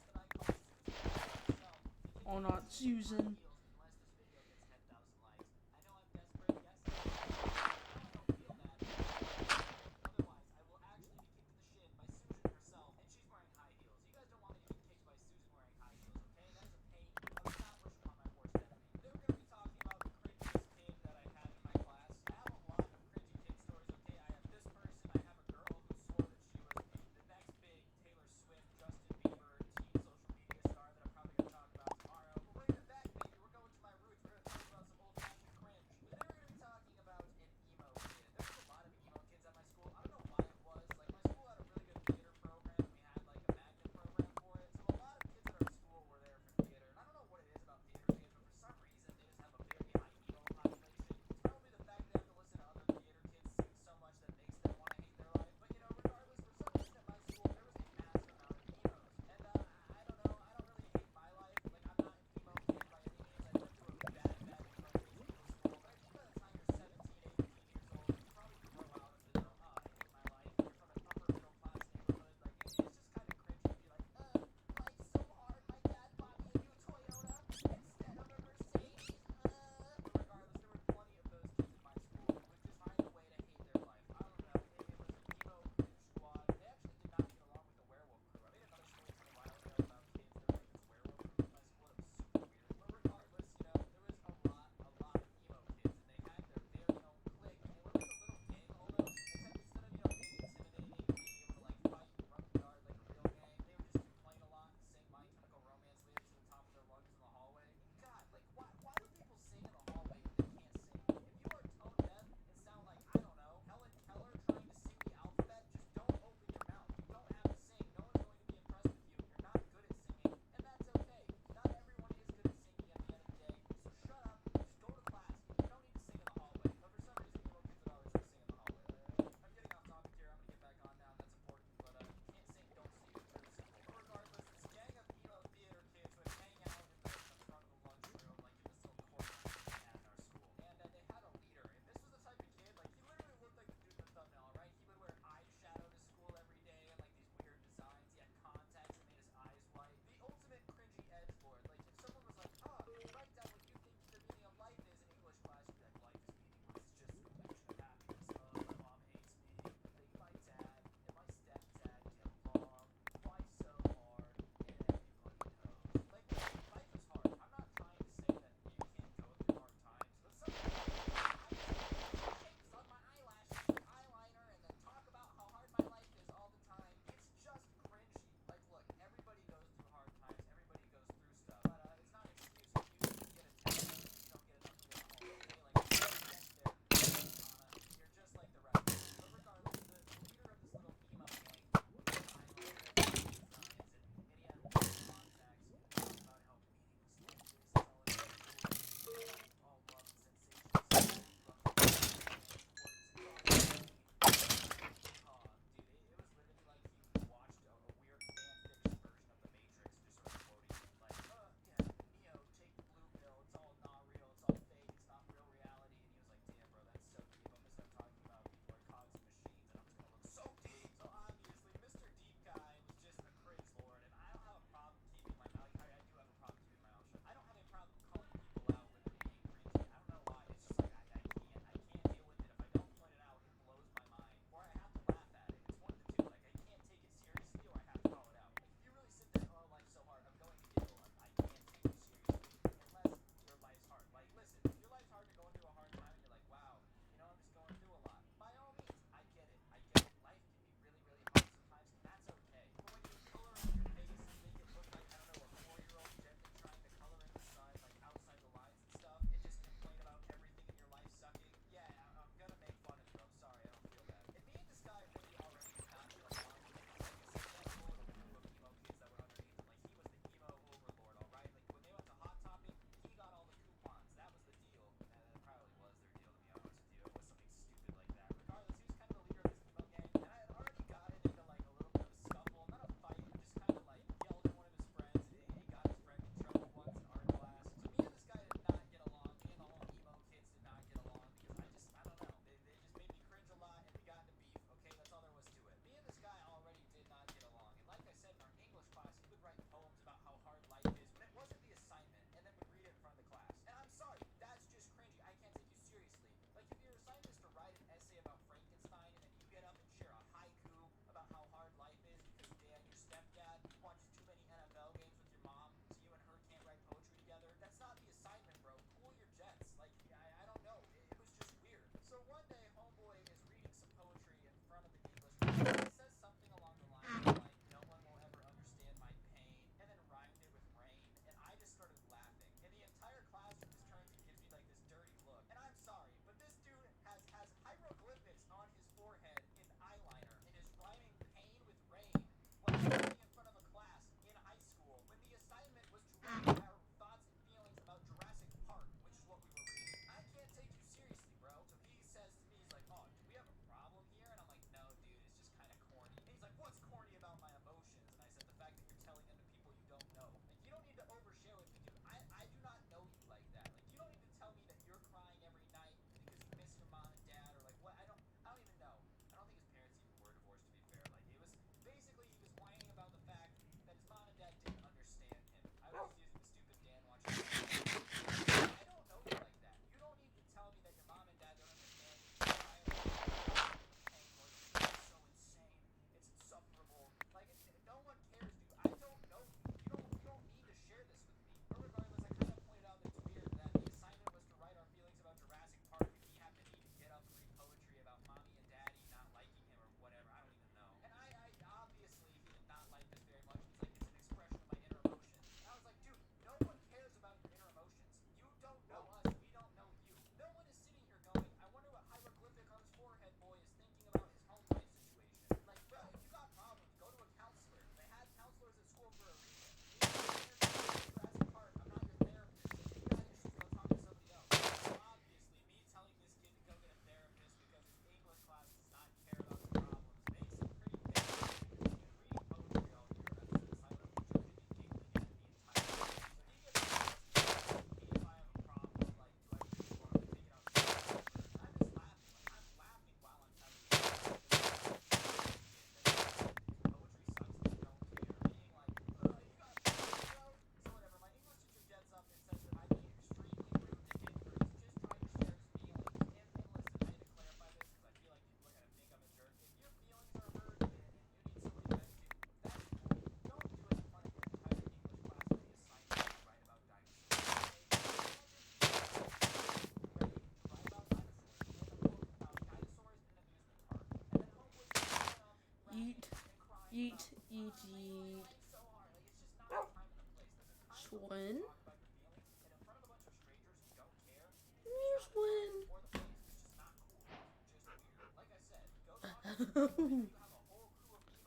Oh, not Susan.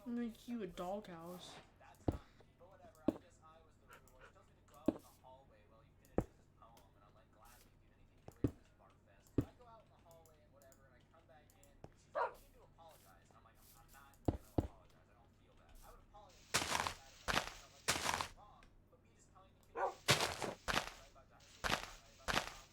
Make you a doghouse. That's not me, but whatever. I guess I was the rude one. He tells me to go out in the hallway while he finishes his poem, and I'm like, gladly, if anything, get away from this bar fest. So I go out in the hallway and whatever, and I come back in. She's like, you need to apologize. And I'm like, I'm not gonna apologize. I don't feel bad. I would apologize if I felt bad if I felt like I was wrong. But me just telling me to right about that, right about the problem.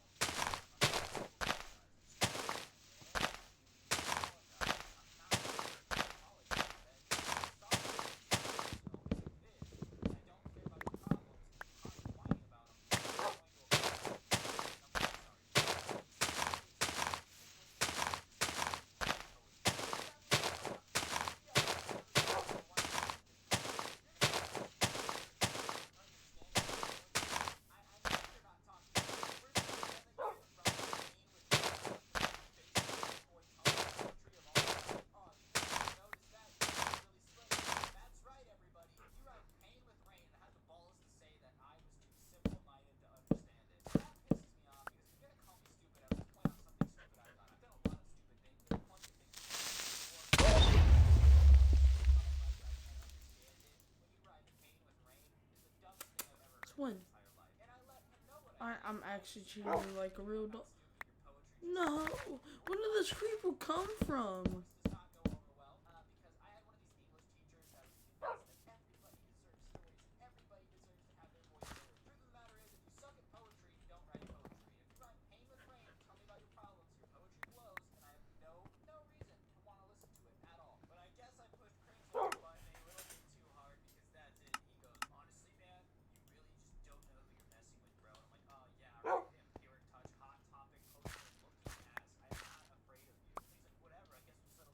That's right, everybody. If you write pain with rain and have the balls to say that I was too simple-minded to understand it, that pisses me off because if you're gonna call me stupid, I would point out something stupid I've done. I've done a lot of stupid things. There's plenty of things. When you write pain with rain, it's the dumbest thing I've ever heard in my Twin. entire life. And I let him know what I I'm actually treating you like a real dog. No! Where did this creeper come from? does not go over well because I had one of these English teachers that was convinced that everybody deserves stories and everybody deserves to have their voice heard. The truth of the matter is, if you suck at poetry, you don't write poetry. If you write pain with rain, tell me about your problems, your poetry blows, and I have no reason to want to listen to it at all. But I guess I pushed Crane's button a little bit too hard because that's it. He goes, honestly, man, you really just don't know who you're messing with, bro. And I'm like, oh yeah, right. Empiric touch, hot topic, poster, looking ass. I'm not afraid of you. He's like, whatever. I guess we'll settle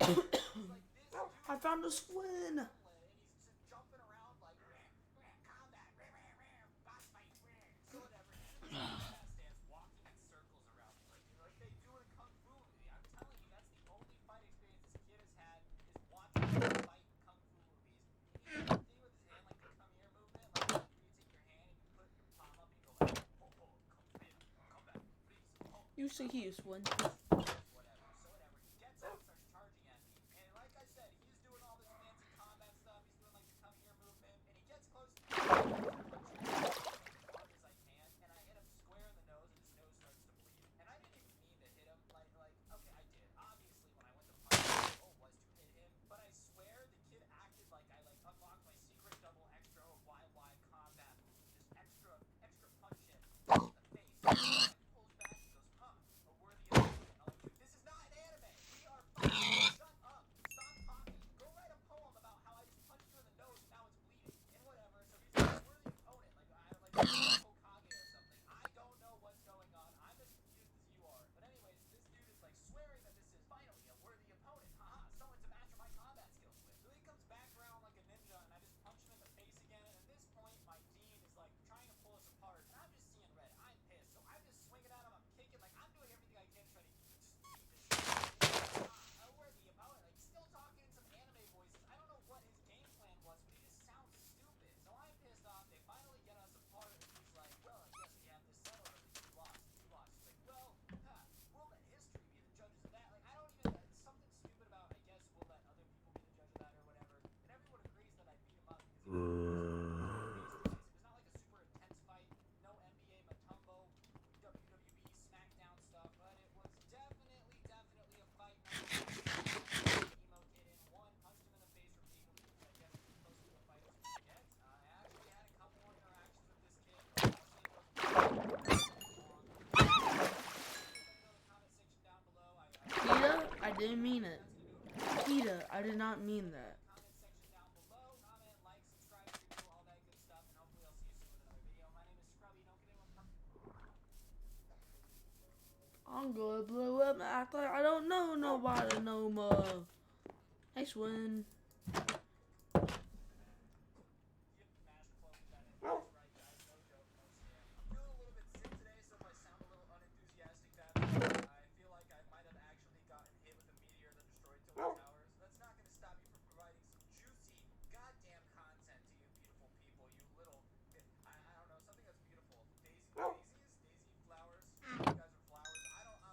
I found a squin. and he's just jumping around like combat, boss fight, so whatever. He's in the combat stance, walking in circles around me, like they do in Kung Fu movie. I'm telling you, that's the only fight experience this kid has had is watching him fight in Kung Fu movies. He did that thing with his hand, like the come here movement, like you take your hand and you put your palm up and you go like, oh, come back, please. Oh, You see he is one. whatever. So whatever. He gets up and starts charging at me. And like I said, he's doing all this fancy combat stuff. He's doing like the come here movement. And he gets close to me. As hard as I can. And I hit him square in the nose and his nose starts to bleed. And I didn't even mean to hit him. Like okay, I did. Obviously when I went to punch him, my goal was to hit him. But I swear the kid acted like I unlocked my secret double extra YY combat move. Just extra punch him in the face. And he pulls back and goes, huh, a worthy opponent. I'm like, dude, this is not an anime. We are fighting. Shut up. Stop talking. Go write a poem about how I just punched you in the nose and now it's bleeding. And whatever. So he's like a worthy opponent. Like Hokage or something. I don't know what's going on. I'm as confused as you are. But anyways, this dude is like swearing that this is finally a worthy opponent. Haha, someone to match my combat skills with. So he comes back around like a ninja and I just punch him in the face again. And at this point, my dean is like trying to pull us apart. And I'm just seeing red. I'm pissed. So I'm just swinging at him. I'm kicking. Like I'm doing everything I can to try to just beat this shit. A worthy opponent. Like still talking in some anime voices. I don't know what his game plan was, but he just sounds stupid. So I'm pissed off. They finally get us apart. And he's like, well, I guess we have this settled. At least you lost. You lost. It's like, well, we'll let history be the judges of that. Like I don't even. It's something stupid about. I guess we'll let other people be the judge of that or whatever. And everyone agrees that I beat him up because he was it was not like a super intense fight. No NBA Matumbo, WWE SmackDown stuff, but it was definitely a fight. Emo kid in one, punched him in the face repeatedly, which I guess is close to a fight as you get. I actually had a couple more interactions with this kid. Peter, I didn't mean it. Peter, I did not mean that. Comment section down below. Comment, like, subscribe, review, all that good stuff, and hopefully I'll see you soon with another video. My name is Scrubby. Don't get anyone. I'm gonna blow up and act like I don't know nobody no more. Nice win. I feel like I might have actually gotten hit with a meteor that destroyed Twin Towers. That's not going to stop you from providing some juicy, goddamn content to you beautiful people. You little, I don't know, something that's beautiful. Daisy flowers. You guys are flowers.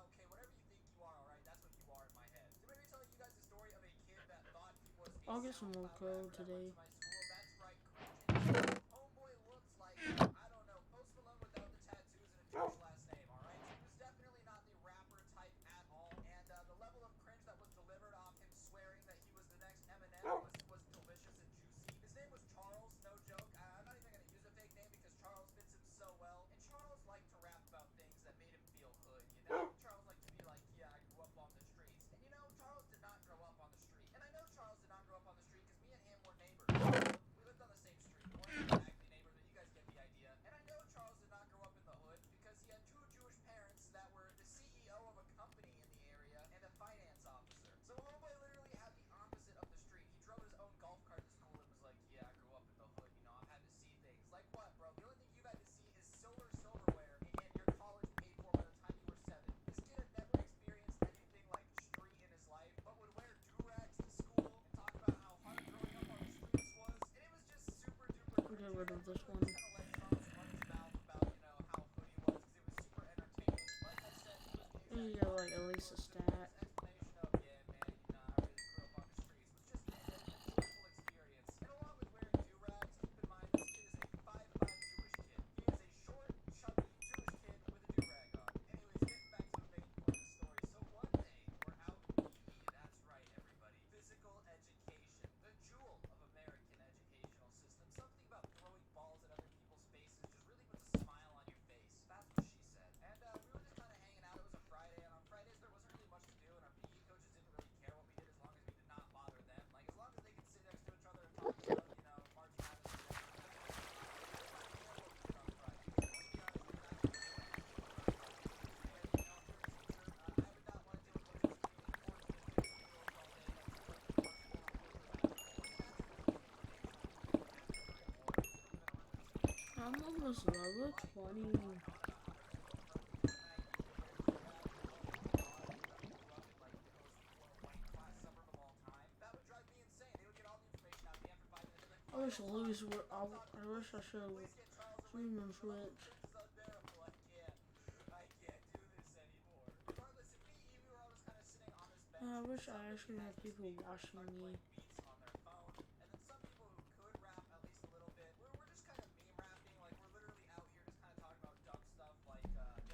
Okay, whatever you think you are, alright? That's what you are in my head. So maybe telling you guys the story of a kid that thought he was a I'll get some more code today. my school. That's right, Cringe. Homeboy looks like, I don't know, Post Malone without the tattoos and a Jewish last name, alright? He was definitely not the rapper type at all, and the level of cringe that was delivered off him swearing that he was the next Eminem was delicious and juicy. His name was Charles, no joke. I'm not even going to use a fake name because Charles fits him so well, and Charles liked to rap about things that made him feel hood, you know? Charles liked to be like, yeah, I grew up on the streets. And you know, Charles did not grow up on the street. And I know Charles did not grow up on the street because me and him were neighbors. We lived on the same street. We weren't exactly neighbors, but you guys get the idea. And I know Charles did not grow up in the hood because he had two Jewish parents that were the CEO of a company in the area and a finance officer. So homeboy literally had the opposite of the street. He drove his own golf cart to school and was like, yeah, I grew up in the hood. You know, I've had to see things. Like what, bro? The only thing you've had to see is silverware and your college paid for by the time you were 7. This kid had never experienced anything like street in his life, but would wear do-rags to school and talk about how hard growing up on the streets was. And it was just super duper cringy. Get rid of this one. Just kinda let Charles run his mouth about, you know, how hood he was because it was super entertaining. Like I said, he was the exact You get like at least a stat. explanation of, yeah, man, you know, I really grew up on the streets. Was just a joyful experience. And along with wearing do-rags, keep in mind this kid is a 5'5" Jewish kid. He is a short, chubby Jewish kid with a do-rag on. Anyways, getting back to the main point of the story. So one day, we're out in PE. That's right, everybody. Physical education. The jewel of American educational system. Something about throwing balls at other people's faces just really puts a smile on your face. That's what she said. And we were just kind of hanging out. It was a Friday, and on Fridays there wasn't really much almost level 20. I wish Lewis were. I wish I should have streamed on Twitch. I wish I actually had people watching me.